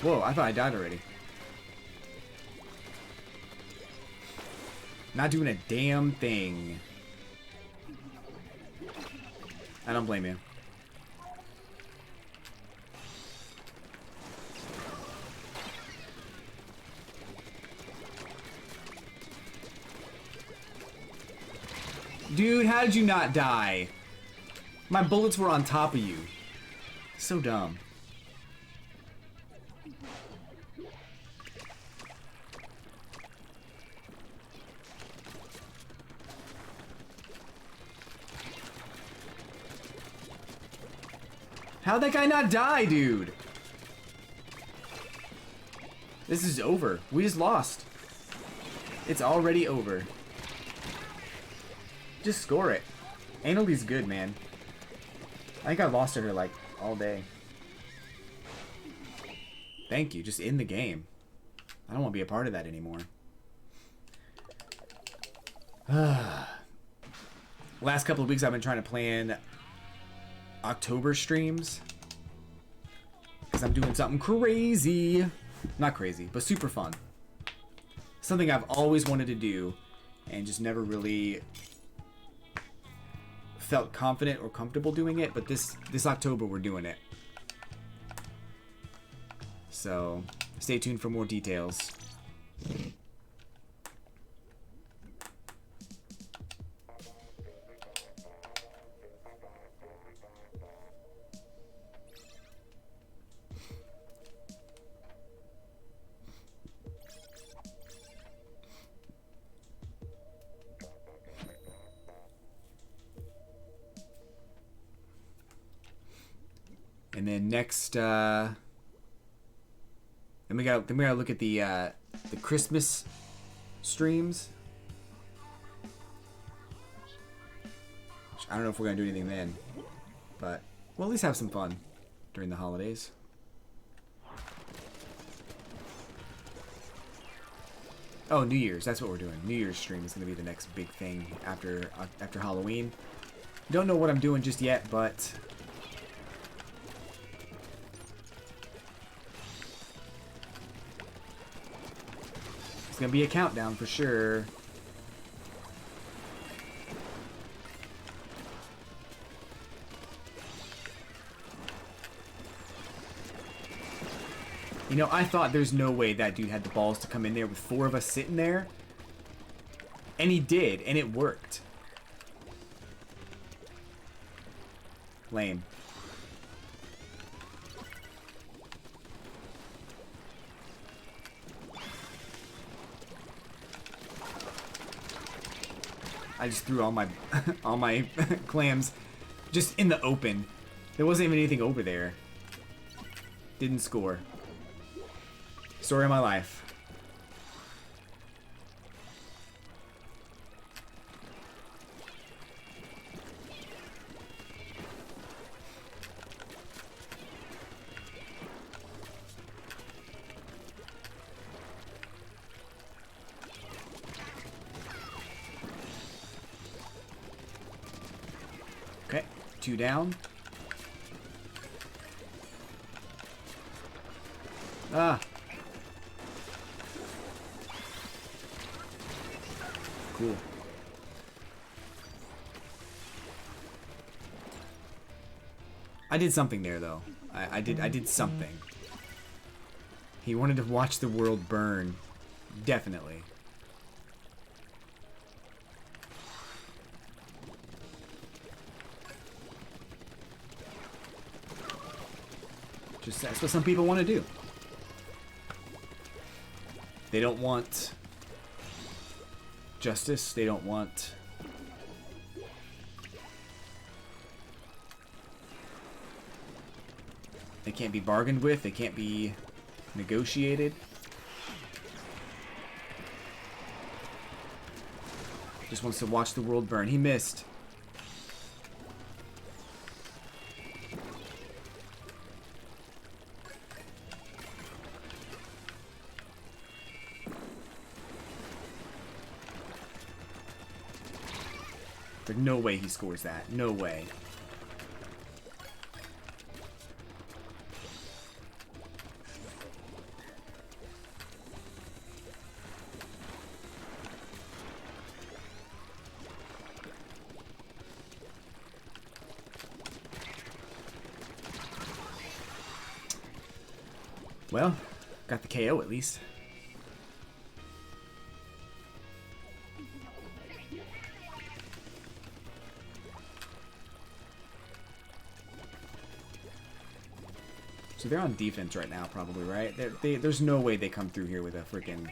Whoa, I thought I died already. Not doing a damn thing. I don't blame you. Dude, how did you not die? My bullets were on top of you. So dumb. How'd that guy not die, dude? This is over. We just lost. It's already over. Just score it. Annalie's good, man. I think I lost to her, like, all day. Thank you. Just in the game. I don't want to be a part of that anymore. Last couple of weeks I've been trying to plan October streams. Because I'm doing something crazy. Not crazy, but super fun. Something I've always wanted to do and just never really felt confident or comfortable doing it, but this October we're doing it. So stay tuned for more details. And then next, then we gotta look at the Christmas streams. I don't know if we're gonna do anything then, but we'll at least have some fun during the holidays. Oh, New Year's, that's what we're doing. New Year's stream is gonna be the next big thing after Halloween. Don't know what I'm doing just yet, but it's gonna be a countdown for sure. You know, I thought there's no way that dude had the balls to come in there with 4 of us sitting there. And he did, and it worked. Lame. I just threw all my all my clams just in the open. There wasn't even anything over there. Didn't score. Story of my life. Okay, 2 down. Ah. Cool. I did something there, though. I did something. He wanted to watch the world burn. Definitely. Just that's what some people want to do. They don't want justice. They don't want they can't be bargained with. They can't be negotiated. Just wants to watch the world burn. He missed. There's no way he scores that. No way. Well, got the KO at least. So they're on defense right now, probably, right? There's no way they come through here with a freaking...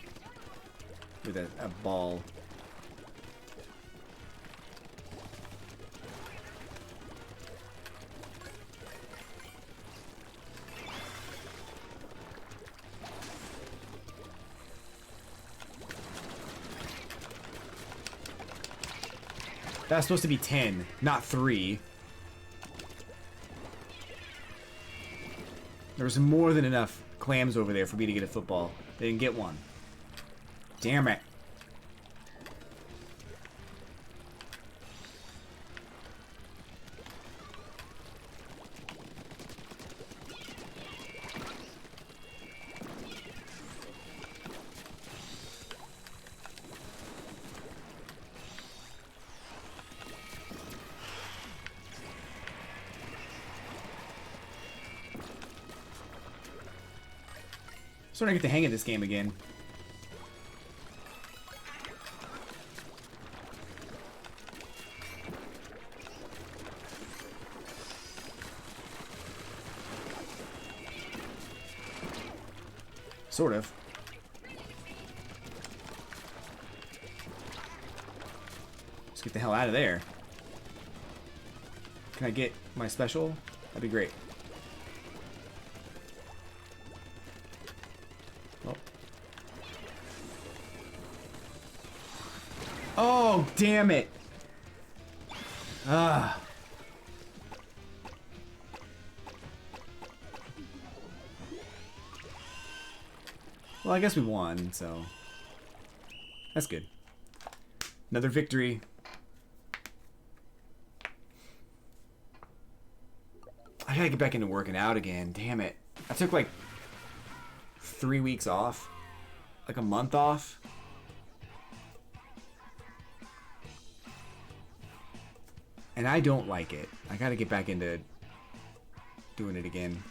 with a ball. That's supposed to be 10, not 3. There was more than enough clams over there for me to get a football. They didn't get one. Damn it. Starting to get the hang of this game again. Sort of. Let's get the hell out of there. Can I get my special? That'd be great. Oh, damn it. Ah. Well, I guess we won, so that's good. Another victory. I gotta get back into working out again. Damn it. I took like 3 weeks off. Like a month off. And I don't like it. I gotta get back into doing it again.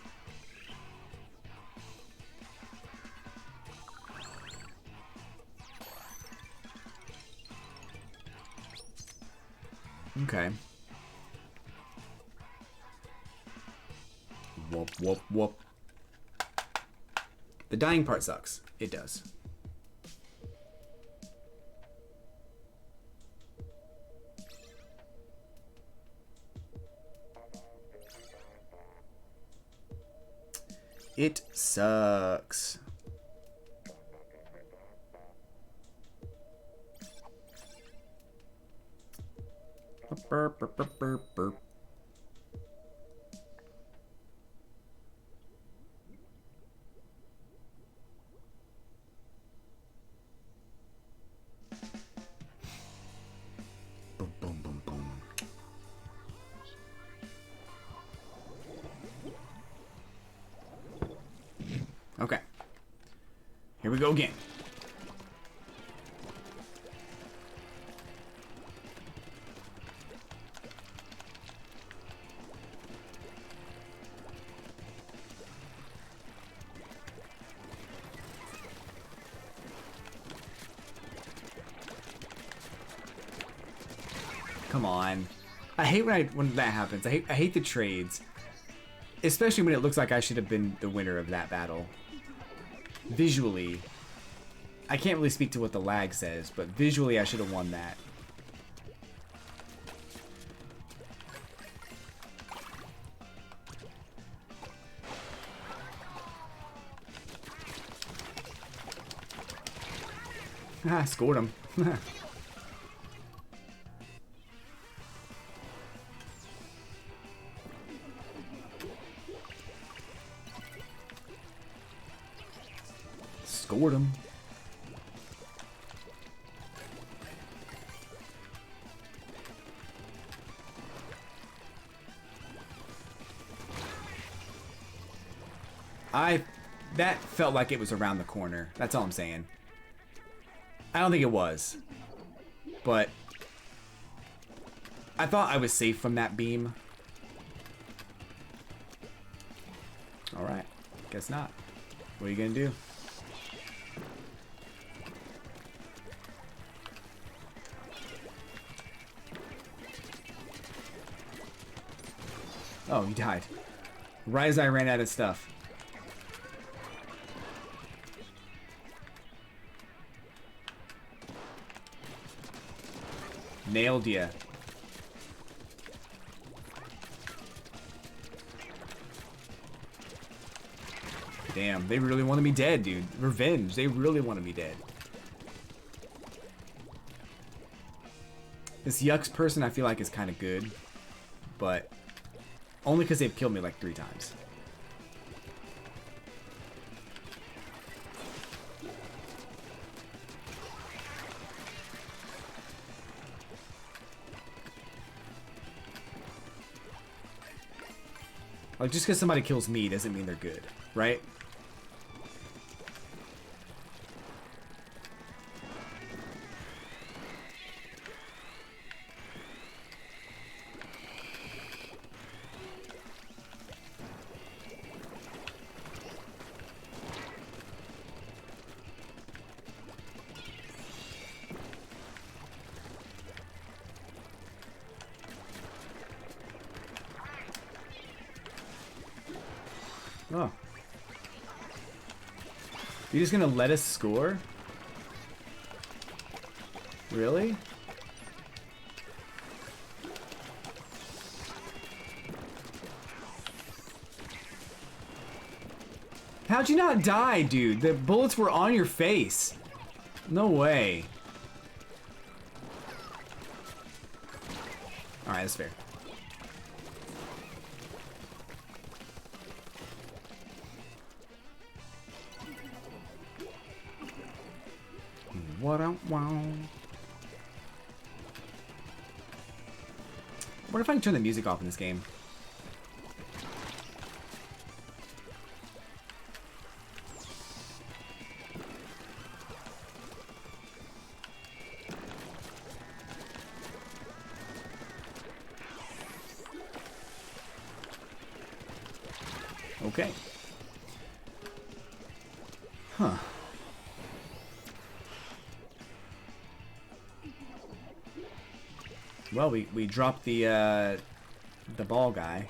Okay. Whoop, whoop, whoop. The dying part sucks. It does. It sucks. Burp, burp, burp, burp, burp. Boom, boom, boom, boom. Okay. Here we go again. Come on. I hate when that happens. I hate the trades. Especially when it looks like I should have been the winner of that battle. Visually, I can't really speak to what the lag says, but visually I should have won that. Ah, scored him. Scored him. That felt like it was around the corner. That's all I'm saying. I don't think it was. But I thought I was safe from that beam. Alright. Guess not. What are you gonna do? Oh, he died. Right as I ran out of stuff. Nailed ya. Damn, they really wanted me dead, dude. Revenge. They really wanted me dead. This Yucks person I feel like is kind of good. But only because they've killed me like 3 times. Like, just because somebody kills me doesn't mean they're good, right? Oh. You're just gonna let us score? Really? How'd you not die, dude? The bullets were on your face. No way. Alright, that's fair. What if I can turn the music off in this game? Okay. Huh. Well, we dropped the ball guy.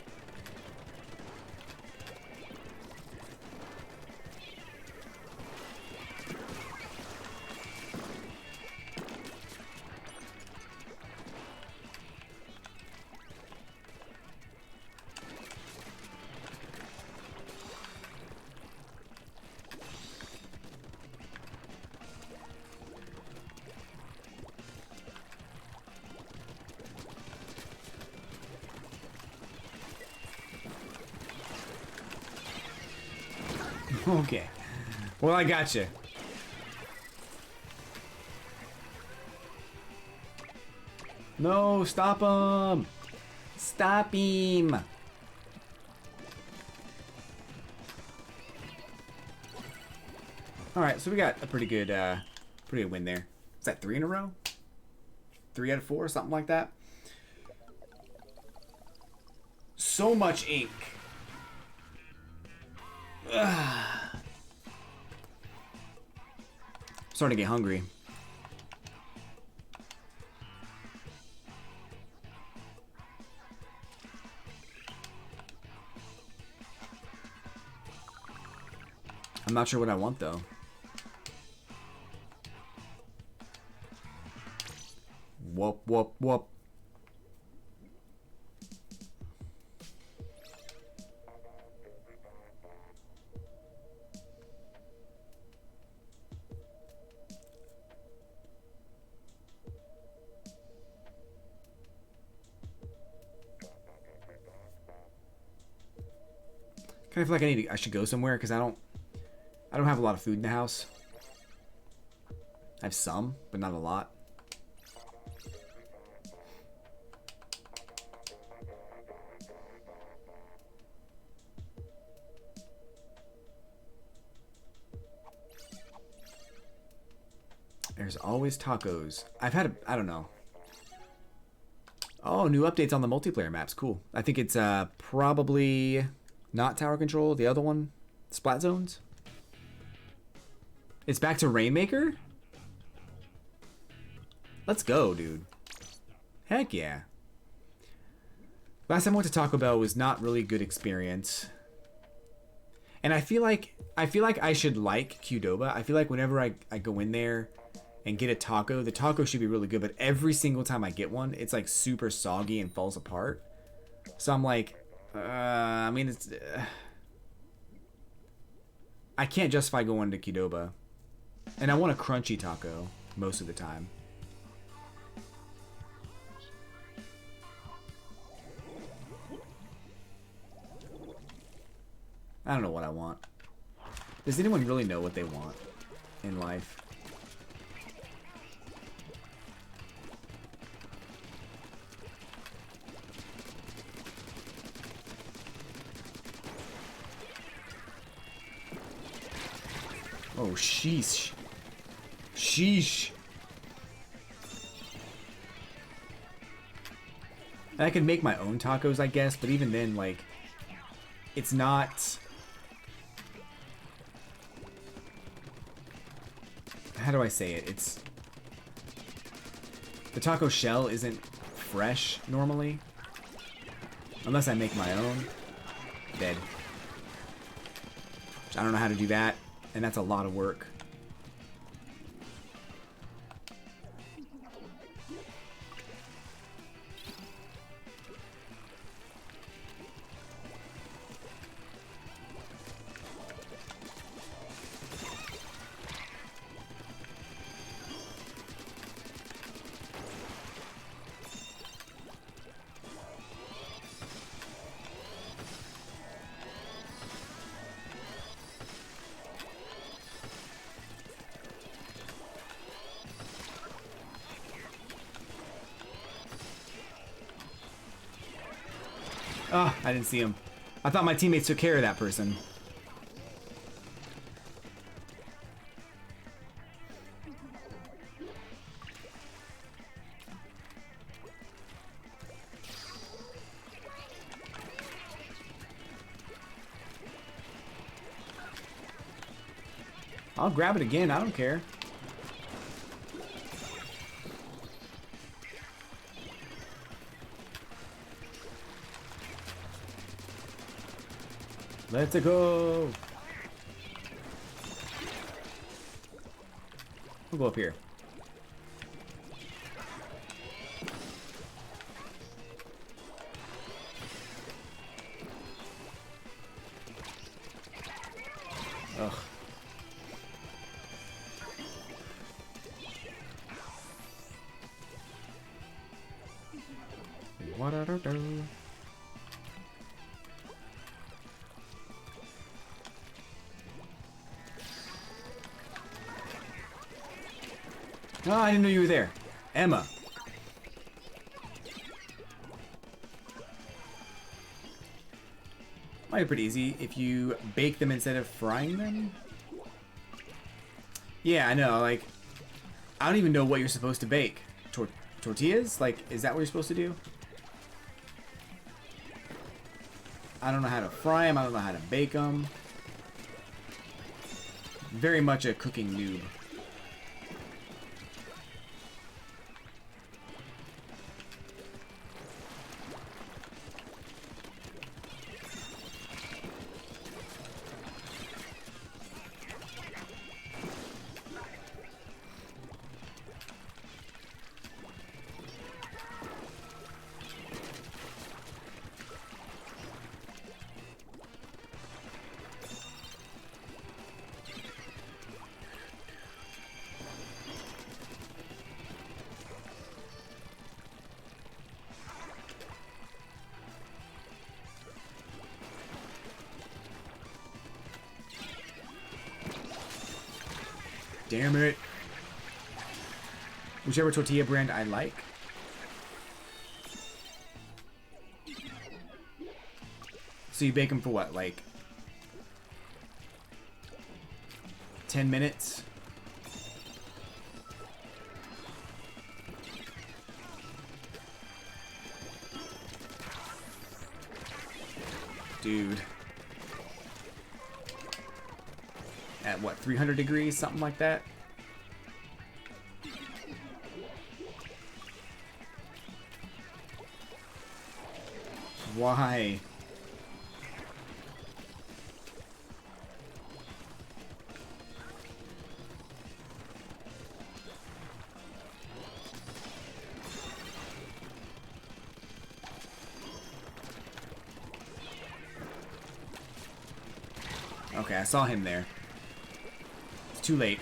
Okay. Well, I got you. No, stop him! Stop him! Alright, so we got a pretty good win there. Is that 3 in a row? 3 out of 4, something like that? So much ink. Starting to get hungry. I'm not sure what I want though. Whoop, whoop, whoop. Kind of feel like I should go somewhere because I don't have a lot of food in the house. I have some, but not a lot. There's always tacos. I've had I don't know. Oh, new updates on the multiplayer maps. Cool. I think it's probably not tower control. The other one, Splat Zones. It's back to Rainmaker? Let's go, dude. Heck yeah. Last time I went to Taco Bell was not really a good experience. And I feel like I should like Qdoba. I feel like whenever I go in there and get a taco, the taco should be really good, but every single time I get one, it's like super soggy and falls apart. So I'm like, I mean, it's I can't justify going to Qdoba. And I want a crunchy taco most of the time. I don't know what I want. Does anyone really know what they want in life? Oh, sheesh. Sheesh. And I could make my own tacos, I guess, but even then, like, it's not... How do I say it? It's... The taco shell isn't fresh, normally. Unless I make my own. Dead. I don't know how to do that, and that's a lot of work. Oh, I didn't see him. I thought my teammates took care of that person. I'll grab it again, I don't care. Let's go. We'll go up here. Ugh. What I don't do. Oh, I didn't know you were there. Emma. Might be pretty easy if you bake them instead of frying them. Yeah, I know, like, I don't even know what you're supposed to bake. Tortillas? Like, is that what you're supposed to do? I don't know how to fry them, I don't know how to bake them. Very much a cooking noob. Damn it. Whichever tortilla brand I like. So you bake them for what, like 10 minutes? Dude. At what, 300 degrees? Something like that? Why? Okay, I saw him there. It's too late.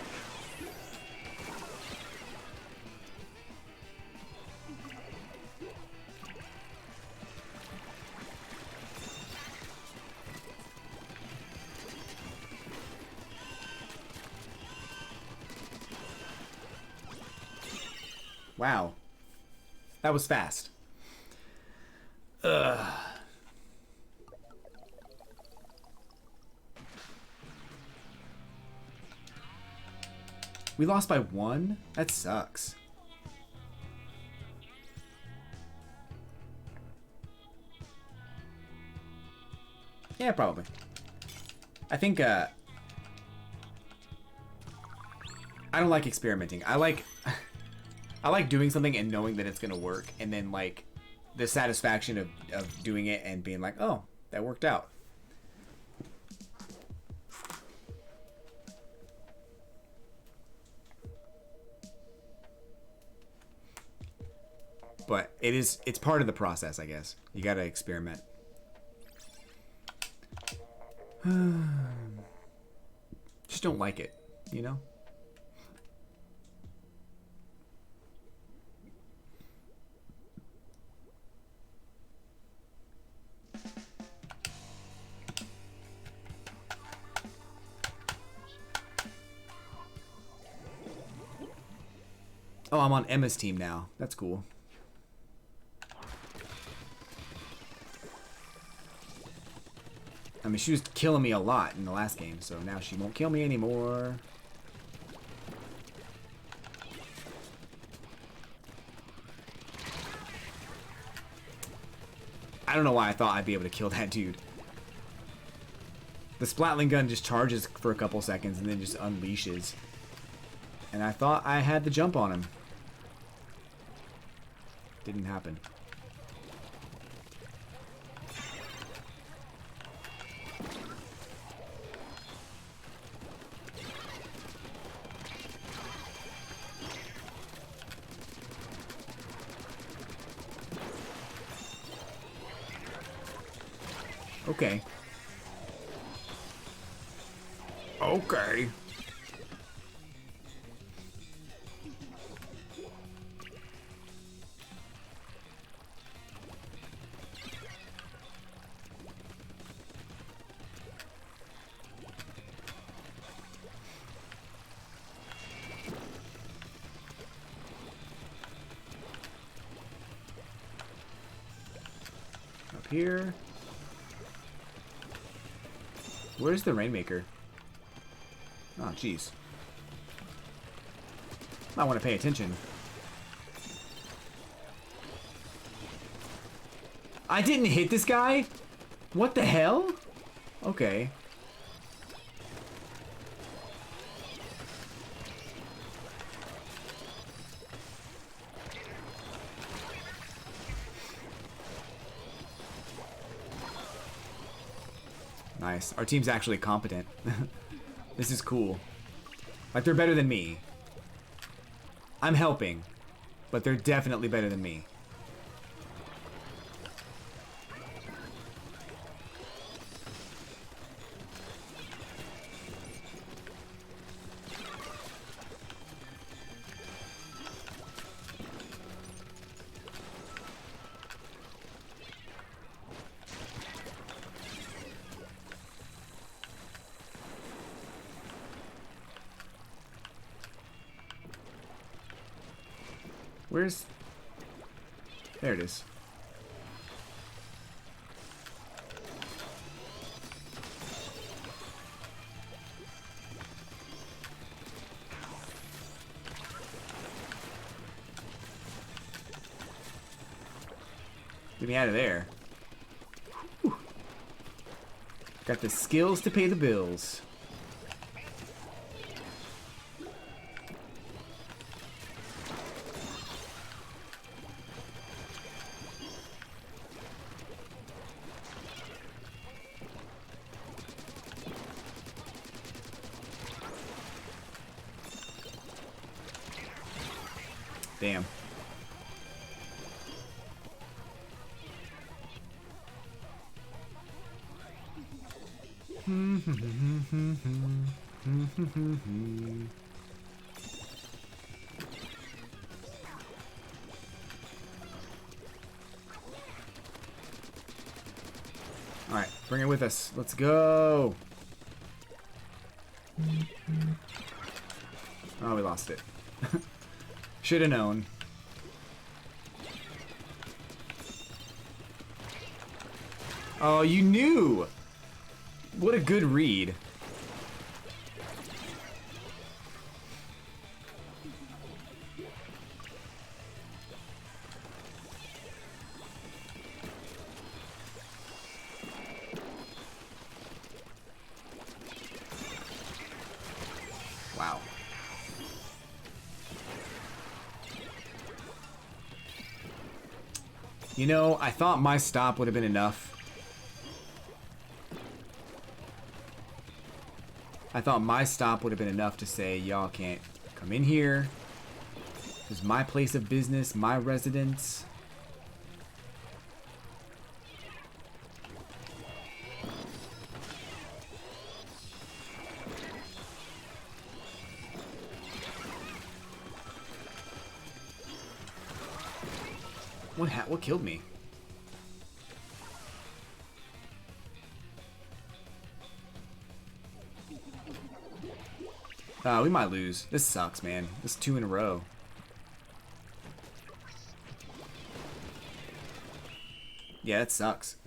Wow. That was fast. Ugh. We lost by 1? That sucks. Yeah, probably. I think, I don't like experimenting. I like doing something and knowing that it's gonna work, and then, like, the satisfaction of doing it and being like, oh, that worked out. But it's part of the process, I guess. You gotta experiment. Just don't like it, you know? Oh, I'm on Emma's team now. That's cool. I mean, she was killing me a lot in the last game, so now she won't kill me anymore. I don't know why I thought I'd be able to kill that dude. The Splatling gun just charges for a couple seconds and then just unleashes. And I thought I had the jump on him. Didn't happen. Okay. Okay. Up here. Where's the Rainmaker? Oh, jeez. Might want to pay attention. I didn't hit this guy? What the hell? Okay. Nice. Our team's actually competent. This is cool. Like, they're better than me. I'm helping, but they're definitely better than me. Where's... There it is. Get me out of there. Whew. Got the skills to pay the bills. Damn. Alright, bring it with us. Let's go. Oh, we lost it. Should have known. Oh, you knew! What a good read. Wow. You know, I thought my stop would have been enough. I thought my stop would have been enough to say, y'all can't come in here. This is my place of business, my residence. What killed me? We might lose. This sucks, man. This is 2 in a row. Yeah, it sucks.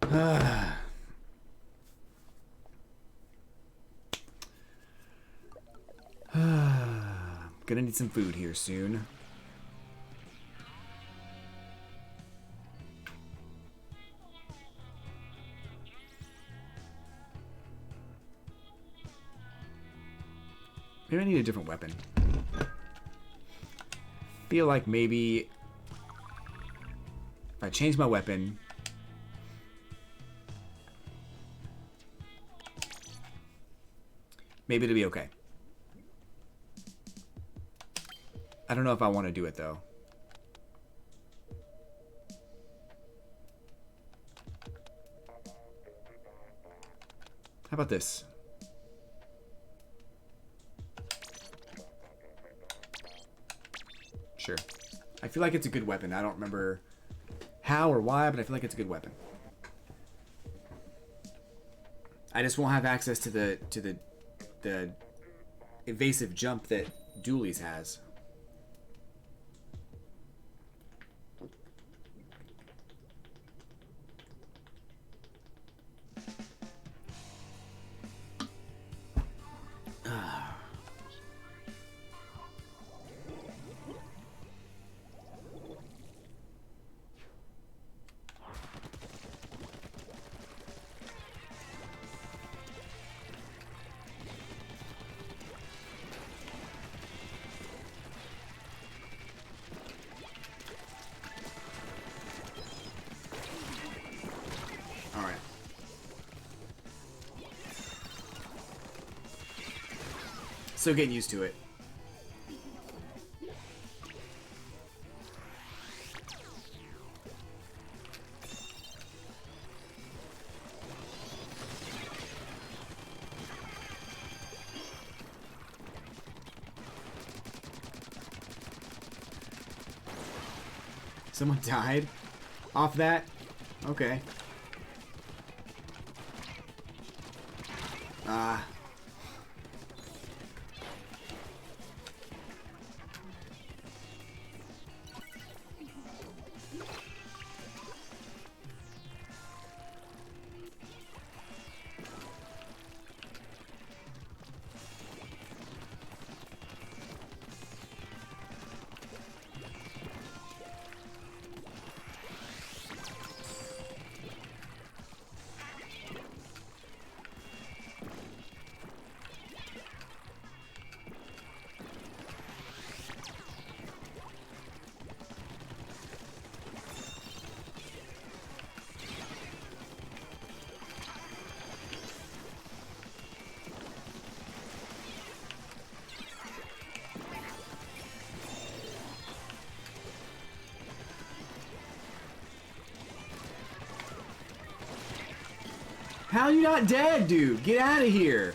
Gonna need some food here soon. Maybe I need a different weapon. Feel like maybe if I change my weapon, maybe it'll be okay. I don't know if I want to do it though. How about this? Sure. I feel like it's a good weapon. I don't remember how or why, but I feel like it's a good weapon. I just won't have access to the evasive jump that Dooley's has. Still getting used to it. Someone died off that? Okay. How are you not dead, dude? Get out of here.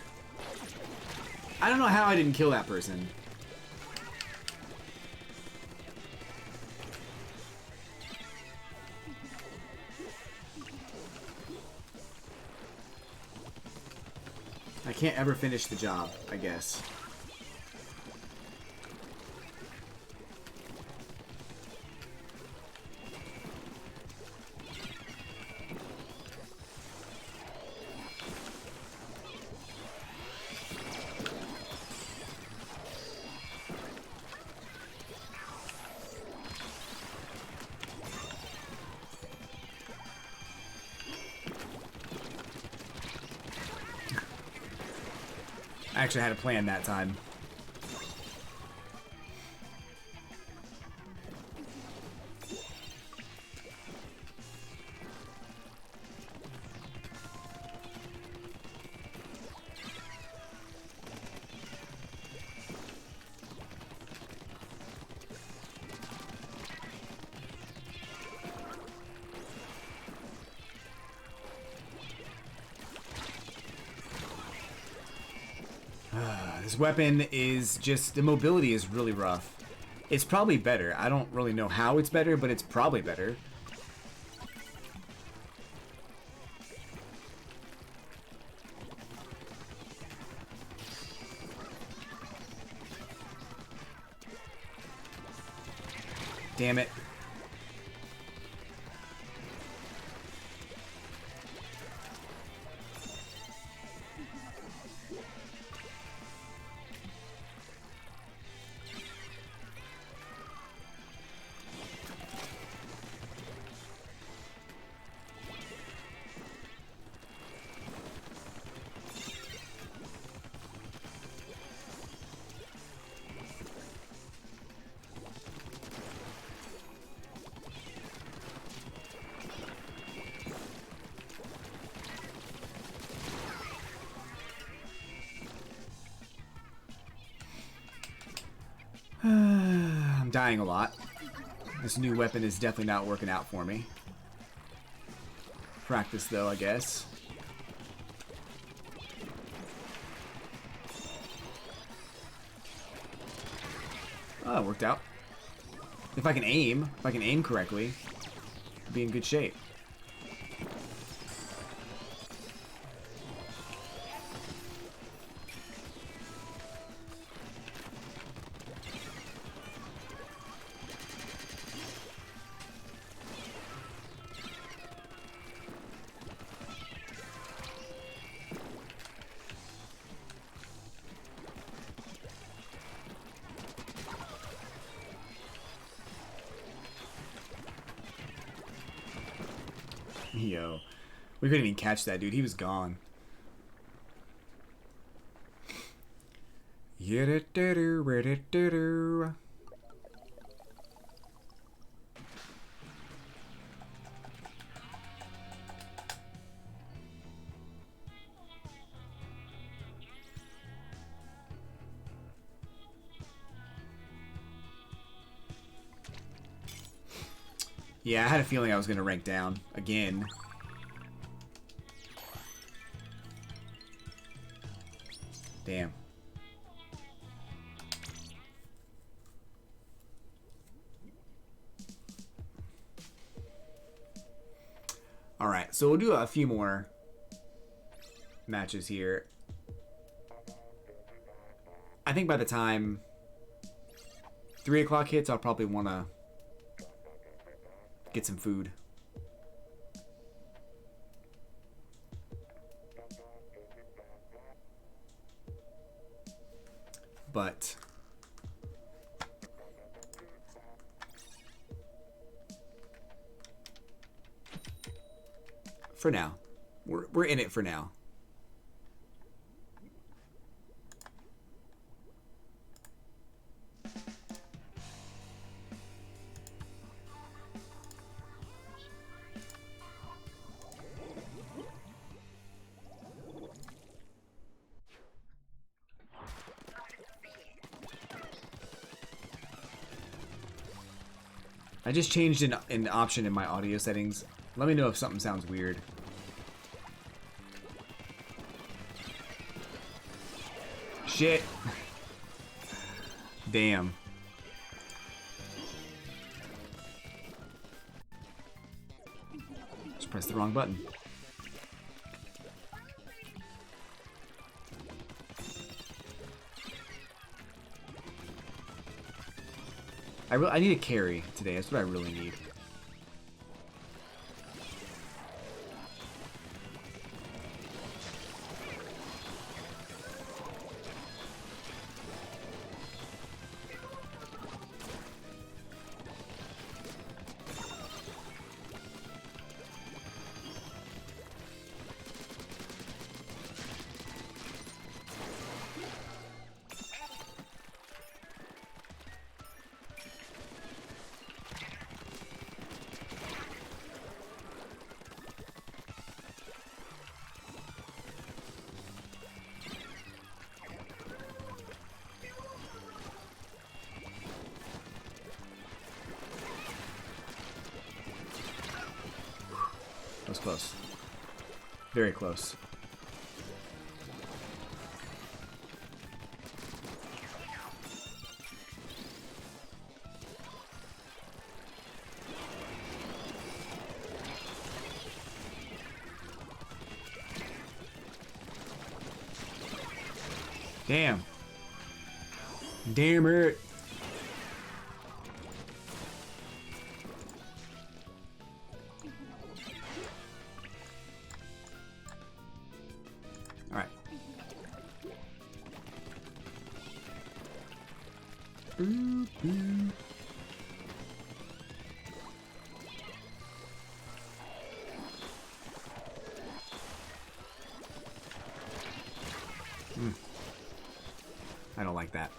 I don't know how I didn't kill that person. I can't ever finish the job, I guess. I actually had a plan that time. This weapon is just, the mobility is really rough. It's probably better. I don't really know how it's better, but it's probably better. Damn it. I'm dying a lot. This new weapon is definitely not working out for me. Practice though, I guess. Oh, it worked out. If I can aim correctly, I'll be in good shape. Yo, we couldn't even catch that dude. He was gone. Yeah, I had a feeling I was going to rank down again. Damn. Alright, so we'll do a few more matches here. I think by the time 3 o'clock hits, I'll probably want to get some food. But for now, we're in it for now. I just changed an option in my audio settings. Let me know if something sounds weird. Shit. Damn. Just pressed the wrong button. I need a carry today. That's what I really need. That was close. Very close. Damn. Damn it. All right. I don't like that.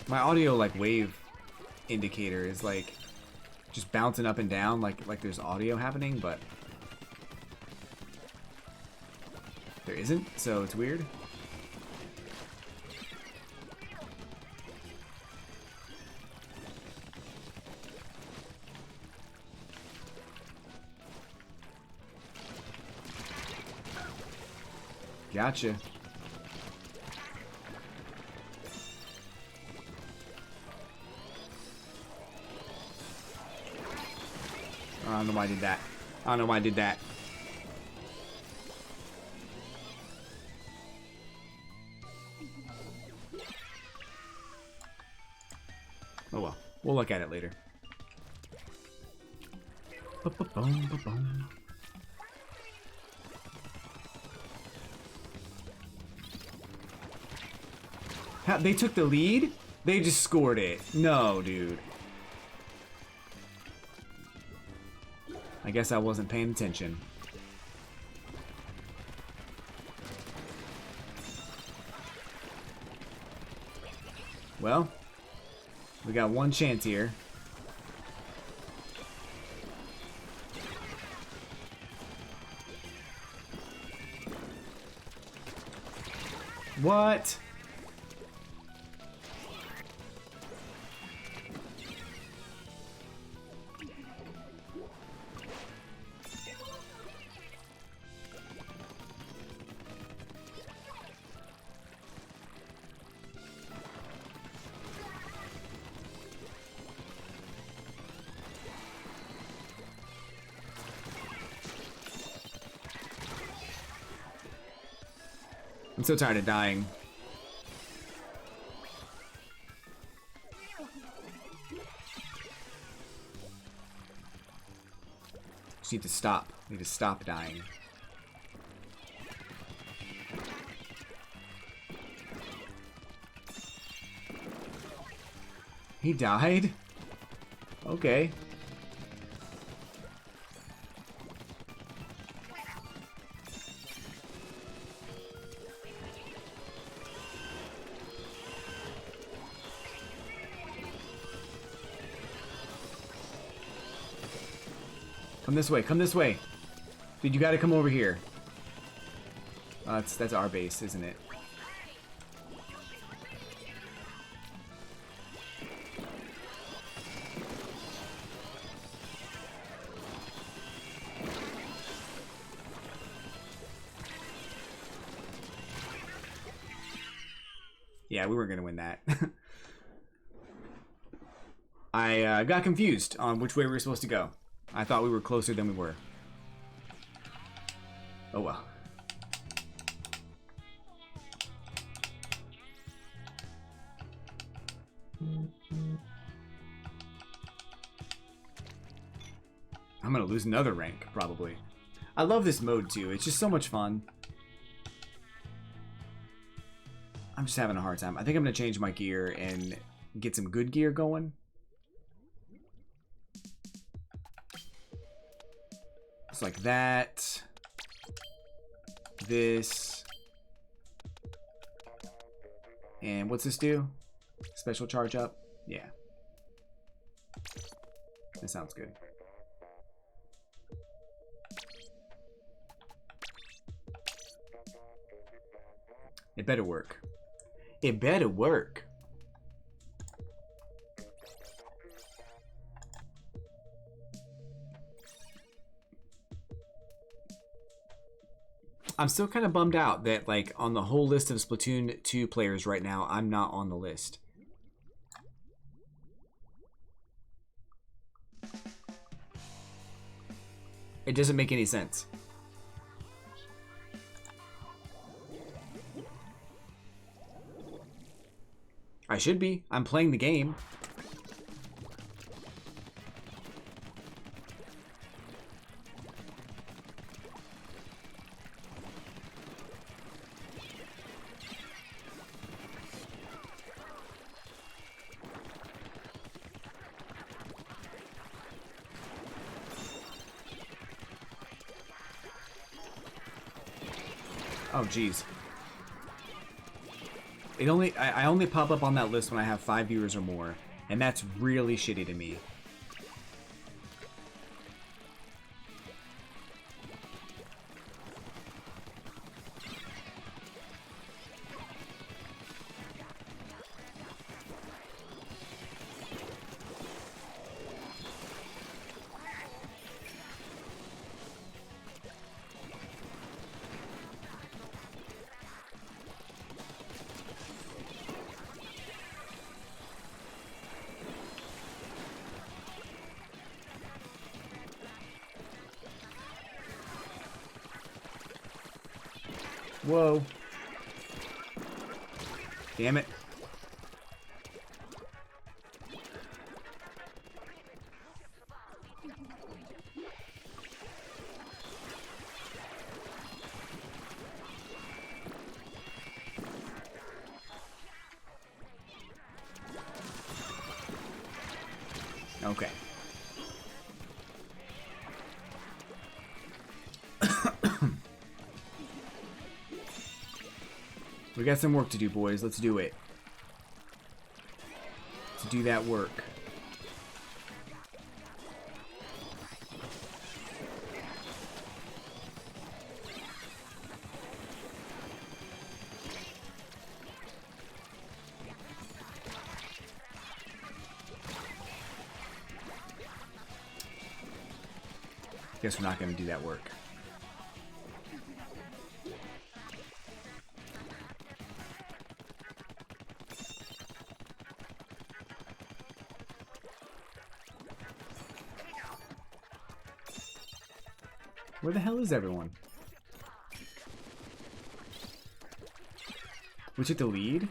My audio like wave indicator is like just bouncing up and down like there's audio happening, but there isn't, so it's weird. Gotcha. I don't know why I did that. I don't know why I did that. Oh well. We'll look at it later. Ba-ba-boom. They took the lead? They just scored it. No, dude. I guess I wasn't paying attention. Well, we got one chance here. What? I'm so tired of dying. Just need to stop. Need to stop dying. He died? Okay. Come this way, come this way. Dude, you gotta come over here. That's our base, isn't it? Yeah, we weren't going to win that. I got confused on which way we were supposed to go. I thought we were closer than we were. Oh well. I'm gonna lose another rank, probably. I love this mode too. It's just so much fun. I'm just having a hard time. I think I'm gonna change my gear and get some good gear going. It's like that. This. And what's this do? Special charge up? Yeah. That sounds good. It better work. It better work. I'm still kind of bummed out that, like, on the whole list of Splatoon 2 players right now, I'm not on the list. It doesn't make any sense. I should be. I'm playing the game. Oh, jeez. I only pop up on that list when I have 5 viewers or more, and that's really shitty to me. Whoa. Damn it. Okay. We got some work to do, boys. Let's do it. Let's do that work. Guess we're not going to do that work. Where the hell is everyone? We took the lead?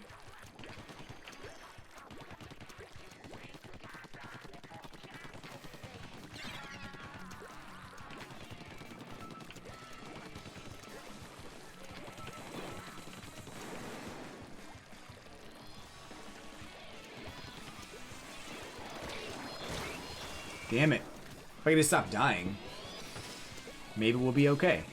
Damn it. If I could just stop dying, maybe we'll be okay.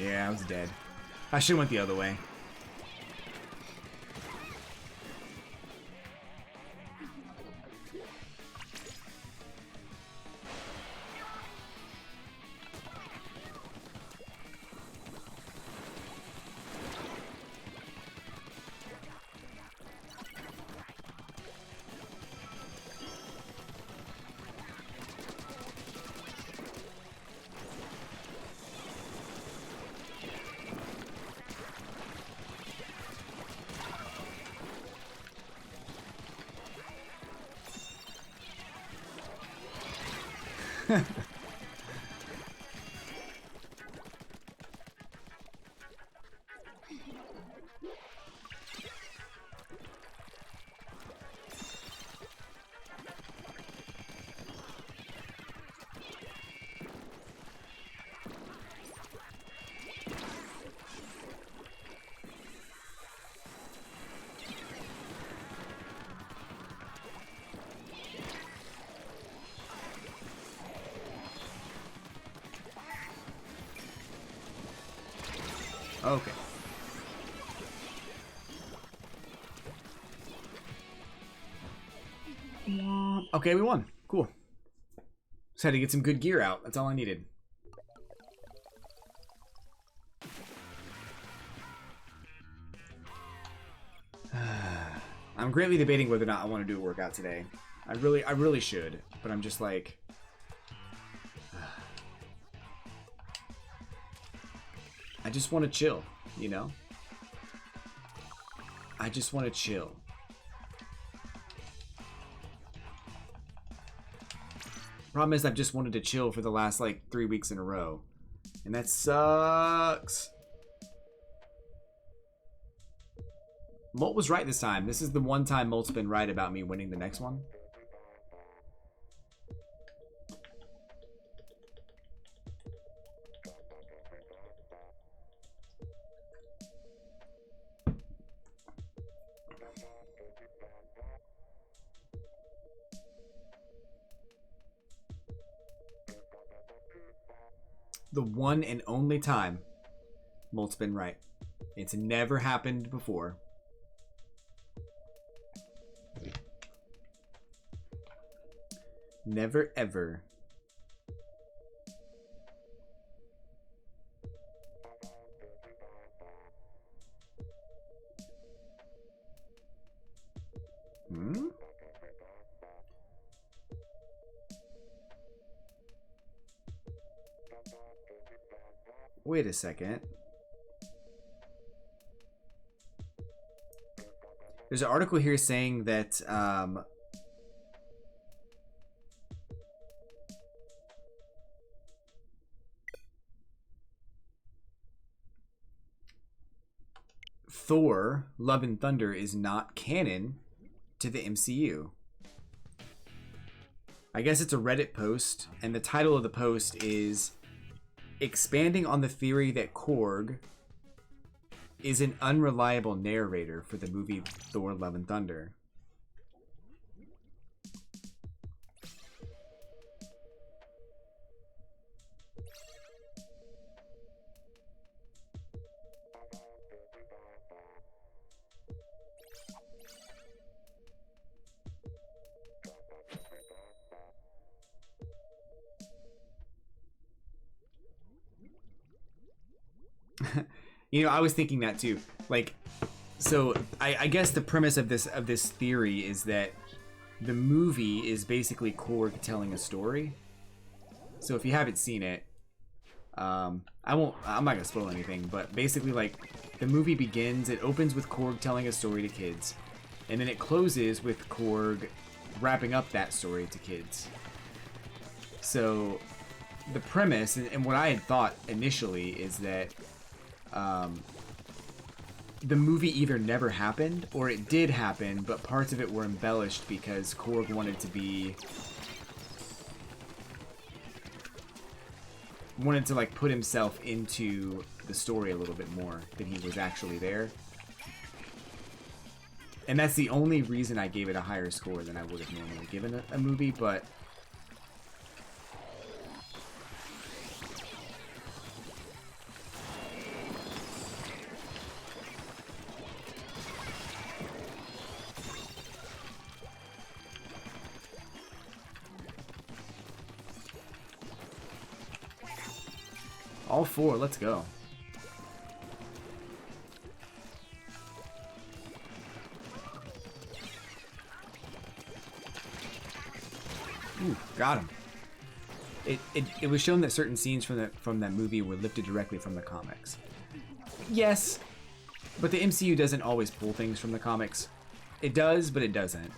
Yeah, I was dead. I should have went the other way. Okay. Okay, we won. Cool. Just had to get some good gear out. That's all I needed. I'm greatly debating whether or not I want to do a workout today. I really should, but I'm just like, I just want to chill, you know? I just want to chill. Problem is, I've just wanted to chill for the last like 3 weeks in a row, and that sucks. Molt was right this time. This is the one time Molt's been right about me winning the next one. The one and only time Molt's been right. It's never happened before. Never ever. Hmm? Wait a second. There's an article here saying that Thor: Love and Thunder is not canon to the MCU. I guess it's a Reddit post, and the title of the post is expanding on the theory that Korg is an unreliable narrator for the movie Thor: Love and Thunder. You know, I was thinking that too. Like, so I guess the premise of this theory is that the movie is basically Korg telling a story. So if you haven't seen it, I'm not gonna spoil anything, but basically, like, the movie begins, it opens with Korg telling a story to kids, and then it closes with Korg wrapping up that story to kids. So the premise, and what I had thought initially, is that the movie either never happened or it did happen, but parts of it were embellished because Korg wanted to like put himself into the story a little bit more than he was actually there. And that's the only reason I gave it a higher score than I would have normally given a movie, but All 4, let's go. Ooh, got him. It was shown that certain scenes from that movie were lifted directly from the comics. Yes, but the MCU doesn't always pull things from the comics. It does, but it doesn't.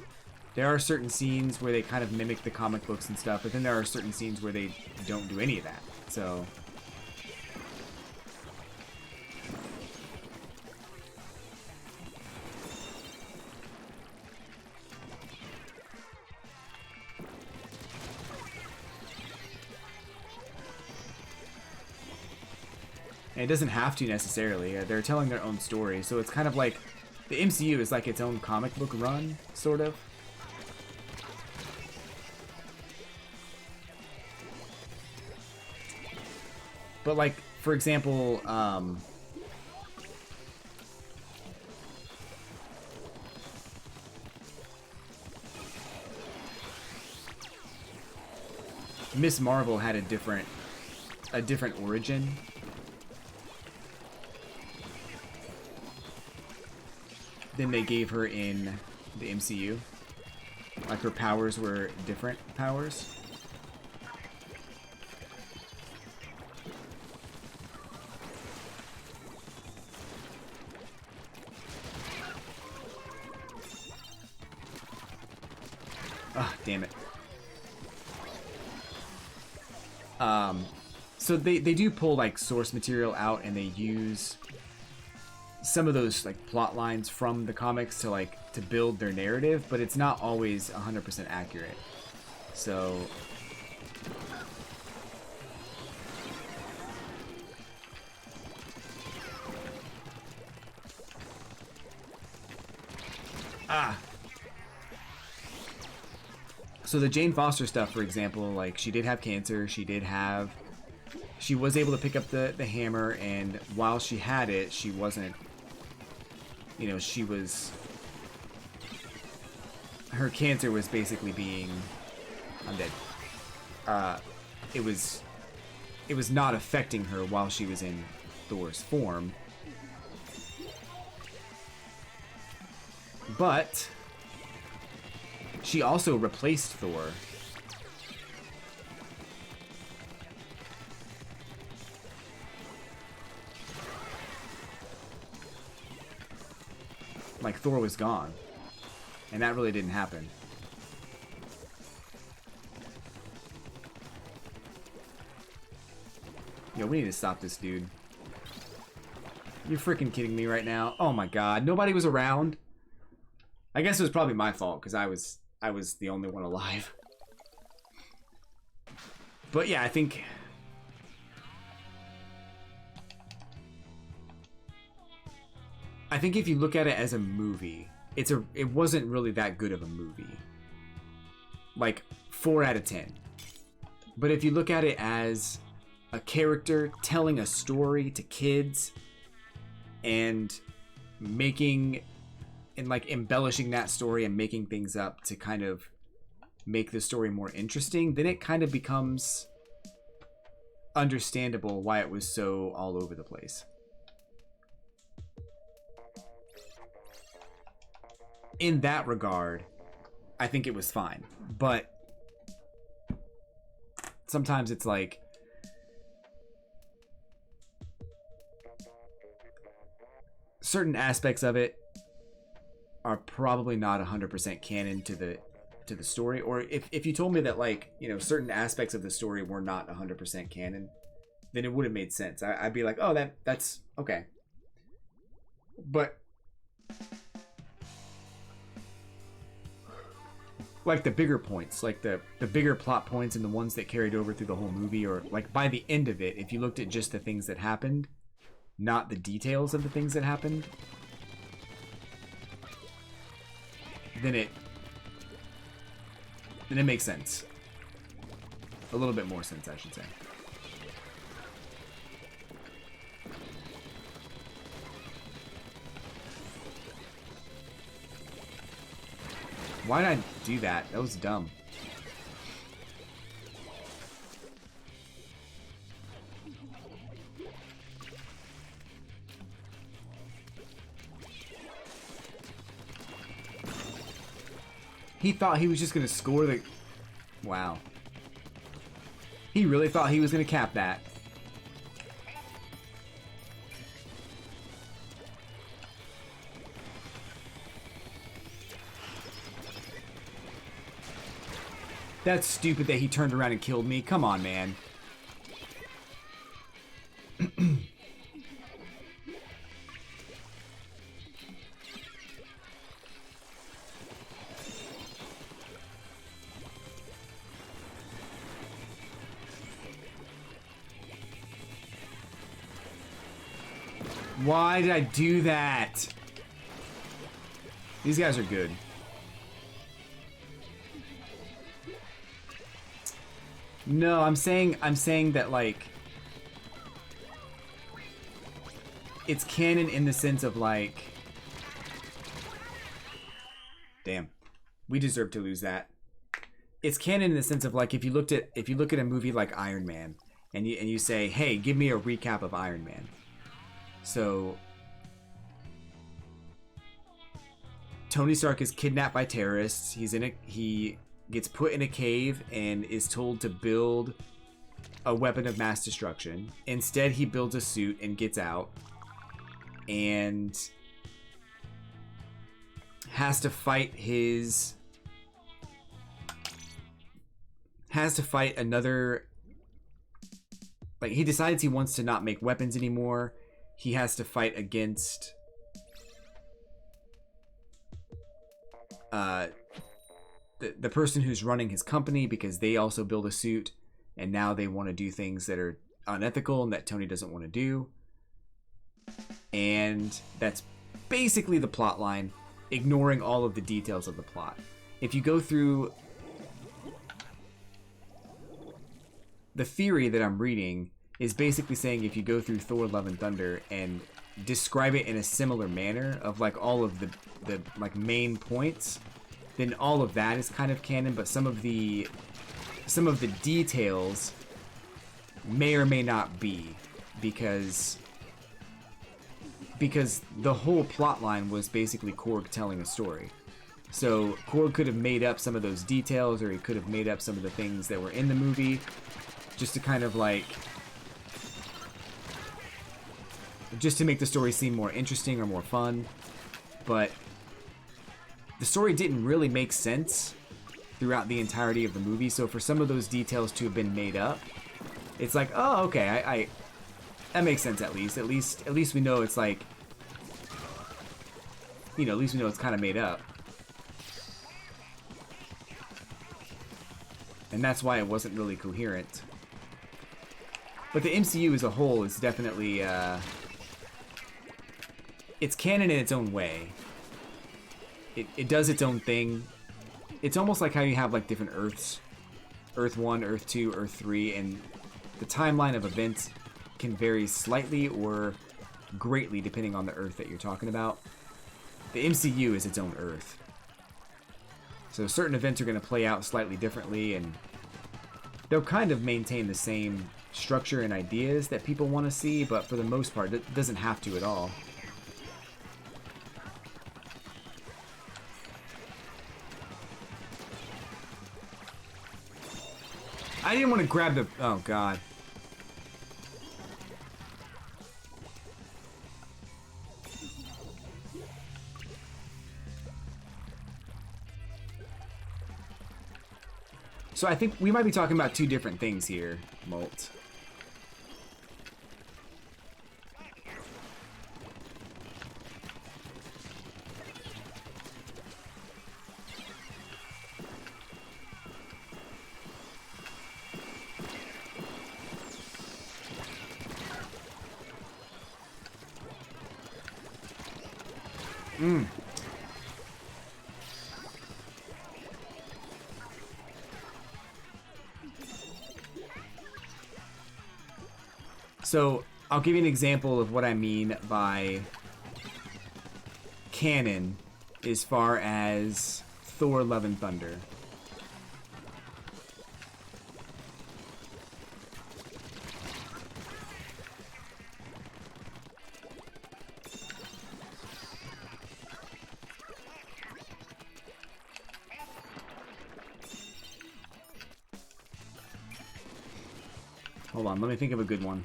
There are certain scenes where they kind of mimic the comic books and stuff, but then there are certain scenes where they don't do any of that. So and it doesn't have to necessarily. They're telling their own story, so it's kind of like the MCU is like its own comic book run, sort of. But like, for example, Miss Marvel had a different origin. Than they gave her in the MCU. Like her powers were different powers. Ah, damn it. So they do pull like source material out, and they use some of those like plot lines from the comics to build their narrative, but it's not always 100% accurate. So so the Jane Foster stuff, for example, like she did have cancer, she was able to pick up the hammer, and while she had it, she wasn't, you know, her cancer was basically being, I'm dead. It was not affecting her while she was in Thor's form. But she also replaced Thor. Like, Thor was gone. And that really didn't happen. Yo, we need to stop this dude. You're freaking kidding me right now? Oh my god, nobody was around? I guess it was probably my fault, because I was the only one alive. But yeah, I think if you look at it as a movie, it wasn't really that good of a movie. Like 4 out of 10. But if you look at it as a character telling a story to kids and making and like embellishing that story and making things up to kind of make the story more interesting, then it kind of becomes understandable why it was so all over the place. In that regard, I think it was fine. But sometimes it's like certain aspects of it are probably not 100% canon to the story. Or if you told me that, like, you know, certain aspects of the story were not 100% canon, then it would have made sense. I'd be like, oh, that's okay. But like the bigger points, like the bigger plot points and the ones that carried over through the whole movie, or like by the end of it, if you looked at just the things that happened, not the details of the things that happened, then it makes sense. A little bit more sense, I should say. Why did I do that? That was dumb. He thought he was just gonna score the... Wow. He really thought he was gonna cap that. That's stupid that he turned around and killed me. Come on, man. Why did I do that? These guys are good. No, I'm saying that, like, it's canon in the sense of, like, damn, we deserve to lose that. It's canon in the sense of, like, if you look at a movie like Iron Man and you say, hey, give me a recap of Iron Man. So Tony Stark is kidnapped by terrorists. He gets put in a cave and is told to build a weapon of mass destruction. Instead, he builds a suit and gets out and has to fight another, like, he decides he wants to not make weapons anymore. He has to fight against the person who's running his company, because they also build a suit and now they want to do things that are unethical and that Tony doesn't want to do. And that's basically the plot line, ignoring all of the details of the plot. If you go through the theory that I'm reading, is basically saying if you go through Thor Love and Thunder and describe it in a similar manner of, like, all of the like main points, then all of that is kind of canon, but some of the details may or may not be, because the whole plot line was basically Korg telling a story. So Korg could have made up some of those details, or he could have made up some of the things that were in the movie just to kind of, like, just to make the story seem more interesting or more fun. But the story didn't really make sense throughout the entirety of the movie, so for some of those details to have been made up, it's like, oh, okay, I that makes sense. At least we know it's, like, you know, at least we know it's kind of made up. And that's why it wasn't really coherent. But the MCU as a whole is definitely it's canon in its own way. It does its own thing. It's almost like how you have, like, different Earths. Earth 1, Earth 2, Earth 3, and the timeline of events can vary slightly or greatly depending on the Earth that you're talking about. The MCU is its own Earth. So certain events are going to play out slightly differently, and they'll kind of maintain the same structure and ideas that people want to see, but for the most part, it doesn't have to at all. I didn't want to grab the... Oh, God. So I think we might be talking about two different things here, Molt. So I'll give you an example of what I mean by canon as far as Thor Love and Thunder. Hold on, let me think of a good one.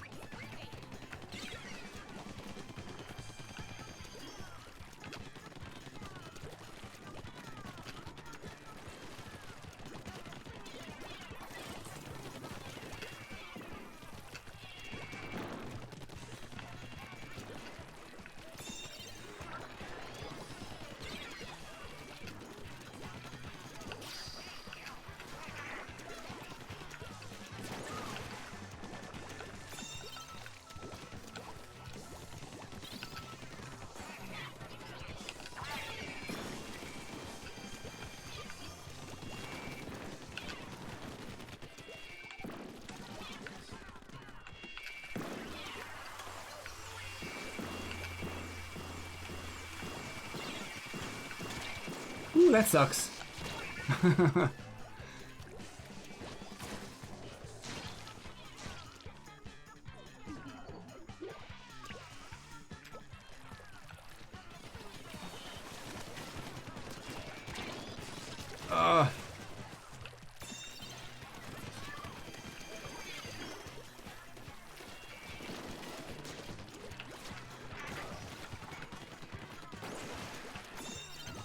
Ooh, that sucks.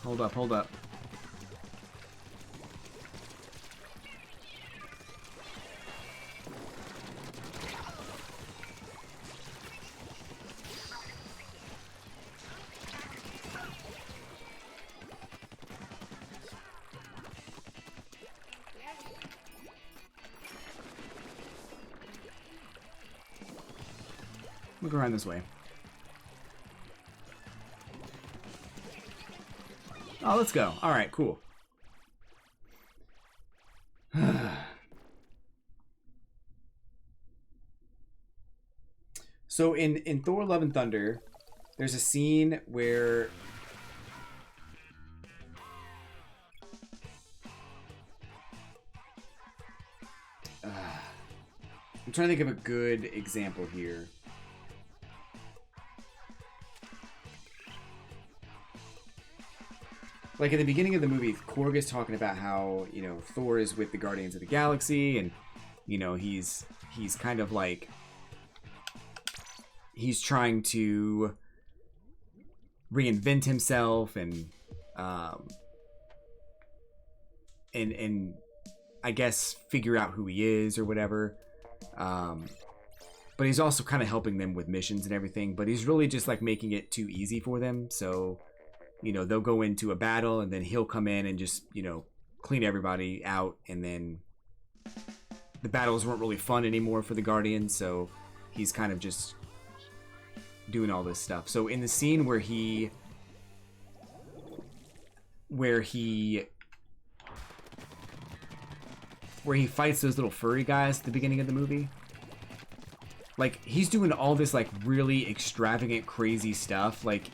Hold up, hold up. Look around this way. Oh, let's go. All right, cool. So in Thor: Love and Thunder, there's a scene where I'm trying to think of a good example here. Like, in the beginning of the movie, Korg is talking about how, you know, Thor is with the Guardians of the Galaxy, and, you know, he's kind of like, he's trying to reinvent himself and I guess figure out who he is or whatever. But he's also kind of helping them with missions and everything, but he's really just like making it too easy for them. So, you know, they'll go into a battle and then he'll come in and just, you know, clean everybody out, and then the battles weren't really fun anymore for the Guardians, so he's kind of just doing all this stuff. So in the scene where he fights those little furry guys at the beginning of the movie, like, he's doing all this like really extravagant, crazy stuff, like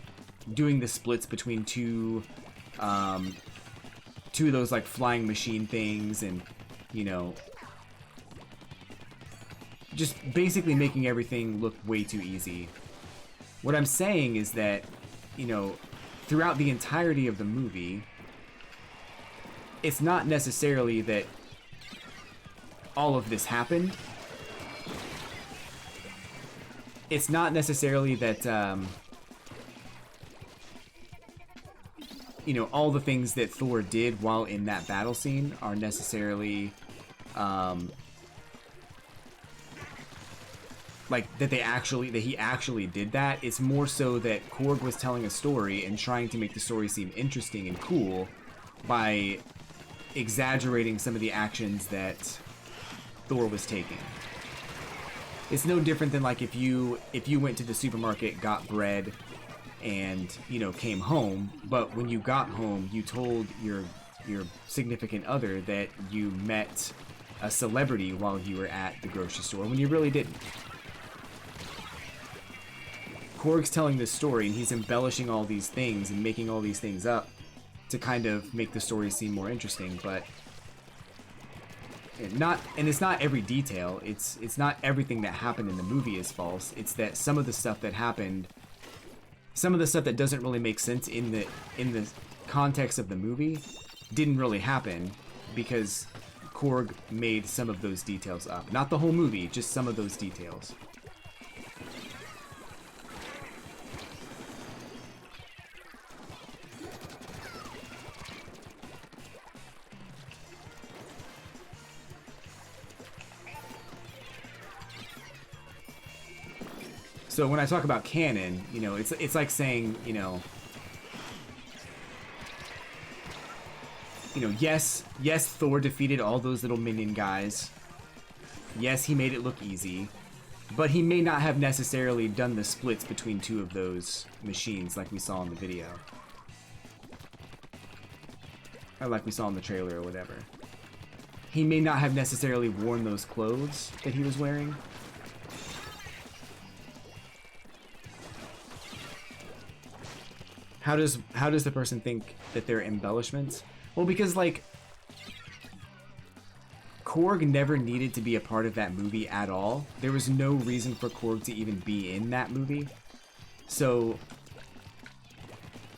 doing the splits between two of those like flying machine things, and, you know, just basically making everything look way too easy. What I'm saying is that, you know, throughout the entirety of the movie, it's not necessarily that all of this happened. It's not necessarily that you know, all the things that Thor did while in that battle scene are necessarily like that he actually did that. It's more so that Korg was telling a story and trying to make the story seem interesting and cool by exaggerating some of the actions that Thor was taking. It's no different than like if you went to the supermarket, got bread, and, you know, came home, but when you got home, you told your significant other that you met a celebrity while you were at the grocery store when you really didn't. Korg's telling this story, and he's embellishing all these things and making all these things up to kind of make the story seem more interesting, but it's not every detail. It's not everything that happened in the movie is false. It's that some of the stuff that happened, some of the stuff that doesn't really make sense in the context of the movie, didn't really happen because Korg made some of those details up. Not the whole movie, just some of those details. So when I talk about canon, you know, it's like saying, you know, yes, Thor defeated all those little minion guys. Yes, he made it look easy, but he may not have necessarily done the splits between two of those machines like we saw in the video. Or like we saw in the trailer or whatever. He may not have necessarily worn those clothes that he was wearing. How does the person think that they're embellishments? Well, because, like, Korg never needed to be a part of that movie at all. There was no reason for Korg to even be in that movie. So,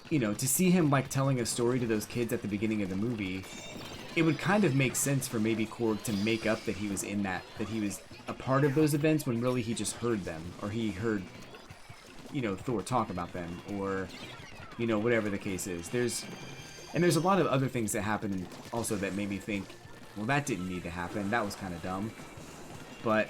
you know, to see him, like, telling a story to those kids at the beginning of the movie, it would kind of make sense for maybe Korg to make up that he was in that he was a part of those events when really he just heard them, or he heard, you know, Thor talk about them, or, you know, whatever the case is. There's a lot of other things that happened also that made me think, well, that didn't need to happen. That was kind of dumb. But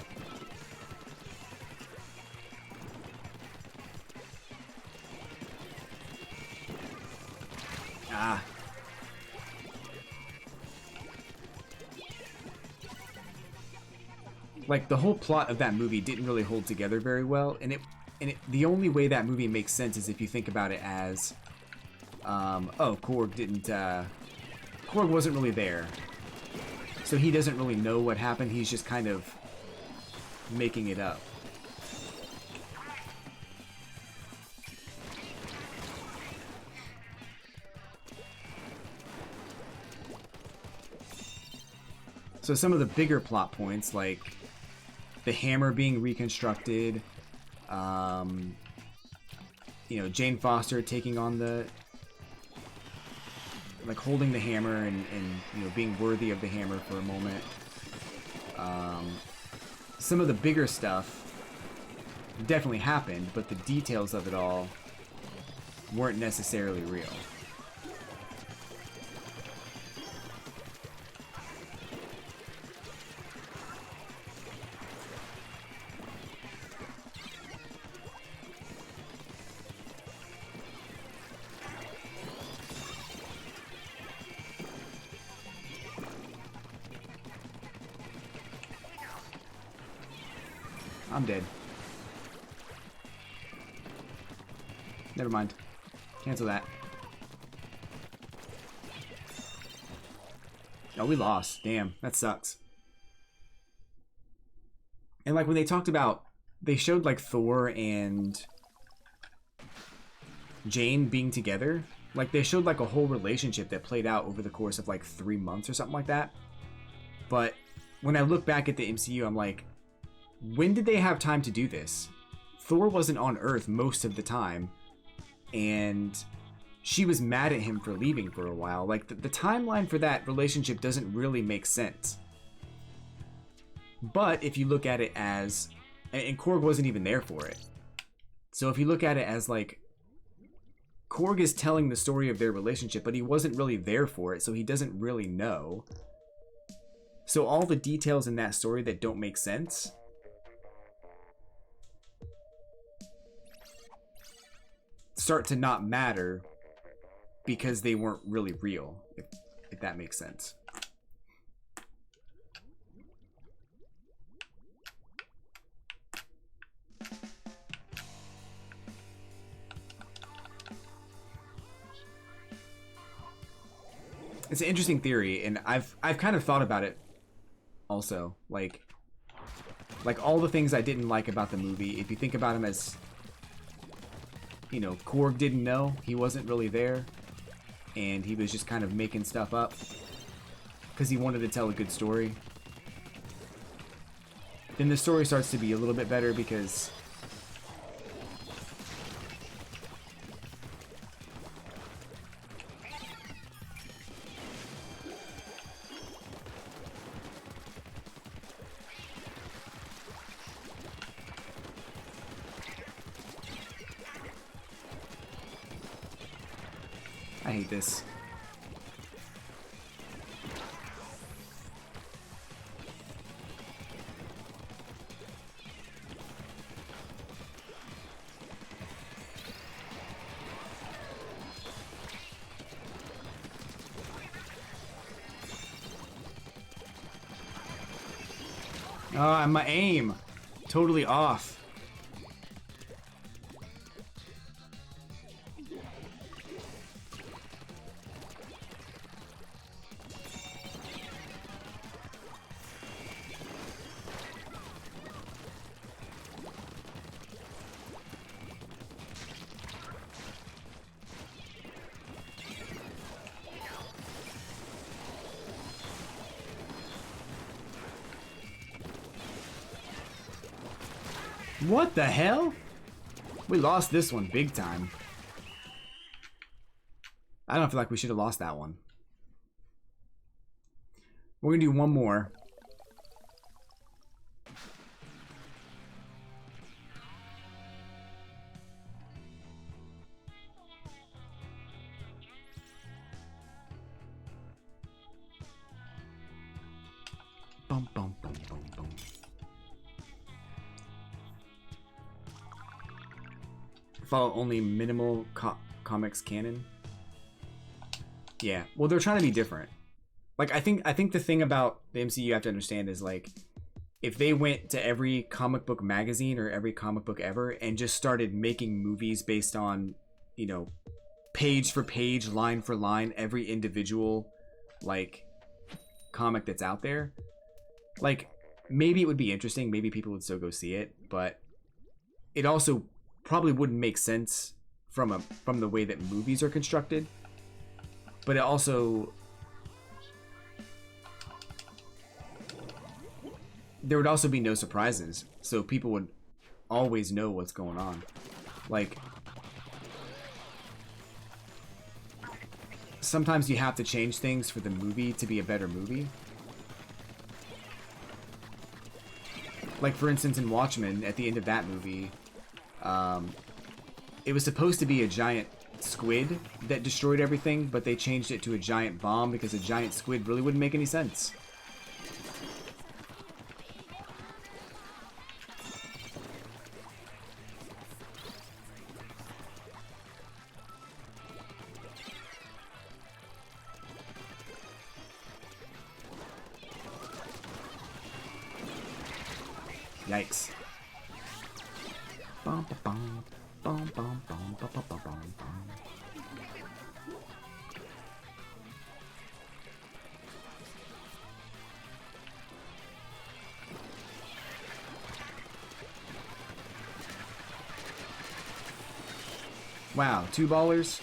like, the whole plot of that movie didn't really hold together very well, and the only way that movie makes sense is if you think about it as, oh, Korg wasn't really there. So he doesn't really know what happened, he's just kind of making it up. So some of the bigger plot points, like the hammer being reconstructed, you know, Jane Foster taking on the, like, holding the hammer and you know, being worthy of the hammer for a moment. Some of the bigger stuff definitely happened, but the details of it all weren't necessarily real. I'm dead. Never mind. Cancel that. Oh, we lost. Damn, that sucks. And, like, when they talked about, they showed, like, Thor and Jane being together. Like, they showed, like, a whole relationship that played out over the course of, like, 3 months or something like that. But when I look back at the MCU, I'm like, when did they have time to do this? Thor wasn't on Earth most of the time, and she was mad at him for leaving for a while. Like, the timeline for that relationship doesn't really make sense. But if you look at it as, and Korg wasn't even there for it. So if you look at it as, like, Korg is telling the story of their relationship, but he wasn't really there for it, so he doesn't really know. So all the details in that story that don't make sense start to not matter because they weren't really real, if that makes sense. It's an interesting theory, and I've kind of thought about it also. Like all the things I didn't like about the movie, if you think about them as, you know, Korg didn't know, he wasn't really there, and he was just kind of making stuff up because he wanted to tell a good story. Then the story starts to be a little bit better because I hate this. Oh, my aim. Totally off. What the hell? We lost this one big time. I don't feel like we should have lost that one. We're gonna do one more. Bum, bum, bum, bum, bum. Follow only minimal comics canon. Yeah, well, they're trying to be different. Like, I think the thing about the MCU you have to understand is, like, if they went to every comic book magazine or every comic book ever and just started making movies based on, you know, page for page, line for line, every individual, like, comic that's out there, like, maybe it would be interesting, maybe people would still go see it, but it also probably wouldn't make sense from the way that movies are constructed. But it also, there would also be no surprises, so people would always know what's going on. Like, sometimes you have to change things for the movie to be a better movie. Like, for instance, in Watchmen, at the end of that movie, it was supposed to be a giant squid that destroyed everything, but they changed it to a giant bomb because a giant squid really wouldn't make any sense. Yikes. Bum, bum, bum, bum, bum, bum, bum, bum, bum, bum. Wow, 2 ballers?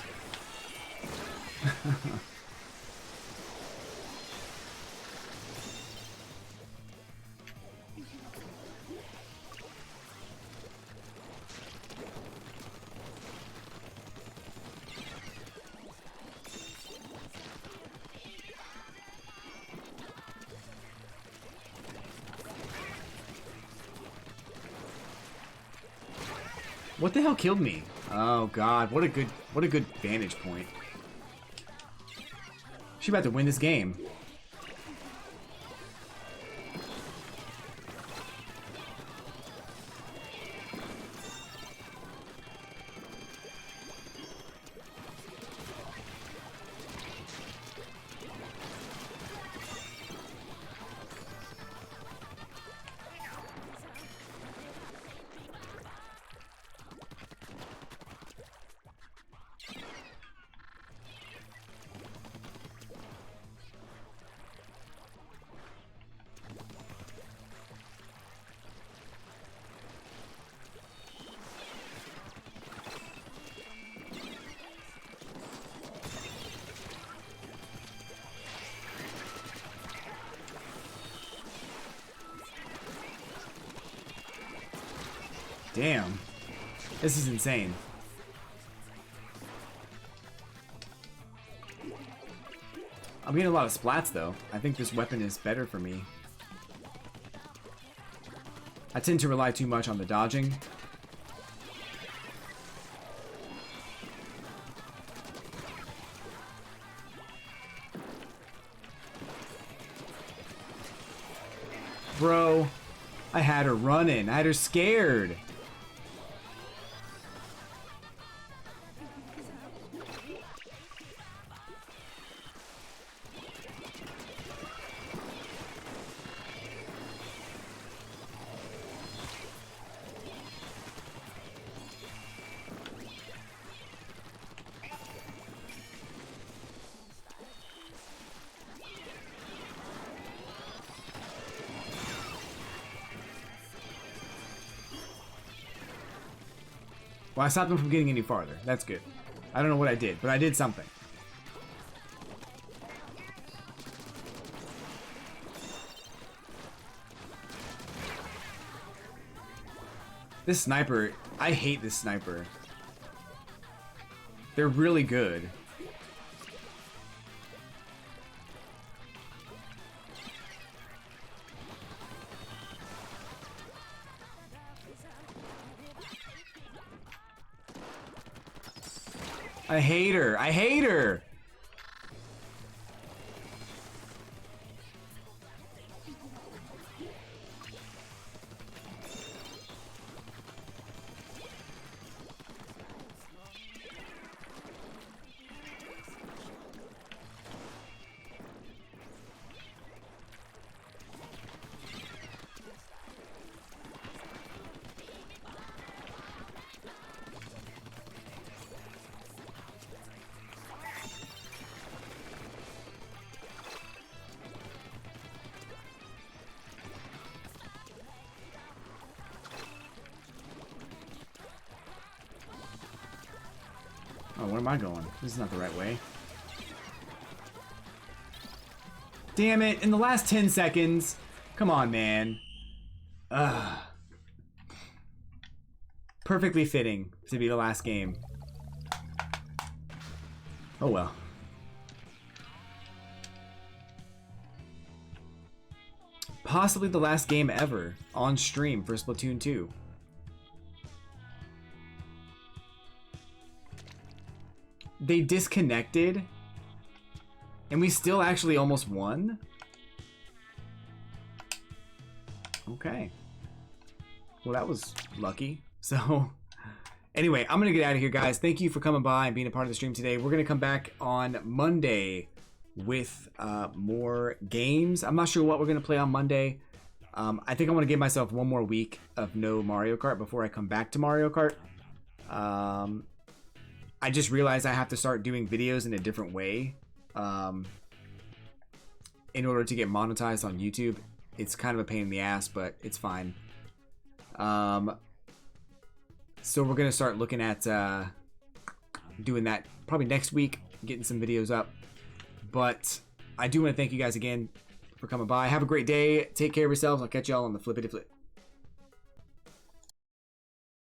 What the hell killed me? Oh god, what a good vantage point. She's about to win this game. Damn. This is insane. I'm getting a lot of splats, though. I think this weapon is better for me. I tend to rely too much on the dodging. Bro, I had her running. I had her scared. Well, I stopped him from getting any farther. That's good. I don't know what I did, but I did something. This sniper, I hate this sniper. They're really good. I hate her. I hate her. Oh, where am I going? This is not the right way. Damn it, in the last 10 seconds. Come on, man. Ugh. Perfectly fitting to be the last game. Oh well. Possibly the last game ever on stream for Splatoon 2. They disconnected, and we still actually almost won? Okay. Well, that was lucky. So, anyway, I'm going to get out of here, guys. Thank you for coming by and being a part of the stream today. We're going to come back on Monday with more games. I'm not sure what we're going to play on Monday. I think I want to give myself one more week of no Mario Kart before I come back to Mario Kart. I just realized I have to start doing videos in a different way in order to get monetized on YouTube. It's kind of a pain in the ass, but it's fine. So we're going to start looking at doing that probably next week, getting some videos up. But I do want to thank you guys again for coming by. Have a great day. Take care of yourselves. I'll catch y'all on the flippity flip.